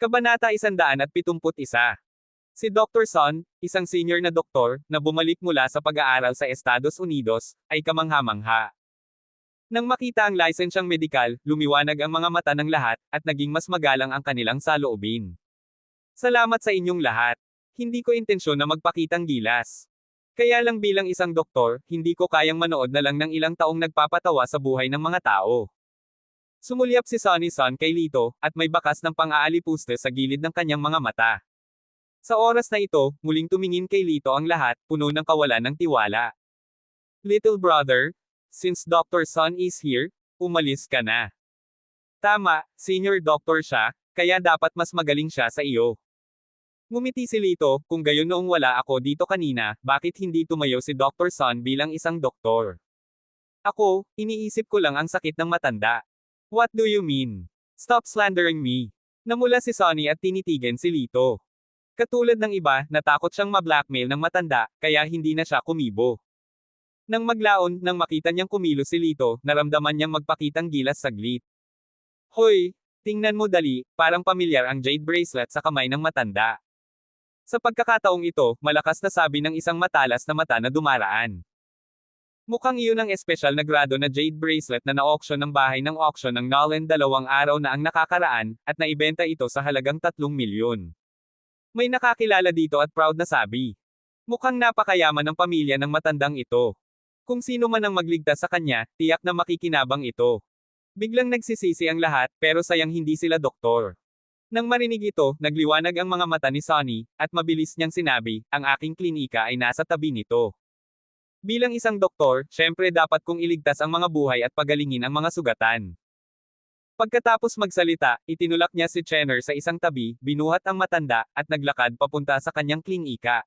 Kabanata 171. Si Dr. Son, isang senior na doktor, na bumalik mula sa pag-aaral sa Estados Unidos, ay kamangha-mangha. Nang makita ang lisensyang medikal, lumiwanag ang mga mata ng lahat, at naging mas magalang ang kanilang saloobin. Salamat sa inyong lahat. Hindi ko intensyon na magpakitang gilas. Kaya lang bilang isang doktor, hindi ko kayang manood na lang ng ilang taong nagpapatawa sa buhay ng mga tao. Sumulyap si Sonny Son kay Lito, at may bakas ng pang-aalipuste sa gilid ng kanyang mga mata. Sa oras na ito, muling tumingin kay Lito ang lahat, puno ng kawalan ng tiwala. Little brother, since Dr. Son is here, umalis ka na. Tama, senior doctor siya, kaya dapat mas magaling siya sa iyo. Ngumiti si Lito, kung gayon noong wala ako dito kanina, bakit hindi tumayo si Dr. Son bilang isang doktor? Ako, iniisip ko lang ang sakit ng matanda. What do you mean? Stop slandering me. Namula si Sonny at tinitigan si Lito. Katulad ng iba, natakot siyang ma-blackmail ng matanda, kaya hindi na siya kumibo. Nang maglaon, nang makita niyang kumilos si Lito, naramdaman niyang magpakitang gilas saglit. Hoy, tingnan mo dali, parang pamilyar ang jade bracelet sa kamay ng matanda. Sa pagkakataong ito, malakas na sabi ng isang matalas na mata na dumaraan. Mukhang iyon ang espesyal na grado na jade bracelet na na-auction ng bahay ng auction ng Nolan 2 araw na ang nakakaraan, at naibenta ito sa halagang 3 milyon. May nakakilala dito at proud na sabi. Mukhang napakayaman ng pamilya ng matandang ito. Kung sino man ang magligtas sa kanya, tiyak na makikinabang ito. Biglang nagsisisi ang lahat, pero sayang hindi sila doktor. Nang marinig ito, nagliwanag ang mga mata ni Sonny, at mabilis niyang sinabi, ang aking klinika ay nasa tabi nito. Bilang isang doktor, syempre dapat kong iligtas ang mga buhay at pagalingin ang mga sugatan. Pagkatapos magsalita, itinulak niya si Chenner sa isang tabi, binuhat ang matanda, at naglakad papunta sa kanyang klinika.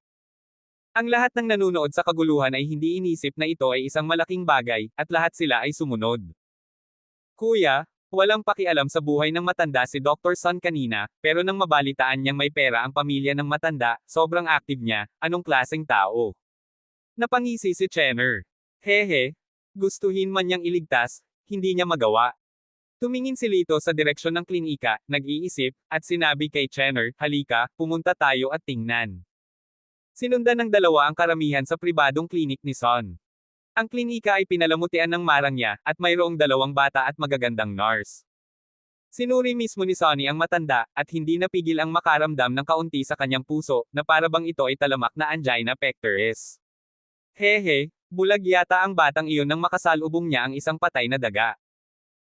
Ang lahat ng nanunood sa kaguluhan ay hindi inisip na ito ay isang malaking bagay, at lahat sila ay sumunod. Kuya, walang pakialam sa buhay ng matanda si Dr. Son kanina, pero nang mabalitaan niyang may pera ang pamilya ng matanda, sobrang active niya, anong klaseng tao? Napangisi si Chenner. Hehe, gustuhin man niyang iligtas, hindi niya magawa. Tumingin si Lito sa direksyon ng klinika, nag-iisip, at sinabi kay Chenner, halika, pumunta tayo at tingnan. Sinundan ng dalawa ang karamihan sa pribadong klinik ni Son. Ang klinika ay pinalamutian ng marang niya, at mayroong 2 bata at magagandang nurse. Sinuri mismo ni Sonny ang matanda, at hindi napigil ang makaramdam ng kaunti sa kanyang puso, na parabang ito ay talamak na angina pectoris. Hehe, bulag yata ang batang iyon nang makasalubong niya ang isang patay na daga.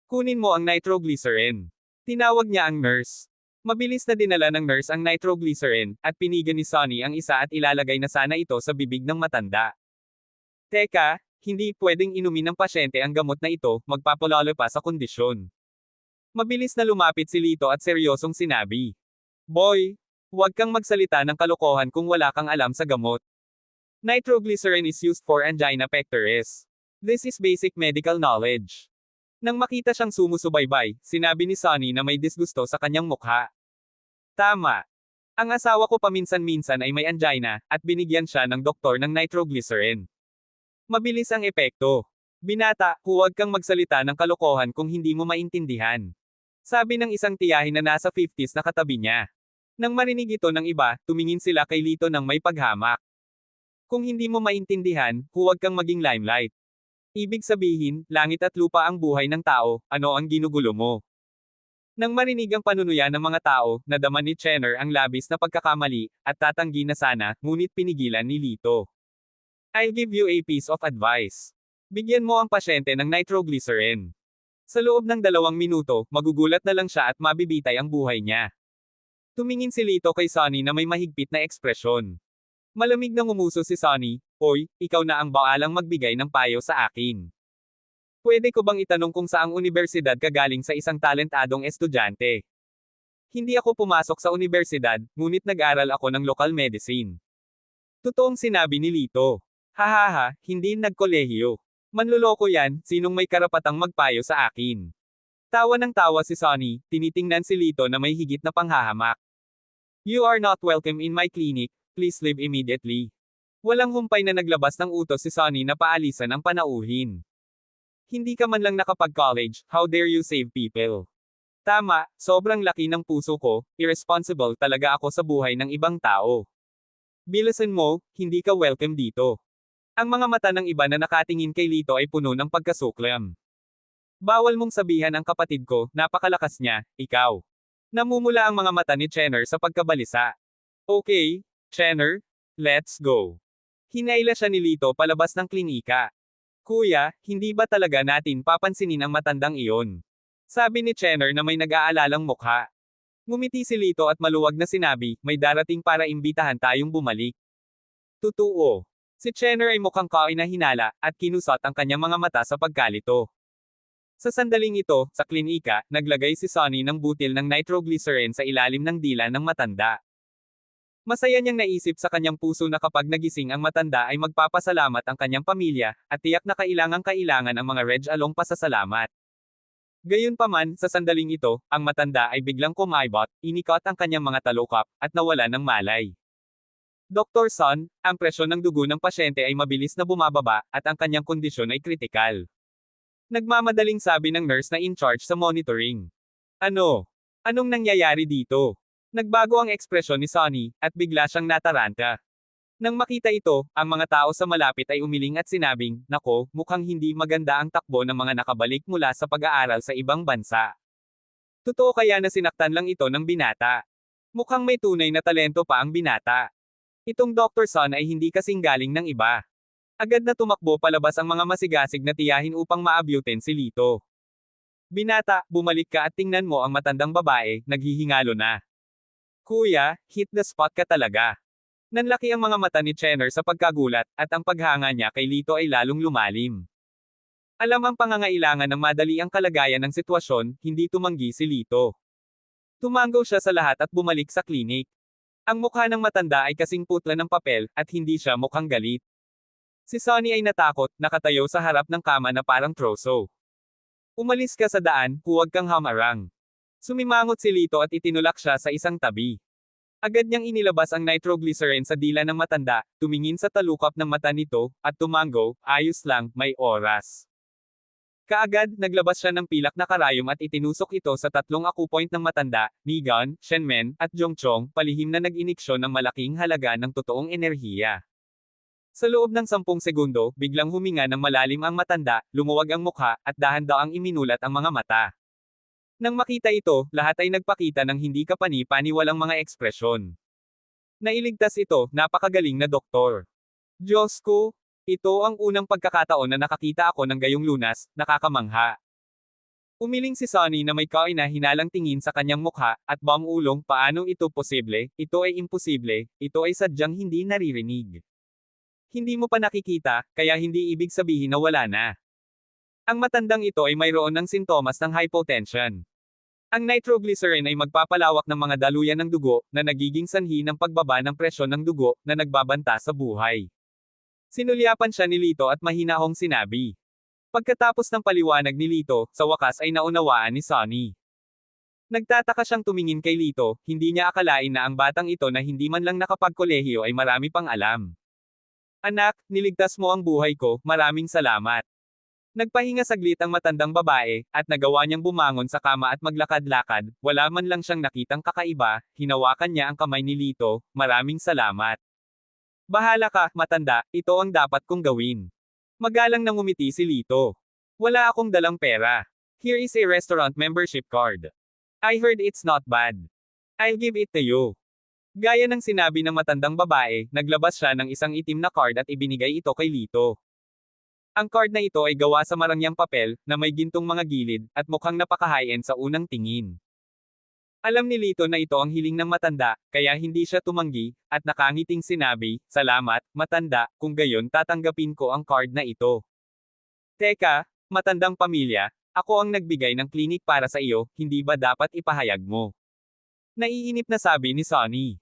Kunin mo ang nitroglycerin. Tinawag niya ang nurse. Mabilis na dinala ng nurse ang nitroglycerin, at piniga ni Sonny ang isa at ilalagay na sana ito sa bibig ng matanda. Teka, hindi pwedeng inumin ng pasyente ang gamot na ito, magpapalalo pa sa kondisyon. Mabilis na lumapit si Lito at seryosong sinabi. Boy, huwag kang magsalita ng kalokohan kung wala kang alam sa gamot. Nitroglycerin is used for angina pectoris. This is basic medical knowledge. Nang makita siyang sumusubaybay, sinabi ni Sonny na may disgusto sa kanyang mukha. Tama. Ang asawa ko paminsan-minsan ay may angina, at binigyan siya ng doktor ng nitroglycerin. Mabilis ang epekto. Binata, huwag kang magsalita ng kalokohan kung hindi mo maintindihan. Sabi ng isang tiyahin na nasa 50s na katabi niya. Nang marinig ito ng iba, tumingin sila kay Lito ng may paghamak. Kung hindi mo maintindihan, huwag kang maging limelight. Ibig sabihin, langit at lupa ang buhay ng tao, ano ang ginugulo mo? Nang marinig ang panunuya ng mga tao, nadama ni Chenner ang labis na pagkakamali, at tatanggi na sana, ngunit pinigilan ni Lito. I'll give you a piece of advice. Bigyan mo ang pasyente ng nitroglycerin. Sa loob ng 2 minuto, magugulat na lang siya at mabibitay ang buhay niya. Tumingin si Lito kay Sonny na may mahigpit na ekspresyon. Malamig na ngumuso si Sonny, Hoy, ikaw na ang baalang magbigay ng payo sa akin. Pwede ko bang itanong kung saang unibersidad ka galing sa isang talentadong estudyante? Hindi ako pumasok sa unibersidad, ngunit nag-aral ako ng local medicine. Totoong sinabi ni Lito. Hahaha, hindi nagkolehiyo. Manloloko yan, sinong may karapatang magpayo sa akin? Tawa ng tawa si Sonny, tinitingnan si Lito na may higit na panghahamak. You are not welcome in my clinic, please leave immediately. Walang humpay na naglabas ng utos si Sonny na paalisan ang panauhin. Hindi ka man lang nakapag-college, how dare you save people? Tama, sobrang laki ng puso ko, irresponsible talaga ako sa buhay ng ibang tao. Bilisan mo, hindi ka welcome dito. Ang mga mata ng iba na nakatingin kay Lito ay puno ng pagkasuklam. Bawal mong sabihan ang kapatid ko, napakalakas niya, ikaw. Namumula ang mga mata ni Chenner sa pagkabalisa. Okay, Chenner, let's go. Hinayla siya ni Lito palabas ng klinika. Kuya, hindi ba talaga natin papansinin ang matandang iyon? Sabi ni Chenner na may nag-aalalang mukha. Ngumiti si Lito at maluwag na sinabi, may darating para imbitahan tayong bumalik. Totoo. Si Chenner ay mukhang kainahinala, at kinusot ang kanyang mga mata sa pagkalito. Sa sandaling ito, sa klinika, naglagay si Sonny ng butil ng nitroglycerin sa ilalim ng dila ng matanda. Masaya niyang naisip sa kanyang puso na kapag nagising ang matanda ay magpapasalamat ang kanyang pamilya, at tiyak na kailangang-kailangan ang mga Reg Along pasasalamat. Gayunpaman, sa sandaling ito, ang matanda ay biglang kumaibot, inikot ang kanyang mga talukap, at nawala ng malay. Dr. Son, ang presyon ng dugo ng pasyente ay mabilis na bumababa, at ang kanyang kondisyon ay kritikal. Nagmamadaling sabi ng nurse na in charge sa monitoring. Ano? Anong nangyayari dito? Nagbago ang ekspresyon ni Sonny, at bigla siyang nataranta. Nang makita ito, ang mga tao sa malapit ay umiling at sinabing, nako, mukhang hindi maganda ang takbo ng mga nakabalik mula sa pag-aaral sa ibang bansa. Totoo kaya na sinaktan lang ito ng binata? Mukhang may tunay na talento pa ang binata. Itong Dr. Son ay hindi kasing galing ng iba. Agad na tumakbo palabas ang mga masigasig na tiyahin upang maabutin si Lito. Binata, bumalik ka at tingnan mo ang matandang babae, naghihingalo na. Kuya, hit the spot ka talaga. Nanlaki ang mga mata ni Chenner sa pagkagulat, at ang paghanga niya kay Lito ay lalong lumalim. Alam ang pangangailangan ng madali ang kalagayan ng sitwasyon, hindi tumanggi si Lito. Tumanggo siya sa lahat at bumalik sa klinik. Ang mukha ng matanda ay kasing putla ng papel, at hindi siya mukhang galit. Si Sonny ay natakot, nakatayo sa harap ng kama na parang troso. Umalis ka sa daan, huwag kang hamarang. Sumimangot si Lito at itinulak siya sa isang tabi. Agad niyang inilabas ang nitroglycerin sa dila ng matanda, tumingin sa talukap ng mata nito, at tumanggo, ayos lang, may oras. Kaagad, naglabas siya ng pilak na karayom at itinusok ito sa tatlong akupoint ng matanda, Nigan, Shenmen, at Jongchong, palihim na nag-iniksyon ng malaking halaga ng totoong enerhiya. Sa loob ng 10 segundo, biglang huminga ng malalim ang matanda, lumuwag ang mukha, at dahan-daang iminulat ang mga mata. Nang makita ito, lahat ay nagpakita ng hindi kapani-paniwalang mga ekspresyon. Nailigtas ito, napakagaling na doktor. Diyos ko, ito ang unang pagkakataon na nakakita ako ng gayong lunas, nakakamangha. Umiling si Sonny na may kaina-hinalang tingin sa kanyang mukha, at bamulong, paano ito posible, ito ay imposible, ito ay sadyang hindi naririnig. Hindi mo pa nakikita, kaya hindi ibig sabihin na wala na. Ang matandang ito ay mayroon ng sintomas ng hypotension. Ang nitroglycerin ay magpapalawak ng mga daluyan ng dugo, na nagiging sanhi ng pagbaba ng presyon ng dugo, na nagbabanta sa buhay. Sinulyapan siya ni Lito at mahinahong sinabi. Pagkatapos ng paliwanag ni Lito, sa wakas ay naunawaan ni Sonny. Nagtataka siyang tumingin kay Lito, hindi niya akalain na ang batang ito na hindi man lang nakapagkolehiyo ay marami pang alam. Anak, niligtas mo ang buhay ko, maraming salamat. Nagpahinga saglit ang matandang babae, at nagawa niyang bumangon sa kama at maglakad-lakad, wala man lang siyang nakitang kakaiba, hinawakan niya ang kamay ni Lito, maraming salamat. Bahala ka, matanda, ito ang dapat kong gawin. Magalang nang umiti si Lito. Wala akong dalang pera. Here is a restaurant membership card. I heard it's not bad. I'll give it to you. Gaya ng sinabi ng matandang babae, naglabas siya ng isang itim na card at ibinigay ito kay Lito. Ang card na ito ay gawa sa marangyang papel, na may gintong mga gilid, at mukhang napaka-high-end sa unang tingin. Alam ni Lito na ito ang hiling ng matanda, kaya hindi siya tumanggi, at nakangiting sinabi, salamat, matanda, kung gayon tatanggapin ko ang card na ito. Teka, matandang pamilya, ako ang nagbigay ng klinik para sa iyo, hindi ba dapat ipahayag mo? Naiinip na sabi ni Sonny.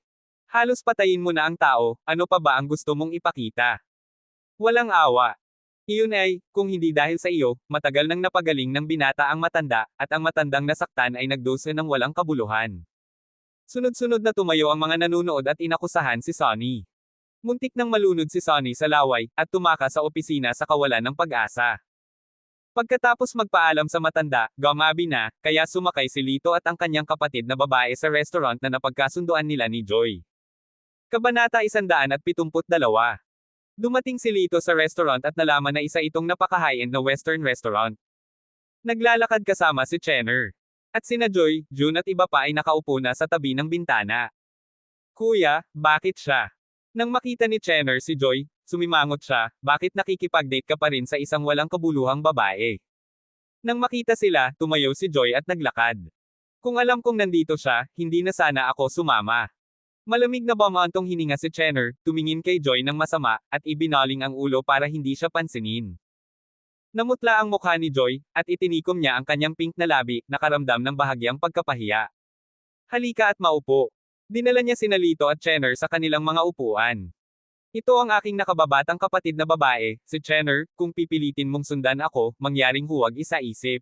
Halos patayin mo na ang tao, ano pa ba ang gusto mong ipakita? Walang awa. Iyon ay, kung hindi dahil sa iyo, matagal nang napagaling ng binata ang matanda, at ang matandang nasaktan ay nagdose ng walang kabuluhan. Sunod-sunod na tumayo ang mga nanunood at inakusahan si Sonny. Muntik nang malunod si Sonny sa laway, at tumaka sa opisina sa kawalan ng pag-asa. Pagkatapos magpaalam sa matanda, gumabi na, kaya sumakay si Lito at ang kanyang kapatid na babae sa restaurant na napagkasunduan nila ni Joy. Kabanata 172. Dumating si Lito sa restaurant at nalaman na isa itong napaka-high-end na western restaurant. Naglalakad kasama si Chenner. At sina Joy, June at iba pa ay nakaupo na sa tabi ng bintana. Kuya, bakit siya? Nang makita ni Chenner si Joy, sumimangot siya, bakit nakikipag-date ka pa rin sa isang walang kabuluhang babae? Nang makita sila, tumayo si Joy at naglakad. Kung alam kong nandito siya, hindi na sana ako sumama. Malamig na bumantong hininga si Chenner, tumingin kay Joy ng masama, at ibinaling ang ulo para hindi siya pansinin. Namutla ang mukha ni Joy, at itinikom niya ang kanyang pink na labi, nakaramdam ng bahagyang pagkapahiya. Halika at maupo. Dinala niya sina Lito at Chenner sa kanilang mga upuan. Ito ang aking nakababatang kapatid na babae, si Chenner, kung pipilitin mong sundan ako, mangyaring huwag isa-isip.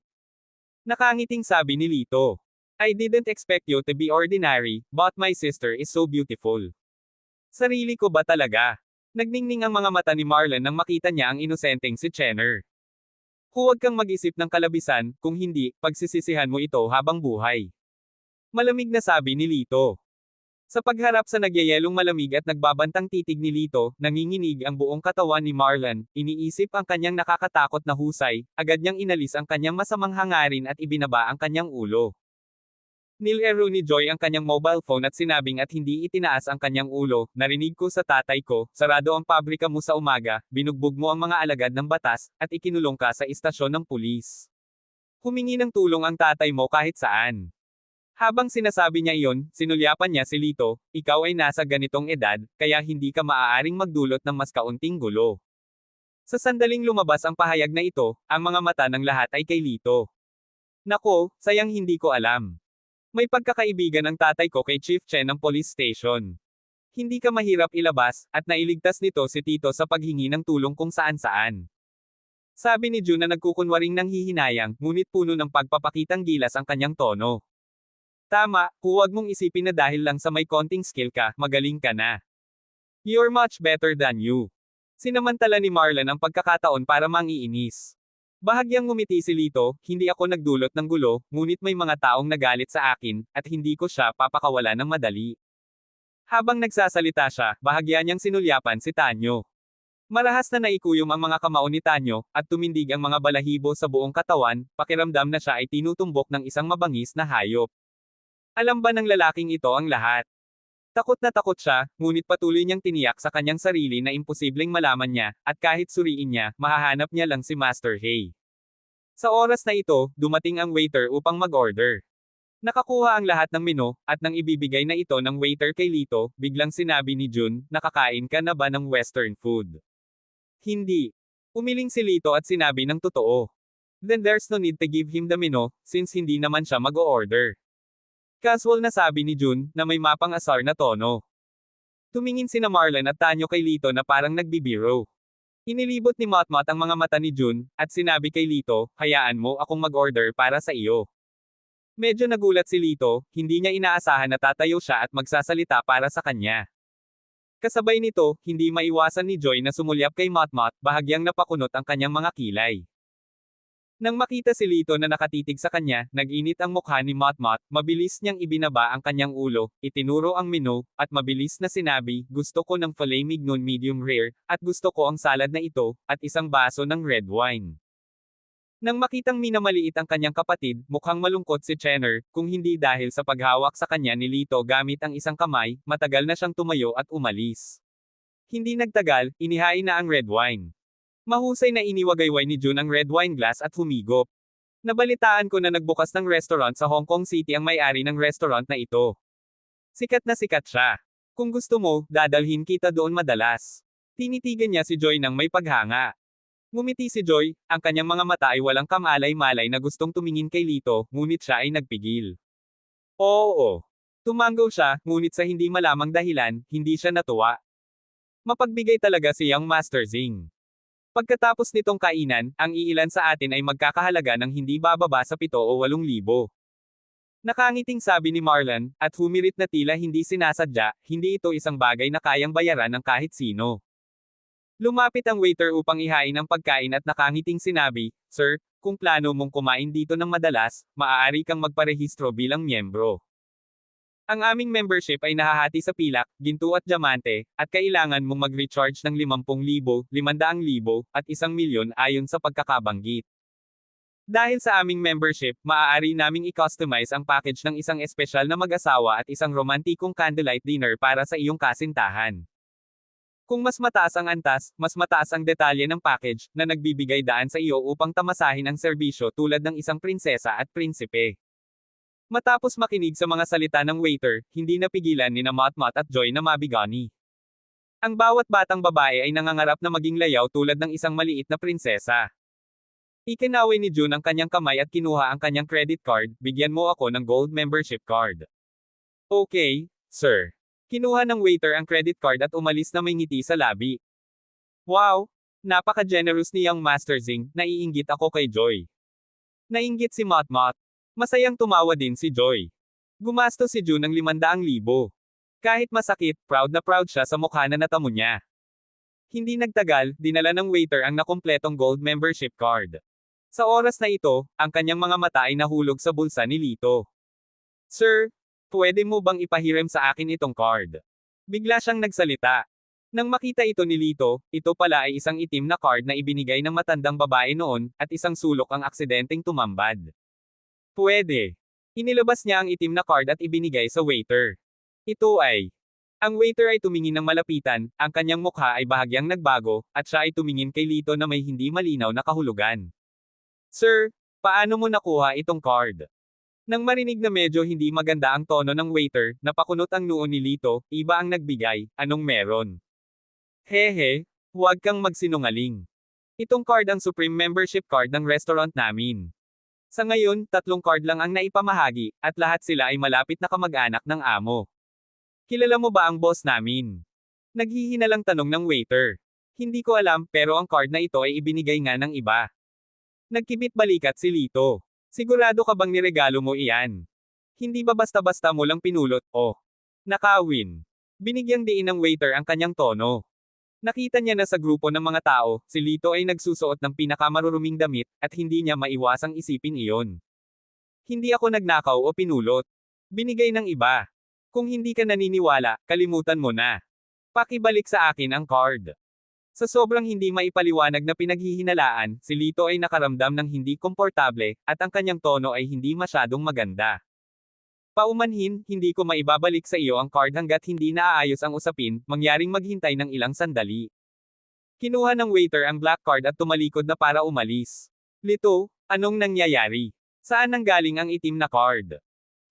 Nakangiting sabi ni Lito. I didn't expect you to be ordinary, but my sister is so beautiful. Sarili ko ba talaga? Nagningning ang mga mata ni Marlon nang makita niya ang inosenteng si Chenner. Huwag kang mag-isip ng kalabisan, kung hindi, pagsisisihan mo ito habang buhay. Malamig na sabi ni Lito. Sa pagharap sa nagyayelong malamig at nagbabantang titig ni Lito, nanginginig ang buong katawan ni Marlon, iniisip ang kanyang nakakatakot na husay, agad niyang inalis ang kanyang masamang hangarin at ibinaba ang kanyang ulo. Nilero ni Joy ang kanyang mobile phone at sinabing at hindi itinaas ang kanyang ulo, narinig ko sa tatay ko, sarado ang pabrika mo sa umaga, binugbog mo ang mga alagad ng batas, at ikinulong ka sa istasyon ng pulis. Humingi ng tulong ang tatay mo kahit saan. Habang sinasabi niya iyon, sinulyapan niya si Lito, ikaw ay nasa ganitong edad, kaya hindi ka maaaring magdulot ng mas kaunting gulo. Sa sandaling lumabas ang pahayag na ito, ang mga mata ng lahat ay kay Lito. Nako, sayang hindi ko alam. May pagkakaibigan ang tatay ko kay Chief Chen ng police station. Hindi ka mahirap ilabas, at nailigtas nito si Tito sa paghingi ng tulong kung saan-saan. Sabi ni June na nagkukunwaring nanghihinayang, ngunit puno ng pagpapakitang gilas ang kanyang tono. Tama, huwag mong isipin na dahil lang sa may konting skill ka, magaling ka na. You're much better than you. Sinamantala ni Marlon ang pagkakataon para mangiinis. Bahagyang ngumiti si Lito, hindi ako nagdulot ng gulo, ngunit may mga taong nagalit sa akin, at hindi ko siya papakawala ng madali. Habang nagsasalita siya, bahagya niyang sinulyapan si Tanyo. Marahas na naikuyom ang mga kamao ni Tanyo, at tumindig ang mga balahibo sa buong katawan, pakiramdam na siya ay tinutumbok ng isang mabangis na hayop. Alam ba ng lalaking ito ang lahat? Takot na takot siya, ngunit patuloy niyang tiniyak sa kanyang sarili na imposibleng malaman niya, at kahit suriin niya, mahahanap niya lang si Master Hay. Sa oras na ito, dumating ang waiter upang mag-order. Nakakuha ang lahat ng menu, at nang ibibigay na ito ng waiter kay Lito, biglang sinabi ni June, nakakain ka na ba ng western food? Hindi. Umiling si Lito at sinabi ng totoo. Then there's no need to give him the menu, since hindi naman siya mag-order. Casual na sabi ni June, na may mapang-asar na tono. Tumingin sina Marlon at Tanyo kay Lito na parang nagbibiro. Inilibot ni Motmot ang mga mata ni June, at sinabi kay Lito, hayaan mo akong mag-order para sa iyo. Medyo nagulat si Lito, hindi niya inaasahan na tatayo siya at magsasalita para sa kanya. Kasabay nito, hindi maiwasan ni Joy na sumulyap kay Motmot, bahagyang napakunot ang kanyang mga kilay. Nang makita si Lito na nakatitig sa kanya, nag-init ang mukha ni Motmot, mabilis niyang ibinaba ang kanyang ulo, itinuro ang menu, at mabilis na sinabi, gusto ko ng filet mignon medium rare, at gusto ko ang salad na ito, at isang baso ng red wine. Nang makitang minamaliit ang kanyang kapatid, mukhang malungkot si Chenner, kung hindi dahil sa paghawak sa kanya ni Lito gamit ang isang kamay, matagal na siyang tumayo at umalis. Hindi nagtagal, inihain na ang red wine. Mahusay na iniwagayway ni June ang red wine glass at humigop. Nabalitaan ko na nagbukas ng restaurant sa Hong Kong City ang may-ari ng restaurant na ito. Sikat na sikat siya. Kung gusto mo, dadalhin kita doon madalas. Tinitigan niya si Joy ng may paghanga. Ngumiti si Joy, ang kanyang mga mata ay walang kamalay-malay na gustong tumingin kay Lito, ngunit siya ay nagpigil. Oo. Tumanggaw siya, ngunit sa hindi malamang dahilan, hindi siya natuwa. Mapagbigay talaga si Young Master Zing. Pagkatapos nitong kainan, ang iilan sa atin ay magkakahalaga ng hindi bababa sa 7 o 8,000. Nakangiting sabi ni Marlon, at humirit na tila hindi sinasadya, hindi ito isang bagay na kayang bayaran ng kahit sino. Lumapit ang waiter upang ihain ang pagkain at nakangiting sinabi, "Sir, kung plano mong kumain dito ng madalas, maaari kang magparehistro bilang miyembro. Ang aming membership ay nahahati sa pilak, ginto at diamante, at kailangan mong mag-recharge ng 50,000, 500,000, at 1,000,000 ayon sa pagkakabanggit. Dahil sa aming membership, maaari naming i-customize ang package ng isang espesyal na mag-asawa at isang romantikong candlelight dinner para sa iyong kasintahan. Kung mas mataas ang antas, mas mataas ang detalye ng package na nagbibigay daan sa iyo upang tamasahin ang serbisyo tulad ng isang prinsesa at prinsipe." Matapos makinig sa mga salita ng waiter, hindi napigilan nina Motmot at Joy na mabigani. Ang bawat batang babae ay nangangarap na maging layaw tulad ng isang maliit na prinsesa. Ikinaway ni June ang kanyang kamay at kinuha ang kanyang credit card, "Bigyan mo ako ng gold membership card." "Okay, sir." Kinuha ng waiter ang credit card at umalis na may ngiti sa labi. "Wow! Napaka-generous ni Young Master Zing, naiinggit ako kay Joy." Nainggit si Motmot. Masayang tumawa din si Joy. Gumastos si June ng 500,000. Kahit masakit, proud na proud siya sa mukha na natamo niya. Hindi nagtagal, dinala ng waiter ang nakumpletong gold membership card. Sa oras na ito, ang kanyang mga mata ay nahulog sa bulsa ni Lito. "Sir, pwede mo bang ipahiram sa akin itong card?" Bigla siyang nagsalita. Nang makita ito ni Lito, ito pala ay isang itim na card na ibinigay ng matandang babae noon, at isang sulok ang aksidenteng tumambad. "Pwede." Inilabas niya ang itim na card at ibinigay sa waiter. Ito ay. Ang waiter ay tumingin ng malapitan, ang kanyang mukha ay bahagyang nagbago, at siya ay tumingin kay Lito na may hindi malinaw na kahulugan. "Sir, paano mo nakuha itong card?" Nang marinig na medyo hindi maganda ang tono ng waiter, napakunot ang noo ni Lito, "Iba ang nagbigay, anong meron?" "Hehe, huwag kang magsinungaling. Itong card ang Supreme Membership Card ng restaurant namin. Sa ngayon, 3 card lang ang naipamahagi, at lahat sila ay malapit na kamag-anak ng amo. Kilala mo ba ang boss namin?" Naghihinalang tanong ng waiter. "Hindi ko alam, pero ang card na ito ay ibinigay nga ng iba." Nagkibit balikat si Lito. "Sigurado ka bang niregalo mo iyan? Hindi ba basta-basta mo lang pinulot, o nakawin?" Binigyang diin ng waiter ang kanyang tono. Nakita niya na sa grupo ng mga tao, si Lito ay nagsusuot ng pinakamaruruming damit, at hindi niya maiwasang isipin iyon. "Hindi ako nagnakaw o pinulot. Binigay ng iba. Kung hindi ka naniniwala, kalimutan mo na. Pakibalik sa akin ang card." Sa sobrang hindi maipaliwanag na pinaghihinalaan, si Lito ay nakaramdam ng hindi komportable, at ang kanyang tono ay hindi masyadong maganda. "Paumanhin, hindi ko maibabalik sa iyo ang card hanggat hindi naaayos ang usapin, mangyaring maghintay ng ilang sandali." Kinuha ng waiter ang black card at tumalikod na para umalis. "Lito, anong nangyayari? Saan nanggaling ang itim na card?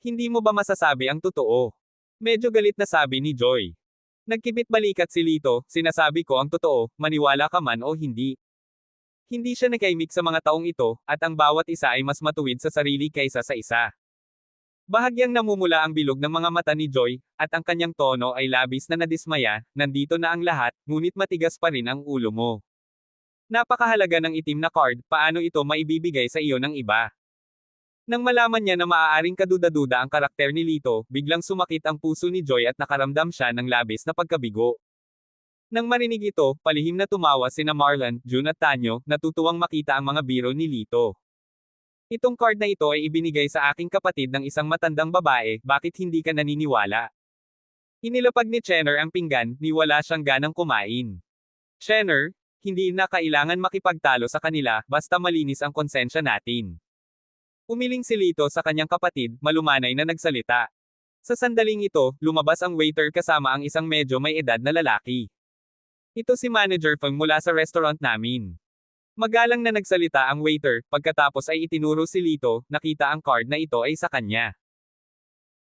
Hindi mo ba masasabi ang totoo?" Medyo galit na sabi ni Joy. Nagkibit balikat si Lito, "Sinasabi ko ang totoo, maniwala ka man o hindi." Hindi siya nakaimik sa mga taong ito, at ang bawat isa ay mas matuwid sa sarili kaysa sa isa. Bahagyang namumula ang bilog ng mga mata ni Joy, at ang kanyang tono ay labis na nadismaya. "Nandito na ang lahat, ngunit matigas pa rin ang ulo mo. Napakahalaga ng itim na card, paano ito maibibigay sa iyo ng iba?" Nang malaman niya na maaaring kaduda-duda ang karakter ni Lito, biglang sumakit ang puso ni Joy at nakaramdam siya ng labis na pagkabigo. Nang marinig ito, palihim na tumawa sina Marlon, June at Tanyo, natutuwang makita ang mga biro ni Lito. "Itong card na ito ay ibinigay sa aking kapatid ng isang matandang babae, bakit hindi ka naniniwala?" Inilapag ni Chenner ang pinggan, ni wala siyang ganang kumain. "Chenner, hindi na kailangan makipagtalo sa kanila, basta malinis ang konsensya natin." Umiling si Lito sa kanyang kapatid, malumanay na nagsalita. Sa sandaling ito, lumabas ang waiter kasama ang isang medyo may edad na lalaki. "Ito si Manager Feng mula sa restaurant namin." Magalang na nagsalita ang waiter, pagkatapos ay itinuro si Lito, nakita ang card na ito ay sa kanya.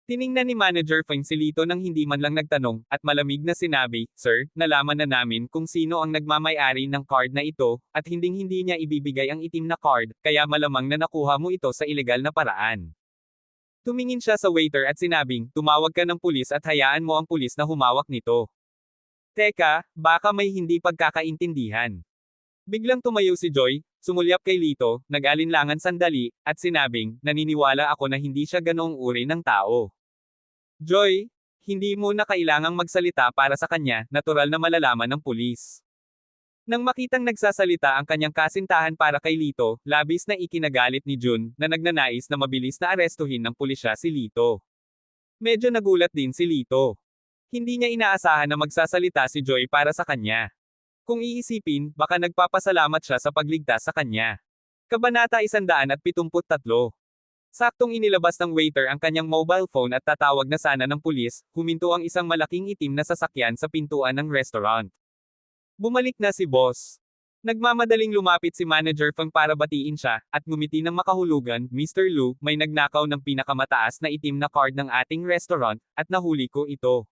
Tiningnan ni Manager Feng si Lito nang hindi man lang nagtanong, at malamig na sinabi, "Sir, nalaman na namin kung sino ang nagmamay-ari ng card na ito, at hinding-hindi niya ibibigay ang itim na card, kaya malamang na nakuha mo ito sa ilegal na paraan." Tumingin siya sa waiter at sinabing, "Tumawag ka ng pulis at hayaan mo ang pulis na humawak nito." "Teka, baka may hindi pagkakaintindihan." Biglang tumayo si Joy, sumulyap kay Lito, nag-alinlangan sandali, at sinabing, "Naniniwala ako na hindi siya ganoong uri ng tao." "Joy, hindi mo na kailangang magsalita para sa kanya, natural na malalaman ng pulis." Nang makitang nagsasalita ang kanyang kasintahan para kay Lito, labis na ikinagalit ni Jun, na nagnanais na mabilis na arestuhin ng pulisya si Lito. Medyo nagulat din si Lito. Hindi niya inaasahan na magsasalita si Joy para sa kanya. Kung iisipin, baka nagpapasalamat siya sa pagligtas sa kanya. Kabanata 173. Saktong inilabas ng waiter ang kanyang mobile phone at tatawag na sana ng pulis, huminto ang isang malaking itim na sasakyan sa pintuan ng restaurant. Bumalik na si boss. Nagmamadaling lumapit si Manager Feng para batiin siya, at ngumiti ng makahulugan, Mr. Lu, may nagnakaw ng pinakamataas na itim na card ng ating restaurant, at nahuli ko ito.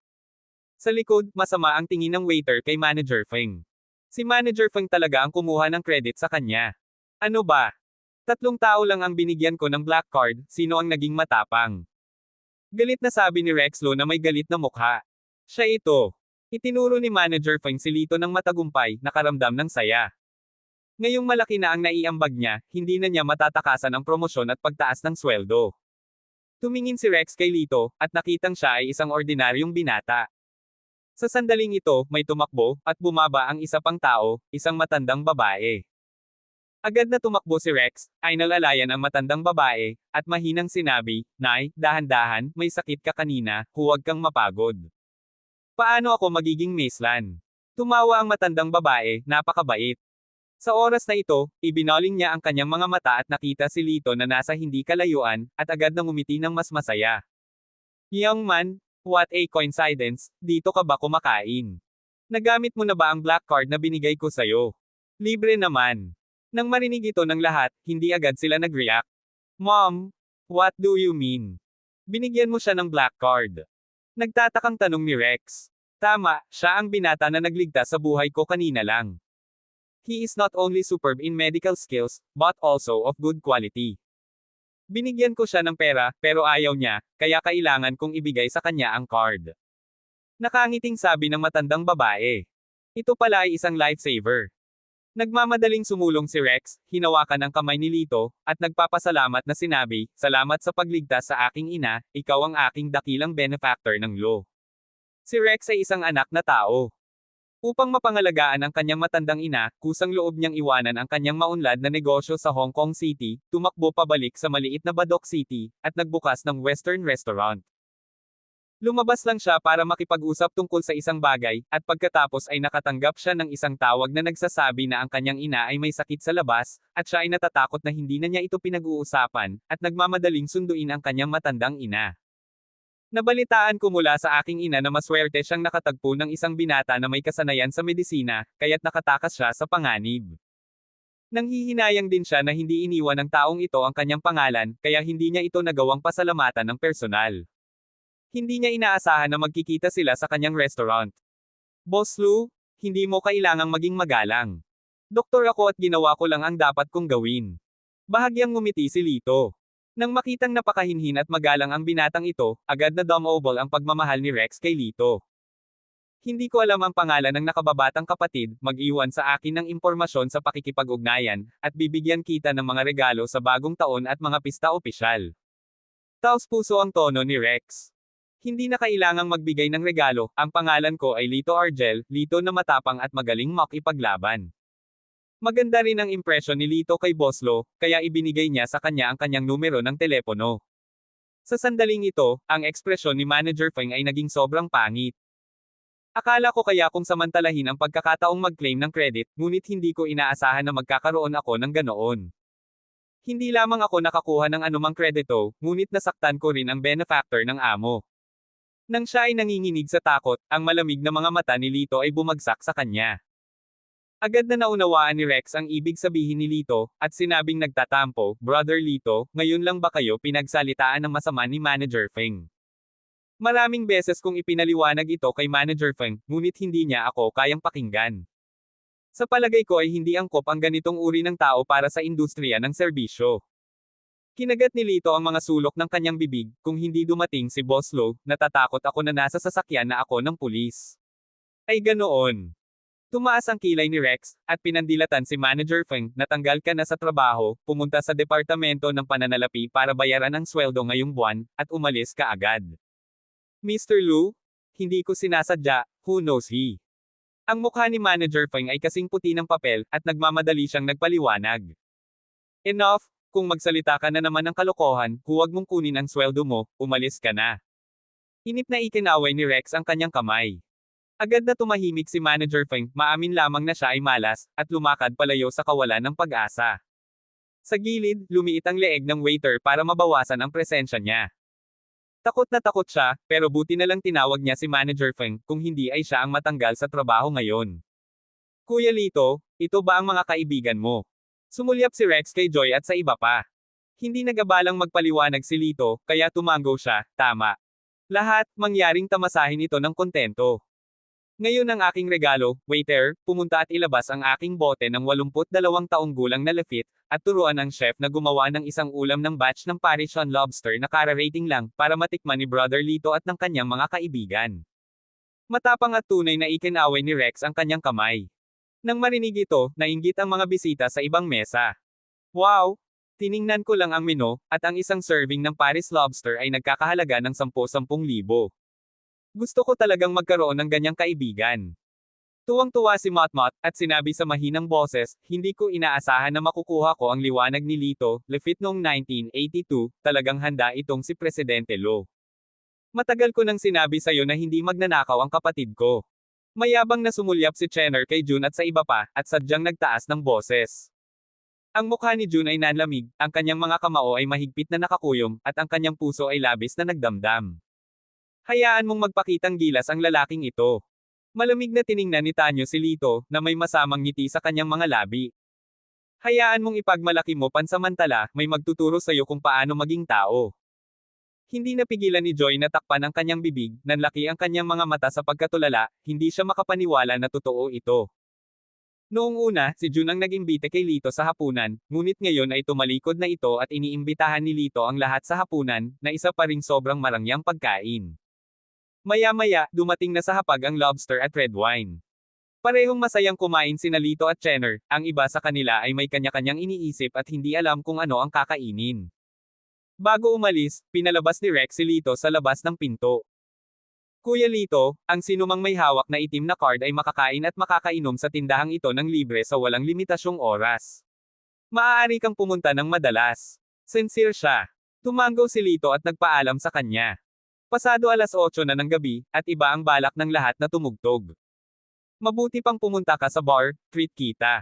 Sa likod, masama ang tingin ng waiter kay Manager Feng. Si Manager Feng talaga ang kumuha ng credit sa kanya. Ano ba? 3 tao lang ang binigyan ko ng black card, sino ang naging matapang? Galit na sabi ni Rex Lo na may galit na mukha. Siya ito. Itinuro ni Manager Feng si Lito ng matagumpay, nakaramdam ng saya. Ngayong malaki na ang naiambag niya, hindi na niya matatakasan ang promosyon at pagtaas ng sweldo. Tumingin si Rex kay Lito, at nakitang siya ay isang ordinaryong binata. Sa sandaling ito, may tumakbo, at bumaba ang isa pang tao, isang matandang babae. Agad na tumakbo si Rex, ay nalalayan ang matandang babae, at mahinang sinabi, Nay, dahan-dahan, may sakit ka kanina, huwag kang mapagod. Paano ako magiging Maislan? Tumawa ang matandang babae, napakabait. Sa oras na ito, ibinoling niya ang kanyang mga mata at nakita si Lito na nasa hindi kalayuan, at agad na ngumiti ng mas masaya. Young man, what a coincidence, dito ka ba kumakain? Nagamit mo na ba ang black card na binigay ko sayo? Libre naman. Nang marinig ito ng lahat, hindi agad sila nag-react. Mom, what do you mean? Binigyan mo siya ng black card. Nagtatakang tanong ni Rex. Tama, siya ang binata na nagligtas sa buhay ko kanina lang. He is not only superb in medical skills, but also of good quality. Binigyan ko siya ng pera, pero ayaw niya, kaya kailangan kong ibigay sa kanya ang card. Nakangiting sabi ng matandang babae. Ito pala ay isang lifesaver. Nagmamadaling sumulong si Rex, hinawakan ang kamay ni Lito, at nagpapasalamat na sinabi, Salamat sa pagligtas sa aking ina, ikaw ang aking dakilang benefactor ng law. Si Rex ay isang anak na tao. Upang mapangalagaan ang kanyang matandang ina, kusang loob niyang iwanan ang kanyang maunlad na negosyo sa Hong Kong City, tumakbo pabalik sa maliit na Badok City, at nagbukas ng Western Restaurant. Lumabas lang siya para makipag-usap tungkol sa isang bagay, at pagkatapos ay nakatanggap siya ng isang tawag na nagsasabi na ang kanyang ina ay may sakit sa labas, at siya ay natatakot na hindi na niya ito pinag-uusapan, at nagmamadaling sunduin ang kanyang matandang ina. Nabalitaan ko mula sa aking ina na maswerte siyang nakatagpo ng isang binata na may kasanayan sa medisina, kaya't nakatakas siya sa panganib. Nanghihinayang din siya na hindi iniwan ng taong ito ang kanyang pangalan, kaya hindi niya ito nagawang pasalamatan ng personal. Hindi niya inaasahan na magkikita sila sa kanyang restaurant. Boss Lu, hindi mo kailangang maging magalang. Doktor ako at ginawa ko lang ang dapat kong gawin. Bahagyang ngumiti si Lito. Nang makitang napakahinhin at magalang ang binatang ito, agad na dumobol ang pagmamahal ni Rex kay Lito. Hindi ko alam ang pangalan ng nakababatang kapatid, mag-iwan sa akin ng impormasyon sa pakikipag-ugnayan, at bibigyan kita ng mga regalo sa bagong taon at mga pista opisyal. Taos puso ang tono ni Rex. Hindi na kailangang magbigay ng regalo, ang pangalan ko ay Lito Argel, Lito na matapang at magaling makipaglaban. Maganda rin ang impresyon ni Lito kay Boss Lo, kaya ibinigay niya sa kanya ang kanyang numero ng telepono. Sa sandaling ito, ang ekspresyon ni Manager Feng ay naging sobrang pangit. Akala ko kaya kung samantalahin ang pagkakataong mag-claim ng credit, ngunit hindi ko inaasahan na magkakaroon ako ng ganoon. Hindi lamang ako nakakuha ng anumang kredito, ngunit nasaktan ko rin ang benefactor ng amo. Nang siya ay nanginginig sa takot, ang malamig na mga mata ni Lito ay bumagsak sa kanya. Agad na naunawaan ni Rex ang ibig sabihin ni Lito, at sinabing nagtatampo, Brother Lito, ngayon lang ba kayo pinagsalitaan ng masama ni Manager Feng? Maraming beses kong ipinaliwanag ito kay Manager Feng, ngunit hindi niya ako kayang pakinggan. Sa palagay ko ay hindi angkop ang ganitong uri ng tao para sa industriya ng serbisyo. Kinagat ni Lito ang mga sulok ng kanyang bibig, kung hindi dumating si Boss Lo, natatakot ako na nasa sasakyan na ako ng pulis. Ay ganoon. Tumaas ang kilay ni Rex, at pinandilatan si Manager Feng, natanggal ka na sa trabaho, pumunta sa departamento ng pananalapi para bayaran ang sweldo ngayong buwan, at umalis ka agad. Mr. Lu? Hindi ko sinasadya, who knows he? Ang mukha ni Manager Feng ay kasing puti ng papel at nagmamadali siyang nagpaliwanag. Enough, kung magsalita ka na naman ng kalokohan, huwag mong kunin ang sweldo mo, umalis ka na. Inip na ikinaway ni Rex ang kanyang kamay. Agad na tumahimik si Manager Feng, maamin lamang na siya ay malas, at lumakad palayo sa kawalan ng pag-asa. Sa gilid, lumiit ang leeg ng waiter para mabawasan ang presensya niya. Takot na takot siya, pero buti na lang tinawag niya si Manager Feng, kung hindi ay siya ang matanggal sa trabaho ngayon. Kuya Lito, ito ba ang mga kaibigan mo? Sumulyap si Rex kay Joy at sa iba pa. Hindi nagabalang magpaliwanag si Lito, kaya tumango siya, tama. Lahat, mangyaring tamasahin ito ng kontento. Ngayon ang aking regalo, waiter, pumunta at ilabas ang aking bote ng 82 taong gulang na Lafitte, at turuan ang chef na gumawa ng isang ulam ng batch ng Parisian lobster na kara-rating lang, para matikman ni Brother Lito at ng kanyang mga kaibigan. Matapang at tunay na ikinaway ni Rex ang kanyang kamay. Nang marinig ito, nainggit ang mga bisita sa ibang mesa. Wow! Tiningnan ko lang ang menu, at ang isang serving ng Paris lobster ay nagkakahalaga ng 10,000. Gusto ko talagang magkaroon ng ganyang kaibigan. Tuwang-tuwa si Motmot, at sinabi sa mahinang boses, hindi ko inaasahan na makukuha ko ang liwanag ni Lito, Lafitte noong 1982, talagang handa itong si Presidente Lo. Matagal ko nang sinabi sa'yo na hindi magnanakaw ang kapatid ko. Mayabang na sumulyap si Chenner kay June at sa iba pa, at sadyang nagtaas ng boses. Ang mukha ni June ay nanlamig, ang kanyang mga kamao ay mahigpit na nakakuyom, at ang kanyang puso ay labis na nagdamdam. Hayaan mong magpakitang gilas ang lalaking ito. Malamig na tiningnan ni Tanyo si Lito, na may masamang ngiti sa kanyang mga labi. Hayaan mong ipagmalaki mo pansamantala, may magtuturo sa'yo kung paano maging tao. Hindi napigilan ni Joy na takpan ang kanyang bibig, nanlaki ang kanyang mga mata sa pagkatulala, hindi siya makapaniwala na totoo ito. Noong una, si June ang nag-imbite kay Lito sa hapunan, ngunit ngayon ay tumalikod na ito at iniimbitahan ni Lito ang lahat sa hapunan, na isa pa ring sobrang marangyang pagkain. Maya-maya, dumating na sa hapag ang lobster at red wine. Parehong masayang kumain sina Lito at Chenner, ang iba sa kanila ay may kanya-kanyang iniisip at hindi alam kung ano ang kakainin. Bago umalis, pinalabas ni Rex si Lito sa labas ng pinto. Kuya Lito, ang sinumang may hawak na itim na card ay makakain at makakainom sa tindahang ito ng libre sa walang limitasyong oras. Maaari kang pumunta ng madalas. Sincere siya. Tumango si Lito at nagpaalam sa kanya. Pasado 8:00 na ng gabi, at iba ang balak ng lahat na tumugtog. Mabuti pang pumunta ka sa bar, treat kita.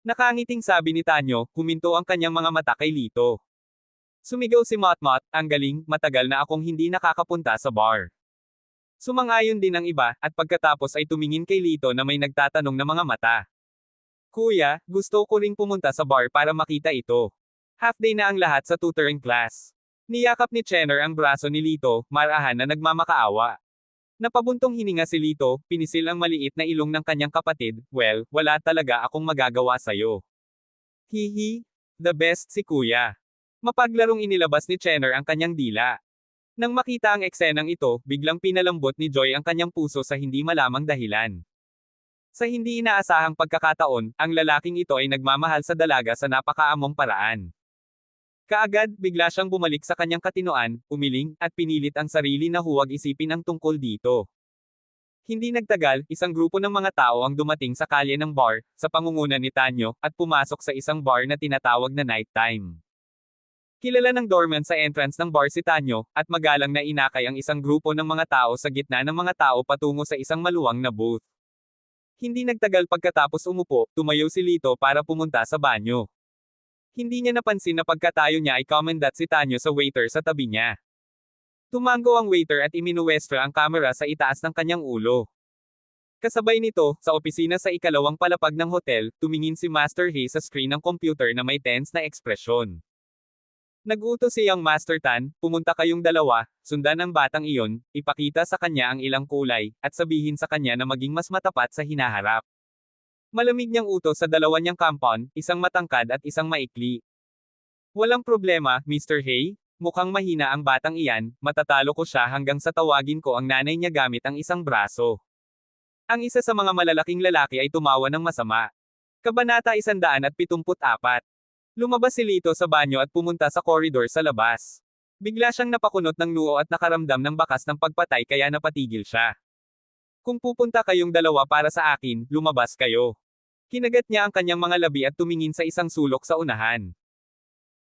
Nakangiting sabi ni Tanyo, huminto ang kanyang mga mata kay Lito. Sumigaw si Motmot, ang galing, matagal na akong hindi nakakapunta sa bar. Sumangayon din ang iba, at pagkatapos ay tumingin kay Lito na may nagtatanong na mga mata. Kuya, gusto ko ring pumunta sa bar para makita ito. Half day na ang lahat sa tutoring class. Niyakap ni Chenner ang braso ni Lito, marahan na nagmamakaawa. Napabuntong hininga si Lito, pinisil ang maliit na ilong ng kanyang kapatid, well, wala talaga akong magagawa sa'yo. Hihi, the best si kuya. Mapaglarong inilabas ni Chenner ang kanyang dila. Nang makita ang eksenang ito, biglang pinalambot ni Joy ang kanyang puso sa hindi malamang dahilan. Sa hindi inaasahang pagkakataon, ang lalaking ito ay nagmamahal sa dalaga sa napakaamong paraan. Kaagad, bigla siyang bumalik sa kanyang katinoan, umiling, at pinilit ang sarili na huwag isipin ang tungkol dito. Hindi nagtagal, isang grupo ng mga tao ang dumating sa kalye ng bar, sa pangunguna ni Tanyo, at pumasok sa isang bar na tinatawag na nighttime. Kilala ng doorman sa entrance ng bar si Tanyo, at magalang na inakay ang isang grupo ng mga tao sa gitna ng mga tao patungo sa isang maluwang na booth. Hindi nagtagal pagkatapos umupo, tumayo si Lito para pumunta sa banyo. Hindi niya napansin na pagkatayo niya ay comendat si Tanyo sa waiter sa tabi niya. Tumango ang waiter at iminuwestra ang kamera sa itaas ng kanyang ulo. Kasabay nito, sa opisina sa ikalawang palapag ng hotel, tumingin si Master He sa screen ng computer na may tense na ekspresyon. Nag-utos si Young Master Tan, pumunta kayong dalawa, sundan ang batang iyon, ipakita sa kanya ang ilang kulay, at sabihin sa kanya na maging mas matapat sa hinaharap. Malamig niyang utos sa dalawa niyang compound, isang matangkad at isang maikli. Walang problema, Mr. Hay, mukhang mahina ang batang iyan, matatalo ko siya hanggang sa tawagin ko ang nanay niya gamit ang isang braso. Ang isa sa mga malalaking lalaki ay tumawa ng masama. Kabanata 174. Lumabas si Lito sa banyo at pumunta sa koridor sa labas. Bigla siyang napakunot ng noo at nakaramdam ng bakas ng pagpatay kaya napatigil siya. Kung pupunta kayong dalawa para sa akin, lumabas kayo. Kinagat niya ang kanyang mga labi at tumingin sa isang sulok sa unahan.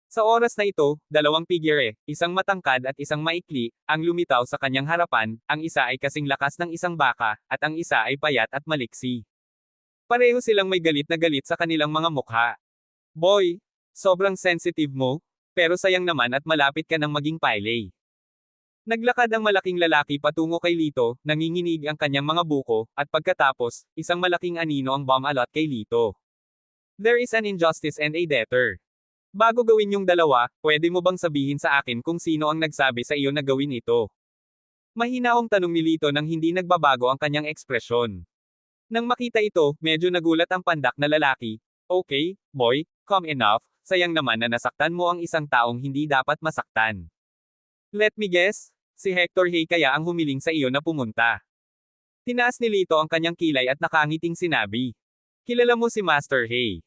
Sa oras na ito, dalawang figure, isang matangkad at isang maikli, ang lumitaw sa kanyang harapan, ang isa ay kasing lakas ng isang baka, at ang isa ay payat at maliksi. Pareho silang may galit na galit sa kanilang mga mukha. Boy, sobrang sensitive mo, pero sayang naman at malapit ka ng maging pile. Naglakad ang malaking lalaki patungo kay Lito, nanginginig ang kanyang mga buko, at pagkatapos, isang malaking anino ang bumalot kay Lito. There is an injustice and a debtor. Bago gawin yung dalawa, pwede mo bang sabihin sa akin kung sino ang nagsabi sa iyo na gawin ito? Mahinahong tanong ni Lito nang hindi nagbabago ang kanyang ekspresyon. Nang makita ito, medyo nagulat ang pandak na lalaki. Okay, boy, calm enough, sayang naman na nasaktan mo ang isang taong hindi dapat masaktan. Let me guess, si Hector Hay kaya ang humiling sa iyo na pumunta. Tinaas ni Lito ang kanyang kilay at nakangiting sinabi. Kilala mo si Master Hay.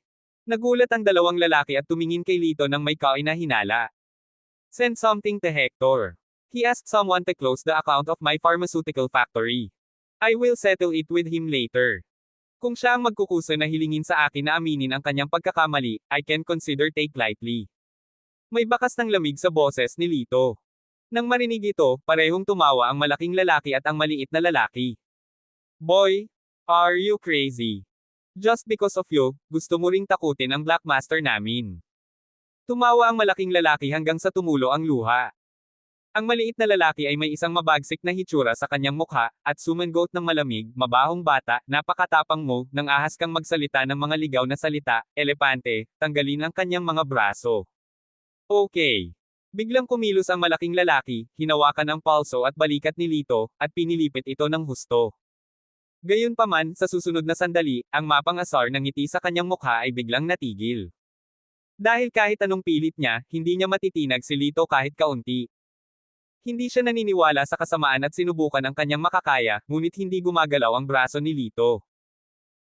Nagulat ang dalawang lalaki at tumingin kay Lito nang may kainahinala. Send something to Hector. He asked someone to close the account of my pharmaceutical factory. I will settle it with him later. Kung siya ang magkukusa na hilingin sa akin na aminin ang kanyang pagkakamali, I can consider take lightly. May bakas ng lamig sa boses ni Lito. Nang marinig ito, parehong tumawa ang malaking lalaki at ang maliit na lalaki. Boy, are you crazy? Just because of you, gusto mo ring takutin ang Black Master namin. Tumawa ang malaking lalaki hanggang sa tumulo ang luha. Ang maliit na lalaki ay may isang mabagsik na hitsura sa kanyang mukha, at sumangot ng malamig, mabahong bata, napakatapang mo, nang ahas kang magsalita ng mga ligaw na salita, elepante, tanggalin ang kanyang mga braso. Okay. Biglang kumilos ang malaking lalaki, hinawakan ang palso at balikat ni Lito, at pinilipit ito ng husto. Gayunpaman, sa susunod na sandali, ang mapang-asar ng ngiti sa kanyang mukha ay biglang natigil. Dahil kahit anong pilit niya, hindi niya matitinag si Lito kahit kaunti. Hindi siya naniniwala sa kasamaan at sinubukan ang kanyang makakaya, ngunit hindi gumagalaw ang braso ni Lito.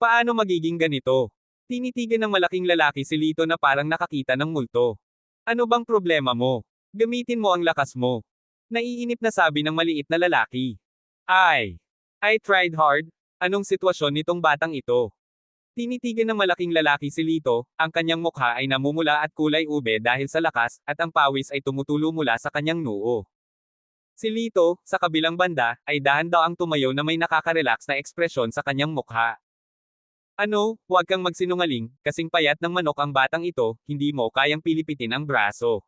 Paano magiging ganito? Tinitigan ng malaking lalaki si Lito na parang nakakita ng multo. Ano bang problema mo? Gamitin mo ang lakas mo. Naiinip na sabi ng maliit na lalaki. I tried hard. Anong sitwasyon nitong batang ito? Tinitigan ng malaking lalaki si Lito, ang kanyang mukha ay namumula at kulay ube dahil sa lakas, at ang pawis ay tumutulo mula sa kanyang noo. Si Lito, sa kabilang banda, ay dahan-daang tumayo na may nakaka-relax na ekspresyon sa kanyang mukha. Ano, huwag kang magsinungaling, kasing payat ng manok ang batang ito, hindi mo kayang pilipitin ang braso.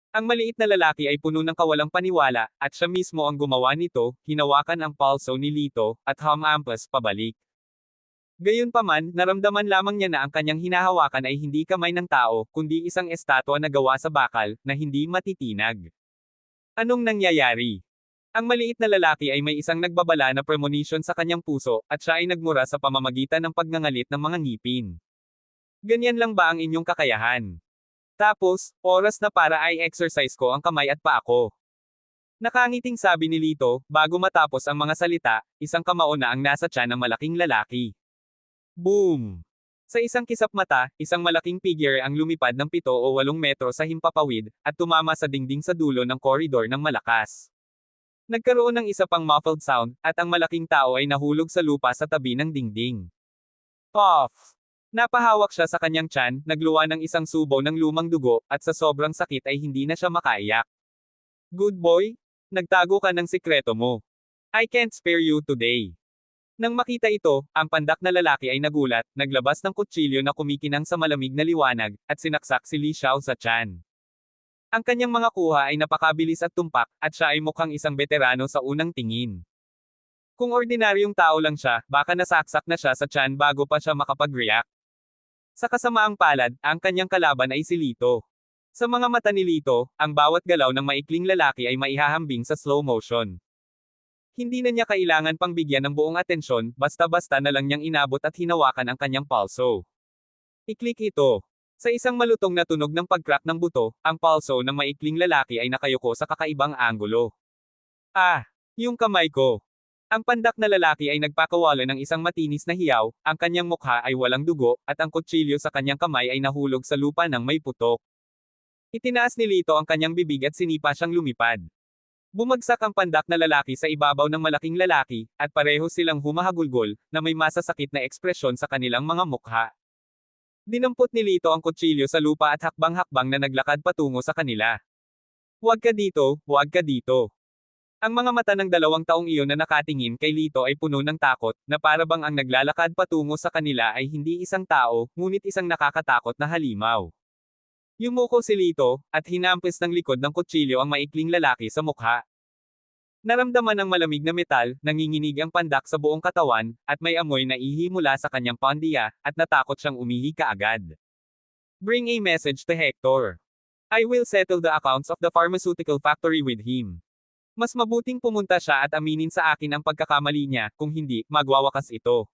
Ang maliit na lalaki ay puno ng kawalang paniwala, at siya mismo ang gumawa nito, hinawakan ang palso ni Lito, at humampas pabalik. Gayunpaman, naramdaman lamang niya na ang kanyang hinahawakan ay hindi kamay ng tao, kundi isang estatwa na gawa sa bakal, na hindi matitinag. Anong nangyayari? Ang maliit na lalaki ay may isang nagbabala na premonition sa kanyang puso, at siya ay nagmura sa pamamagitan ng pagngangalit ng mga ngipin. Ganyan lang ba ang inyong kakayahan? Tapos, oras na para ay exercise ko ang kamay at paa ko. Nakangiting sabi ni Lito, bago matapos ang mga salita, isang kamao na ang nasa tiyan ng malaking lalaki. Boom! Sa isang kisap mata, isang malaking figure ang lumipad ng 7 o 8 metro sa himpapawid, at tumama sa dingding sa dulo ng koridor ng malakas. Nagkaroon ng isa pang muffled sound, at ang malaking tao ay nahulog sa lupa sa tabi ng dingding. Puff! Napahawak siya sa kanyang tiyan, nagluwa ng isang subo ng lumang dugo, at sa sobrang sakit ay hindi na siya makaiyak. Good boy? Nagtago ka ng sikreto mo. I can't spare you today. Nang makita ito, ang pandak na lalaki ay nagulat, naglabas ng kutsilyo na kumikinang sa malamig na liwanag, at sinaksak si Li Xiao sa tiyan. Ang kanyang mga kuha ay napakabilis at tumpak, at siya ay mukhang isang veterano sa unang tingin. Kung ordinaryong tao lang siya, baka nasaksak na siya sa tiyan bago pa siya makapag-react. Sa kasamaang palad, ang kanyang kalaban ay si Lito. Sa mga mata ni Lito, ang bawat galaw ng maikling lalaki ay maihahambing sa slow motion. Hindi na niya kailangan pang bigyan ng buong atensyon, basta-basta na lang niyang inabot at hinawakan ang kanyang palso. I-click ito. Sa isang malutong na tunog ng pag-crack ng buto, ang palso ng maikling lalaki ay nakayuko sa kakaibang anggulo. Yung kamay ko. Ang pandak na lalaki ay nagpakawala ng isang matinis na hiyaw, ang kanyang mukha ay walang dugo, at ang kutsilyo sa kanyang kamay ay nahulog sa lupa ng may putok. Itinaas ni Lito ang kanyang bibig at sinipa siyang lumipad. Bumagsak ang pandak na lalaki sa ibabaw ng malaking lalaki, at pareho silang humahagulgol, na may masasakit na ekspresyon sa kanilang mga mukha. Dinampot ni Lito ang kutsilyo sa lupa at hakbang-hakbang na naglakad patungo sa kanila. Huwag ka dito, huwag ka dito. Ang mga mata ng 2 taong iyon na nakatingin kay Lito ay puno ng takot, na parabang ang naglalakad patungo sa kanila ay hindi isang tao, ngunit isang nakakatakot na halimaw. Yumuko si Lito, at hinampis ng likod ng kutsilyo ang maikling lalaki sa mukha. Naramdaman ng malamig na metal, nanginginig ang pandak sa buong katawan, at may amoy na ihi mula sa kanyang pandiya, at natakot siyang umihi kaagad. Bring a message to Hector. I will settle the accounts of the pharmaceutical factory with him. Mas mabuting pumunta siya at aminin sa akin ang pagkakamali niya, kung hindi, magwawakas ito.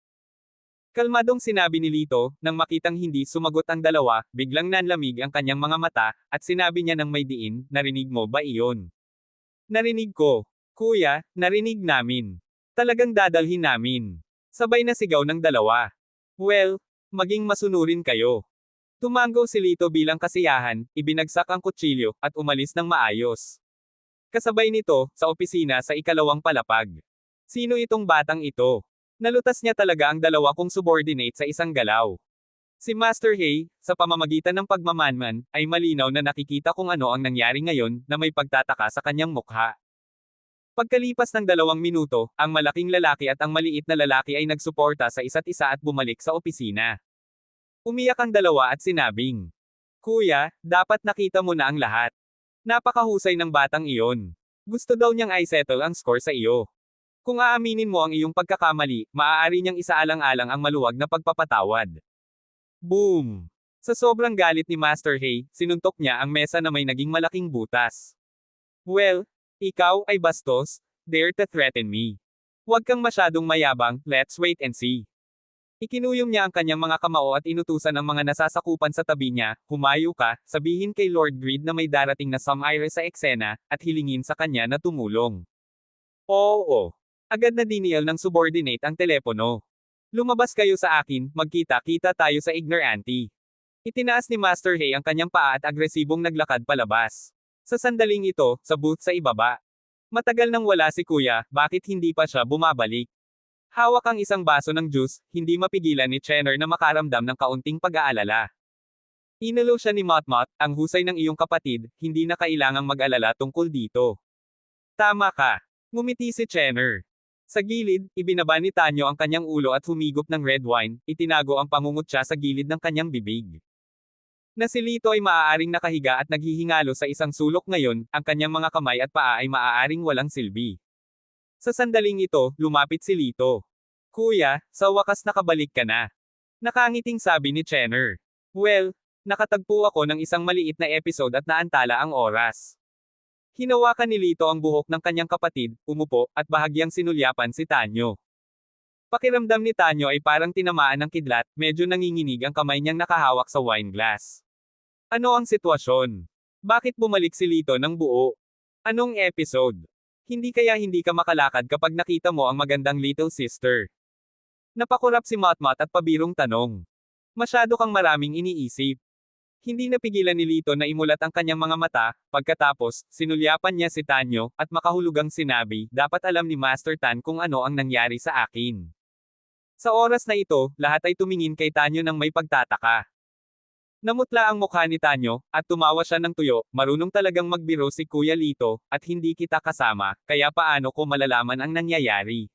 Kalmadong sinabi ni Lito, nang makitang hindi sumagot ang dalawa, biglang nanlamig ang kanyang mga mata, at sinabi niya ng may diin, narinig mo ba iyon? Narinig ko. Kuya, narinig namin. Talagang dadalhin namin. Sabay na sigaw ng dalawa. Well, maging masunurin kayo. Tumango si Lito bilang kasiyahan, ibinagsak ang kutsilyo, at umalis ng maayos. Kasabay nito, sa opisina sa ikalawang palapag. Sino itong batang ito? Nalutas niya talaga ang 2 kong subordinate sa isang galaw. Si Master Hay, sa pamamagitan ng pagmamanman, ay malinaw na nakikita kung ano ang nangyari ngayon, na may pagtataka sa kanyang mukha. Pagkalipas ng 2 minuto, ang malaking lalaki at ang maliit na lalaki ay nagsuporta sa isa't isa at bumalik sa opisina. Umiyak ang dalawa at sinabing, Kuya, dapat nakita mo na ang lahat. Napakahusay ng batang iyon. Gusto daw niyang i-settle ang score sa iyo. Kung aaminin mo ang iyong pagkakamali, maaari niyang isaalang-alang ang maluwag na pagpapatawad. Boom! Sa sobrang galit ni Master Hay, sinuntok niya ang mesa na may naging malaking butas. Well, ikaw ay bastos, dare to threaten me. Huwag kang masyadong mayabang, let's wait and see. Ikinuyom niya ang kanyang mga kamao at inutusan ang mga nasasakupan sa tabi niya, humayo ka, sabihin kay Lord Greed na may darating na Sumire sa eksena, at hilingin sa kanya na tumulong. Oo. Agad na dinial ng subordinate ang telepono. Lumabas kayo sa akin, magkita-kita tayo sa Ignorante. Itinaas ni Master Hay ang kanyang paa at agresibong naglakad palabas. Sa sandaling ito, sa booth sa ibaba. Matagal nang wala si Kuya, bakit hindi pa siya bumabalik? Hawak ang isang baso ng juice, hindi mapigilan ni Chenner na makaramdam ng kaunting pag-aalala. Inalo siya ni Motmot, ang husay ng iyong kapatid, hindi na kailangang mag-alala tungkol dito. Tama ka. Ngumiti si Chenner. Sa gilid, ibinaba ni Tanyo ang kanyang ulo at humigop ng red wine, itinago ang pangungutya sa gilid ng kanyang bibig. Na si Lito ay maaaring nakahiga at naghihingalo sa isang sulok ngayon, ang kanyang mga kamay at paa ay maaaring walang silbi. Sa sandaling ito, lumapit si Lito. Kuya, sa wakas nakabalik ka na. Nakangiting sabi ni Chenner. Well, nakatagpo ako ng isang maliit na episode at naantala ang oras. Hinawakan ni Lito ang buhok ng kanyang kapatid, umupo, at bahagyang sinulyapan si Tanyo. Pakiramdam ni Tanyo ay parang tinamaan ng kidlat, medyo nanginginig ang kamay niyang nakahawak sa wine glass. Ano ang sitwasyon? Bakit bumalik si Lito ng buo? Anong episode? Hindi kaya hindi ka makalakad kapag nakita mo ang magandang little sister. Napakurap si Motmot at pabirong tanong. Masyado kang maraming iniisip. Hindi napigilan ni Lito na imulat ang kanyang mga mata, pagkatapos, sinulyapan niya si Tanyo, at makahulugang sinabi, dapat alam ni Master Tan kung ano ang nangyari sa akin. Sa oras na ito, lahat ay tumingin kay Tanyo ng may pagtataka. Namutla ang mukha ni Tanyo, at tumawa siya ng tuyo, marunong talagang magbiro si Kuya Lito, at hindi kita kasama, kaya paano ko malalaman ang nangyayari?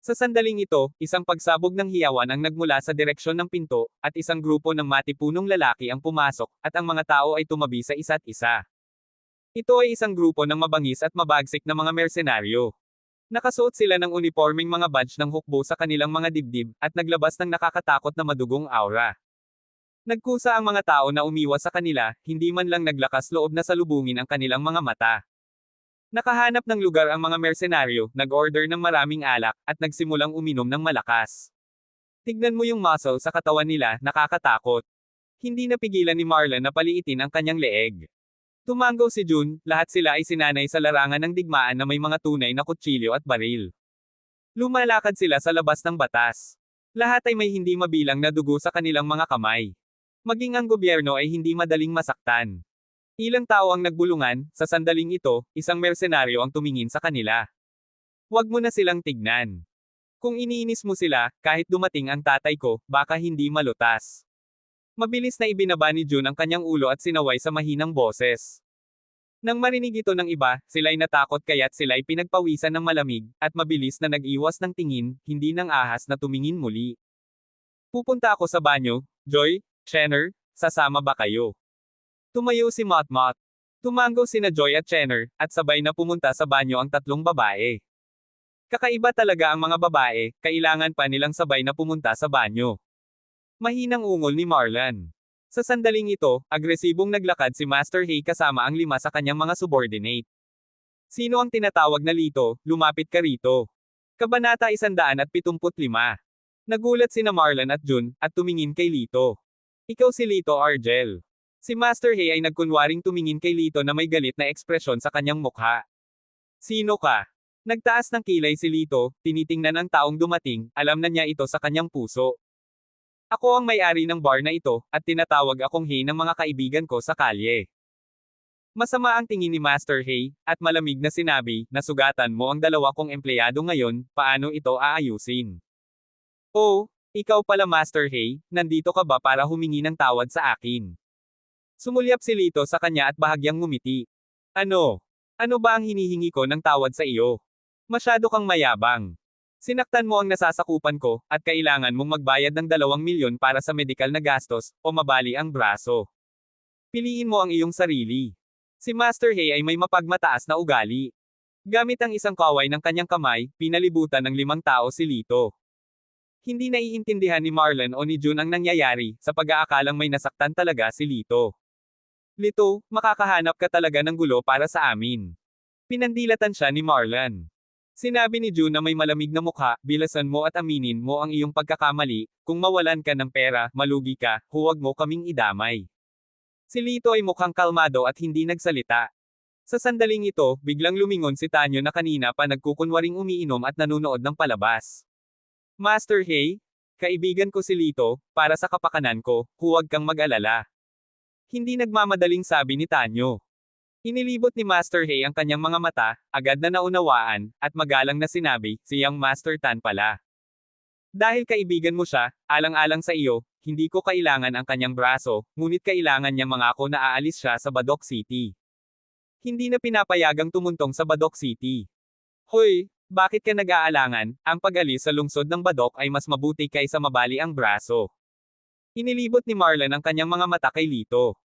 Sa sandaling ito, isang pagsabog ng hiyawan ang nagmula sa direksyon ng pinto, at isang grupo ng matipunong lalaki ang pumasok, at ang mga tao ay tumabi sa isa't isa. Ito ay isang grupo ng mabangis at mabagsik na mga mersenaryo. Nakasuot sila ng uniforming mga badge ng hukbo sa kanilang mga dibdib, at naglabas ng nakakatakot na madugong aura. Nagkusa ang mga tao na umiwas sa kanila, hindi man lang naglakas loob na salubungin ang kanilang mga mata. Nakahanap ng lugar ang mga mersenaryo, nag-order ng maraming alak, at nagsimulang uminom ng malakas. Tignan mo yung muscle sa katawan nila, nakakatakot. Hindi napigilan ni Marlon na paliitin ang kanyang leeg. Tumango si June, lahat sila ay sinanay sa larangan ng digmaan na may mga tunay na kutsilyo at baril. Lumalakad sila sa labas ng batas. Lahat ay may hindi mabilang na dugo sa kanilang mga kamay. Maging ang gobyerno ay hindi madaling masaktan. Ilang tao ang nagbulungan, sa sandaling ito, isang mersenaryo ang tumingin sa kanila. Huwag mo na silang tignan. Kung iniinis mo sila, kahit dumating ang tatay ko, baka hindi malutas. Mabilis na ibinaba ni Jun ang kanyang ulo at sinaway sa mahinang boses. Nang marinig ito ng iba, sila'y natakot kaya't sila'y pinagpawisan ng malamig, at mabilis na nag-iwas ng tingin, hindi ng ahas na tumingin muli. Pupunta ako sa banyo, Joy, Chenner, sasama ba kayo? Tumayo si Motmot. Tumango sina Joy at Chenner, at sabay na pumunta sa banyo ang tatlong babae. Kakaiba talaga ang mga babae, kailangan pa nilang sabay na pumunta sa banyo. Mahinang ungol ni Marlon. Sa sandaling ito, agresibong naglakad si Master Hay kasama ang 5 sa kanyang mga subordinate. Sino ang tinatawag na Lito? Lumapit ka rito. Kabanata 175. Nagulat sina Marlon at Jun, at tumingin kay Lito. Ikaw si Lito Argel. Si Master Hay ay nagkunwaring tumingin kay Lito na may galit na ekspresyon sa kanyang mukha. Sino ka? Nagtaas ng kilay si Lito, tinitingnan ang taong dumating, alam na niya ito sa kanyang puso. Ako ang may-ari ng bar na ito, at tinatawag akong Hay ng mga kaibigan ko sa kalye. Masama ang tingin ni Master Hay, at malamig na sinabi, nasugatan mo ang 2 kong empleyado ngayon, paano ito aayusin? Oh, ikaw pala Master Hay, nandito ka ba para humingi ng tawad sa akin? Sumulyap si Lito sa kanya at bahagyang ngumiti. Ano? Ano ba ang hinihingi ko ng tawad sa iyo? Masyado kang mayabang. Sinaktan mo ang nasasakupan ko, at kailangan mong magbayad ng 2 milyon para sa medikal na gastos, o mabali ang braso. Piliin mo ang iyong sarili. Si Master Hay ay may mapagmataas na ugali. Gamit ang isang kaway ng kanyang kamay, pinalibutan ng 5 tao si Lito. Hindi naiintindihan ni Marlon o ni Jun ang nangyayari, sa pag-aakalang may nasaktan talaga si Lito. Lito, makakahanap ka talaga ng gulo para sa amin. Pinandilatan siya ni Marlon. Sinabi ni Jun na may malamig na mukha, bilasan mo at aminin mo ang iyong pagkakamali, kung mawalan ka ng pera, malugi ka, huwag mo kaming idamay. Si Lito ay mukhang kalmado at hindi nagsalita. Sa sandaling ito, biglang lumingon si Tanyo na kanina pa nagkukunwaring umiinom at nanunood ng palabas. Master Hay, kaibigan ko si Lito, para sa kapakanan ko, huwag kang mag-alala. Hindi nagmamadaling sabi ni Tanyo. Inilibot ni Master Hay ang kanyang mga mata, agad na naunawaan, at magalang na sinabi, siyang Master Tan pala. Dahil kaibigan mo siya, alang-alang sa iyo, hindi ko kailangan ang kanyang braso, ngunit kailangan niya mangako na aalis siya sa Badok City. Hindi na pinapayagang tumuntong sa Badok City. Hoy, bakit ka nag-aalangan? Ang pag-alis sa lungsod ng Badok ay mas mabuti kaysa mabali ang braso. Inilibot ni Marlon ang kanyang mga mata kay Lito.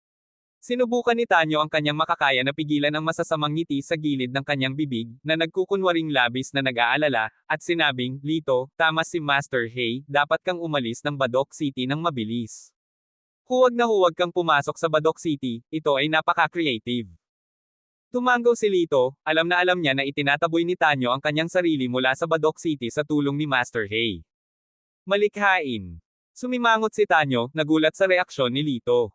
Sinubukan ni Tanyo ang kanyang makakaya na pigilan ang masasamang ngiti sa gilid ng kanyang bibig, na nagkukunwaring labis na nag-aalala, at sinabing, Lito, tama si Master Hay, dapat kang umalis ng Badok City ng mabilis. Huwag na huwag kang pumasok sa Badok City, ito ay napaka-creative. Tumango si Lito, alam na alam niya na itinataboy ni Tanyo ang kanyang sarili mula sa Badok City sa tulong ni Master Hay. Malikhain. Sumimangot si Tanyo, nagulat sa reaksyon ni Lito.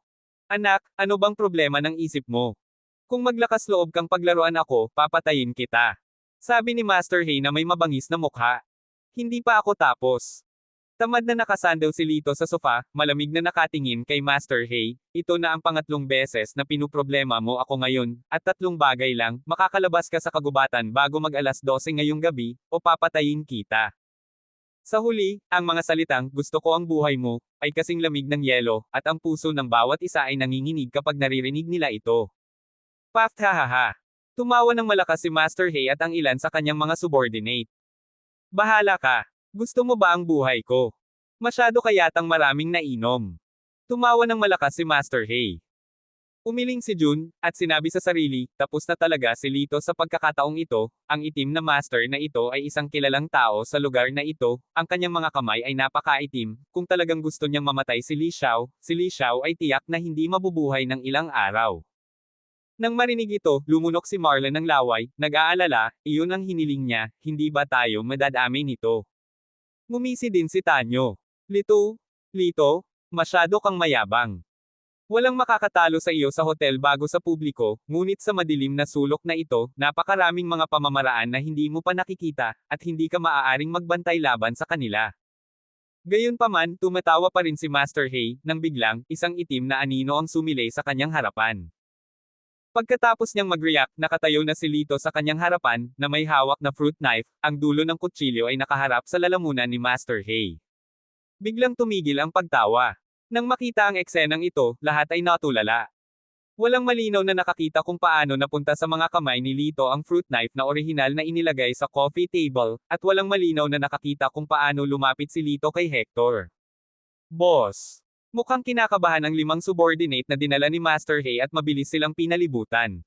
Anak, ano bang problema ng isip mo? Kung maglakas loob kang paglaruan ako, papatayin kita. Sabi ni Master Hay na may mabangis na mukha. Hindi pa ako tapos. Tamad na nakasandal si Lito sa sofa, malamig na nakatingin kay Master Hay, ito na ang 3 beses na pinuproblema mo ako ngayon, at 3 bagay lang, makakalabas ka sa kagubatan bago mag-alas 12 ngayong gabi, o papatayin kita. Sa huli, ang mga salitang, gusto ko ang buhay mo, ay kasing lamig ng yelo, at ang puso ng bawat isa ay nanginginig kapag naririnig nila ito. Paft hahaha. Tumawa ng malakas si Master Hay at ang ilan sa kanyang mga subordinate. Bahala ka. Gusto mo ba ang buhay ko? Masyado kayatang maraming nainom. Tumawa ng malakas si Master Hay. Umiling si Jun, at sinabi sa sarili, tapos na talaga si Lito sa pagkakataong ito, ang itim na master na ito ay isang kilalang tao sa lugar na ito, ang kanyang mga kamay ay napakaitim, kung talagang gusto niyang mamatay si Li Xiao ay tiyak na hindi mabubuhay ng ilang araw. Nang marinig ito, lumunok si Marlon ng laway, nag-aalala, iyon ang hiniling niya, hindi ba tayo madadami nito? Ngumisi din si Tanyo. Lito, masyado kang mayabang. Walang makakatalo sa iyo sa hotel bago sa publiko, ngunit sa madilim na sulok na ito, napakaraming mga pamamaraan na hindi mo pa nakikita, at hindi ka maaaring magbantay laban sa kanila. Gayunpaman, tumatawa pa rin si Master Hay, nang biglang, isang itim na anino ang sumilay sa kanyang harapan. Pagkatapos niyang mag-react, nakatayo na si Lito sa kanyang harapan, na may hawak na fruit knife, ang dulo ng kutsilyo ay nakaharap sa lalamunan ni Master Hay. Biglang tumigil ang pagtawa. Nang makita ang eksenang ito, lahat ay natulala. Walang malinaw na nakakita kung paano napunta sa mga kamay ni Lito ang fruit knife na orihinal na inilagay sa coffee table, at walang malinaw na nakakita kung paano lumapit si Lito kay Hector. Boss! Mukhang kinakabahan ang 5 subordinate na dinala ni Master Hay at mabilis silang pinalibutan.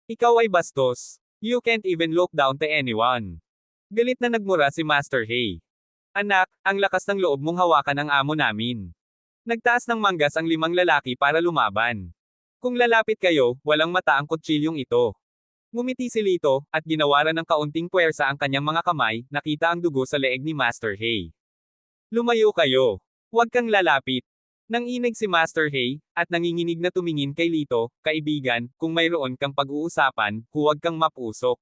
Ikaw ay bastos. You can't even look down to anyone. Galit na nagmura si Master Hay. Anak, ang lakas ng loob mong hawakan ang amo namin. Nagtaas ng manggas ang 5 lalaki para lumaban. Kung lalapit kayo, walang mata ang kutsilyong ito. Ngumiti si Lito, at ginawaran ng kaunting puwersa ang kanyang mga kamay, nakita ang dugo sa leeg ni Master Hay. Lumayo kayo. Huwag kang lalapit. Nanginig si Master Hay, at nanginginig na tumingin kay Lito, kaibigan, kung mayroon kang pag-uusapan, huwag kang mapusok.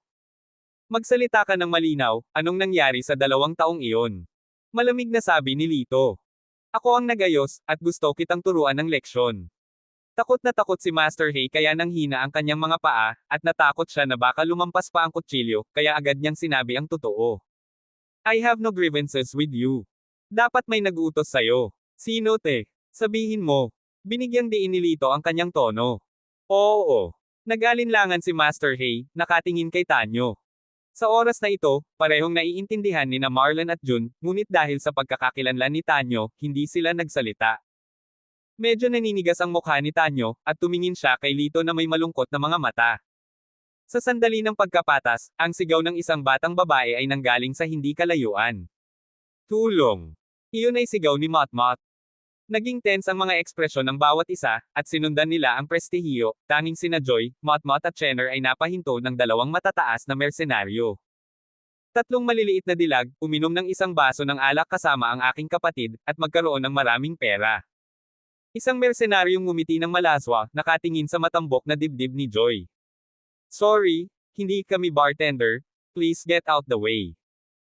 Magsalita ka ng malinaw, anong nangyari sa 2 taong iyon? Malamig na sabi ni Lito. Ako ang nagayos, at gusto kitang turuan ng leksyon. Takot na takot si Master Hay kaya nanghina ang kanyang mga paa, at natakot siya na baka lumampas pa ang kutsilyo, kaya agad niyang sinabi ang totoo. I have no grievances with you. Dapat may nag-utos sa'yo. Sino te? Sabihin mo. Binigyang diin ni Lito ang kanyang tono. Oo. Nag-alinlangan si Master Hay, nakatingin kay Tanyo. Sa oras na ito, parehong naiintindihan ni na Marlon at Jun, ngunit dahil sa pagkakakilanlan ni Tanyo, hindi sila nagsalita. Medyo naninigas ang mukha ni Tanyo, at tumingin siya kay Lito na may malungkot na mga mata. Sa sandali ng pagkapatas, ang sigaw ng isang batang babae ay nanggaling sa hindi kalayuan. Tulong! Iyon ay sigaw ni Motmot. Naging tense ang mga ekspresyon ng bawat isa, at sinundan nila ang prestihiyo, tanging sina Joy, Motmot at Chenner ay napahinto ng 2 matataas na mersenaryo. 3 maliliit na dilag, uminom ng 1 baso ng alak kasama ang aking kapatid, at magkaroon ng maraming pera. Isang mersenaryong ngumiti ng malaswa, nakatingin sa matambok na dibdib ni Joy. Sorry, hindi kami bartender, please get out the way.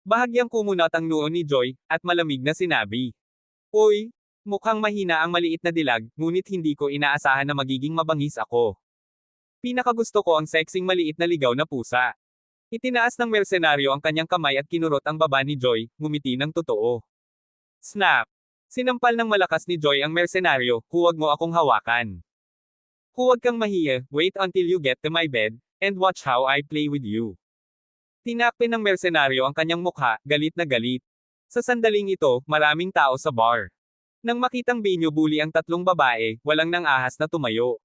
Bahagyang kumunat ang noo ni Joy, at malamig na sinabi. Uy! Mukhang mahina ang maliit na dilag, ngunit hindi ko inaasahan na magiging mabangis ako. Pinakagusto ko ang sexing maliit na ligaw na pusa. Itinaas ng mersenaryo ang kanyang kamay at kinurot ang baba ni Joy, ngumiti ng totoo. Snap! Sinampal ng malakas ni Joy ang mersenaryo, huwag mo akong hawakan. Huwag kang mahiya, wait until you get to my bed, and watch how I play with you. Tinakpin ng mersenaryo ang kanyang mukha, galit na galit. Sa sandaling ito, maraming tao sa bar. Nang makitang binubuli ang 3 babae, walang nang ahas na tumayo.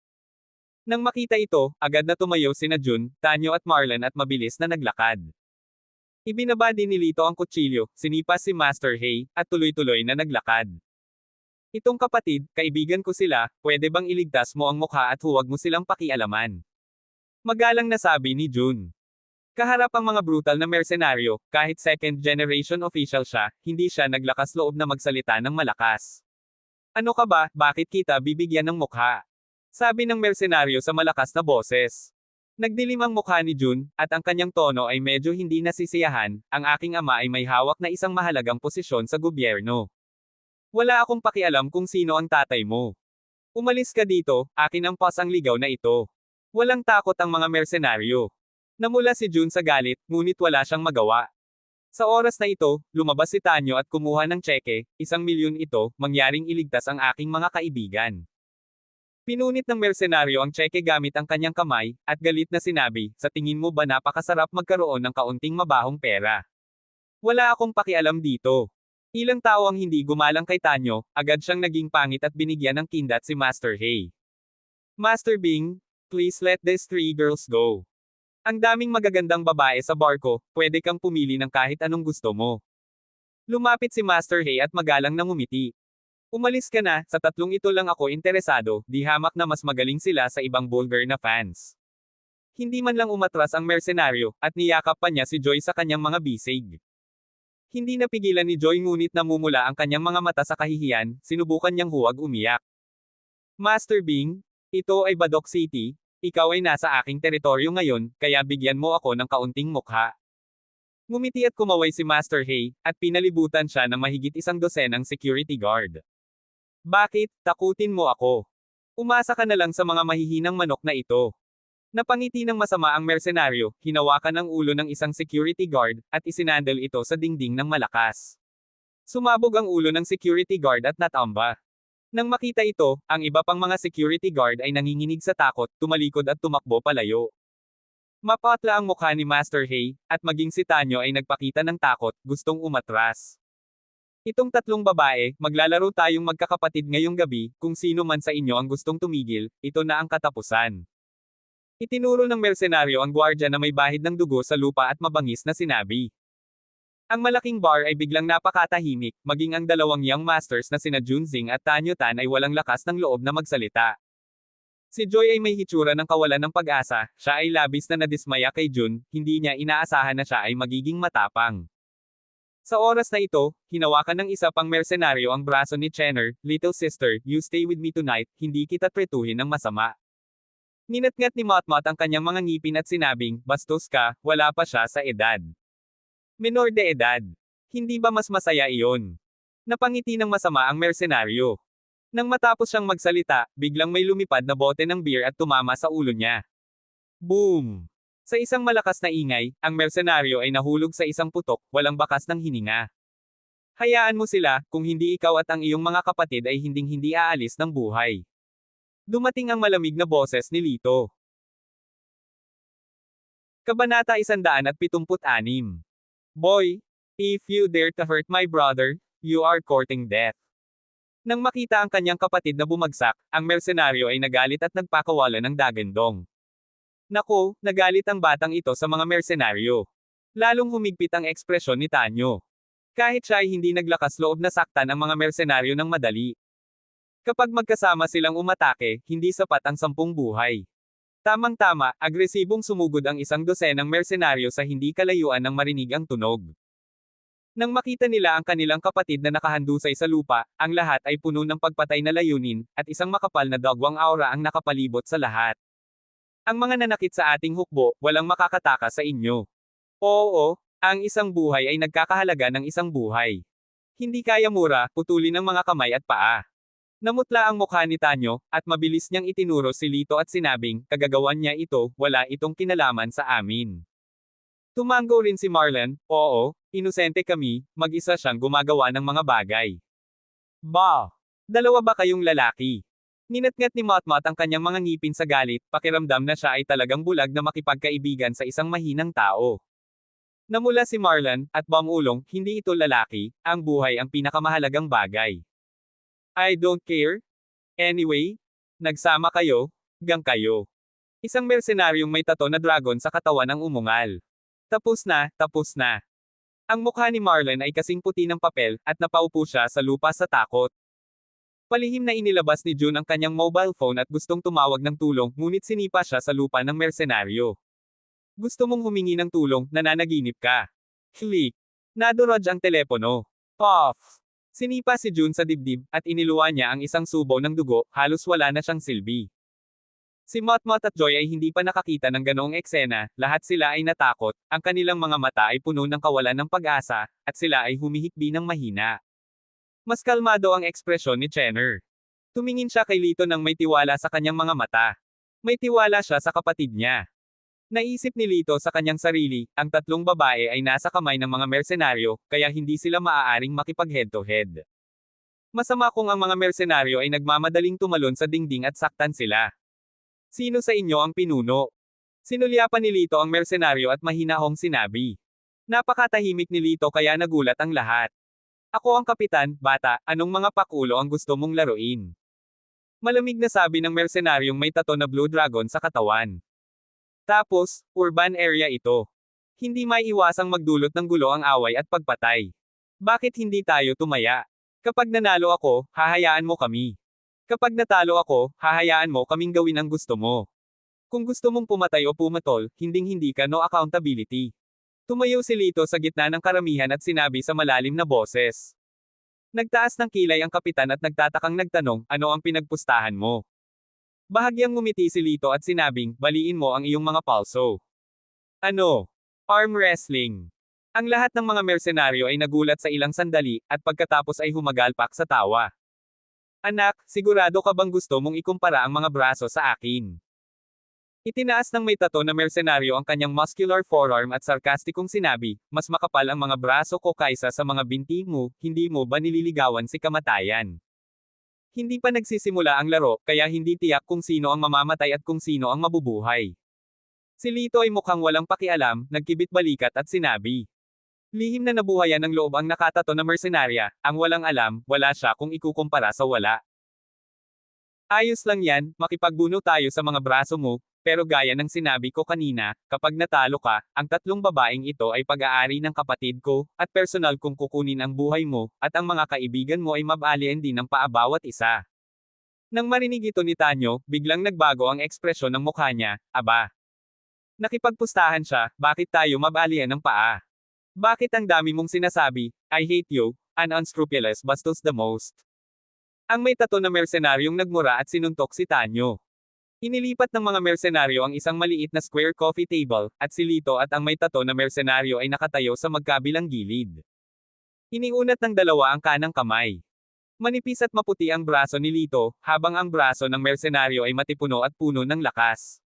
Nang makita ito, agad na tumayo sina Jun, Tanyo at Marlon at mabilis na naglakad. Ibinaba din ni Lito ang kutsilyo, sinipas si Master Hay, at tuloy-tuloy na naglakad. Itong kapatid, kaibigan ko sila, pwede bang iligtas mo ang mukha at huwag mo silang pakialaman? Magalang na sabi ni Jun. Kaharap ang mga brutal na mersenaryo, kahit 2nd generation official siya, hindi siya naglakas loob na magsalita ng malakas. Ano ka ba, bakit kita bibigyan ng mukha? Sabi ng mersenaryo sa malakas na boses. Nagdilim ang mukha ni Jun, at ang kanyang tono ay medyo hindi nasisiyahan, ang aking ama ay may hawak na isang mahalagang posisyon sa gobyerno. Wala akong pakialam kung sino ang tatay mo. Umalis ka dito, akin ang pasang ligaw na ito. Walang takot ang mga mersenaryo. Namula si Jun sa galit, ngunit wala siyang magawa. Sa oras na ito, lumabas si Tanyo at kumuha ng tseke, 1 milyon ito, mangyaring iligtas ang aking mga kaibigan. Pinunit ng mersenaryo ang tseke gamit ang kanyang kamay, at galit na sinabi, sa tingin mo ba napakasarap magkaroon ng kaunting mabahong pera? Wala akong pakialam dito. Ilang tao ang hindi gumalang kay Tanyo, agad siyang naging pangit at binigyan ng kindat si Master Hay. Master Bing, please let these 3 girls go. Ang daming magagandang babae sa barko, pwede kang pumili ng kahit anong gusto mo. Lumapit si Master Hay at magalang na ngumiti. Umalis ka na, sa 3 ito lang ako interesado, di hamak na mas magaling sila sa ibang vulgar na fans. Hindi man lang umatras ang mersenaryo, at niyakap pa niya si Joy sa kanyang mga bisig. Hindi napigilan ni Joy ngunit namumula ang kanyang mga mata sa kahihiyan, sinubukan niyang huwag umiyak. Master Bing, ito ay Badok City. Ikaw ay nasa aking teritoryo ngayon, kaya bigyan mo ako ng kaunting mukha. Ngumiti at kumaway si Master Hay, at pinalibutan siya ng mahigit 100 security guard. Bakit, takutin mo ako? Umasa ka na lang sa mga mahihinang manok na ito. Napangiti ng masama ang mersenaryo, hinawakan ang ulo ng isang security guard, at isinandal ito sa dingding ng malakas. Sumabog ang ulo ng security guard at natamba. Nang makita ito, ang iba pang mga security guard ay nanginginig sa takot, tumalikod at tumakbo palayo. Mapatla ang mukha ni Master Hay, at maging si Tanyo ay nagpakita ng takot, gustong umatras. Itong tatlong babae, maglalaro tayong magkakapatid ngayong gabi, kung sino man sa inyo ang gustong tumigil, ito na ang katapusan. Itinuro ng mersenaryo ang gwardiya na may bahid ng dugo sa lupa at mabangis na sinabi. Ang malaking bar ay biglang napakatahimik, maging ang dalawang young masters na sina Junzing at Tanyo Tan ay walang lakas ng loob na magsalita. Si Joy ay may hitsura ng kawalan ng pag-asa, siya ay labis na nadismaya kay Jun, hindi niya inaasahan na siya ay magiging matapang. Sa oras na ito, hinawakan ng isa pang mersenaryo ang braso ni Chenner, "Little sister, you stay with me tonight, hindi kita tretuhin ng masama." Ninatngat ni Motmot ang kanyang mga ngipin at sinabing, "Bastos ka, wala pa siya sa edad. Menor de edad. Hindi ba mas masaya iyon?" Napangiti ng masama ang mersenaryo. Nang matapos siyang magsalita, biglang may lumipad na bote ng beer at tumama sa ulo niya. Boom! Sa isang malakas na ingay, ang mersenaryo ay nahulog sa isang putok, walang bakas ng hininga. Hayaan mo sila, kung hindi ikaw at ang iyong mga kapatid ay hinding-hindi aalis ng buhay. Dumating ang malamig na boses ni Lito. Kabanata 176. Boy, if you dare to hurt my brother, you are courting death. Nang makita ang kanyang kapatid na bumagsak, ang mersenaryo ay nagalit at nagpakawala ng dagandong. Naku, nagalit ang batang ito sa mga mersenaryo. Lalong humigpit ang ekspresyon ni Tanyo. Kahit siya ay hindi naglakas loob na saktan ang mga mersenaryo ng madali. Kapag magkasama silang umatake, hindi sapat ang 10 buhay. Tamang-tama, agresibong sumugod ang isang dosenang mersenaryo sa hindi kalayuan ng marinig ang tunog. Nang makita nila ang kanilang kapatid na nakahandusay sa lupa, ang lahat ay puno ng pagpatay na layunin, at isang makapal na dagwang aura ang nakapalibot sa lahat. Ang mga nanakit sa ating hukbo, walang makakataka sa inyo. Oo, ang isang buhay ay nagkakahalaga ng isang buhay. Hindi kaya mura, putulin ng mga kamay at paa. Namutla ang mukha ni Tanyo, at mabilis niyang itinuro si Lito at sinabing, kagagawan niya ito, wala itong kinalaman sa amin. Tumango rin si Marlon, oo, inosente kami, mag-isa siyang gumagawa ng mga bagay. Ba! Dalawa ba kayong lalaki? Ninatngat ni Motmot ang kanyang mga ngipin sa galit, pakiramdam na siya ay talagang bulag na makipagkaibigan sa isang mahinang tao. Namula si Marlon, at bamulong, hindi ito lalaki, ang buhay ang pinakamahalagang bagay. I don't care. Anyway, nagsama kayo, gang kayo. Isang mersenaryong may tato na dragon sa katawan ang umungal. Tapos na, tapos na. Ang mukha ni Marlon ay kasing puti ng papel, at napaupo siya sa lupa sa takot. Palihim na inilabas ni Jun ang kanyang mobile phone at gustong tumawag ng tulong, ngunit sinipa siya sa lupa ng mersenaryo. Gusto mong humingi ng tulong, nananaginip ka. Click. Naduraj ang telepono. Off. Sinipa si Jun sa dibdib, at iniluwa niya ang isang subo ng dugo, halos wala na siyang silbi. Si Motmot at Joy ay hindi pa nakakita ng ganoong eksena, lahat sila ay natakot, ang kanilang mga mata ay puno ng kawalan ng pag-asa, at sila ay humihikbi ng mahina. Mas kalmado ang ekspresyon ni Chenner. Tumingin siya kay Lito nang may tiwala sa kanyang mga mata. May tiwala siya sa kapatid niya. Naisip ni Lito sa kanyang sarili, ang tatlong babae ay nasa kamay ng mga mersenaryo, kaya hindi sila maaaring makipag-head-to-head. Masama kung ang mga mersenaryo ay nagmamadaling tumalon sa dingding at saktan sila. Sino sa inyo ang pinuno? Sinulyapan ni Lito ang mersenaryo at mahinahong sinabi. Napakatahimik ni Lito kaya nagulat ang lahat. Ako ang kapitan, bata, anong mga pakulo ang gusto mong laruin? Malamig na sabi ng mersenaryong may tato na blue dragon sa katawan. Tapos, urban area ito. Hindi maiiwasang magdulot ng gulo ang away at pagpatay. Bakit hindi tayo tumaya? Kapag nanalo ako, hahayaan mo kami. Kapag natalo ako, hahayaan mo kaming gawin ang gusto mo. Kung gusto mong pumatay o pumatol, hinding-hindi ka no accountability. Tumayo si Lito sa gitna ng karamihan at sinabi sa malalim na boses. Nagtaas ng kilay ang kapitan at nagtatakang nagtanong, ano ang pinagpustahan mo? Bahagyang ngumiti si Lito at sinabing, baliin mo ang iyong mga palso. Ano? Arm wrestling. Ang lahat ng mga mersenaryo ay nagulat sa ilang sandali, at pagkatapos ay humagalpak sa tawa. Anak, sigurado ka bang gusto mong ikumpara ang mga braso sa akin? Itinaas ng may tato na mersenaryo ang kanyang muscular forearm at sarkastikong sinabi, mas makapal ang mga braso ko kaysa sa mga binti mo, hindi mo ba nililigawan si kamatayan? Hindi pa nagsisimula ang laro, kaya hindi tiyak kung sino ang mamamatay at kung sino ang mabubuhay. Si Lito ay mukhang walang pakialam, nagkibit balikat at sinabi. Lihim na nabuhayan ng loob ang nakatato na mersenarya, ang walang alam, wala siya kung ikukumpara sa wala. Ayos lang yan, makipagbuno tayo sa mga braso mo, pero gaya ng sinabi ko kanina, kapag natalo ka, ang tatlong babaeng ito ay pag-aari ng kapatid ko, at personal kong kukunin ang buhay mo, at ang mga kaibigan mo ay mabalian din ng paa bawat isa. Nang marinig ito ni Tanyo, biglang nagbago ang ekspresyon ng mukha niya, aba. Nakipagpustahan siya, bakit tayo mabalian ng paa? Bakit ang dami mong sinasabi, I hate you, an unscrupulous bastos the most. Ang may tato na mersenaryong nagmura at sinuntok si Tanyo. Inilipat ng mga mersenaryo ang isang maliit na square coffee table, at si Lito at ang may tato na mersenaryo ay nakatayo sa magkabilang gilid. Iniunat ng dalawa ang kanang kamay. Manipis at maputi ang braso ni Lito, habang ang braso ng mersenaryo ay matipuno at puno ng lakas.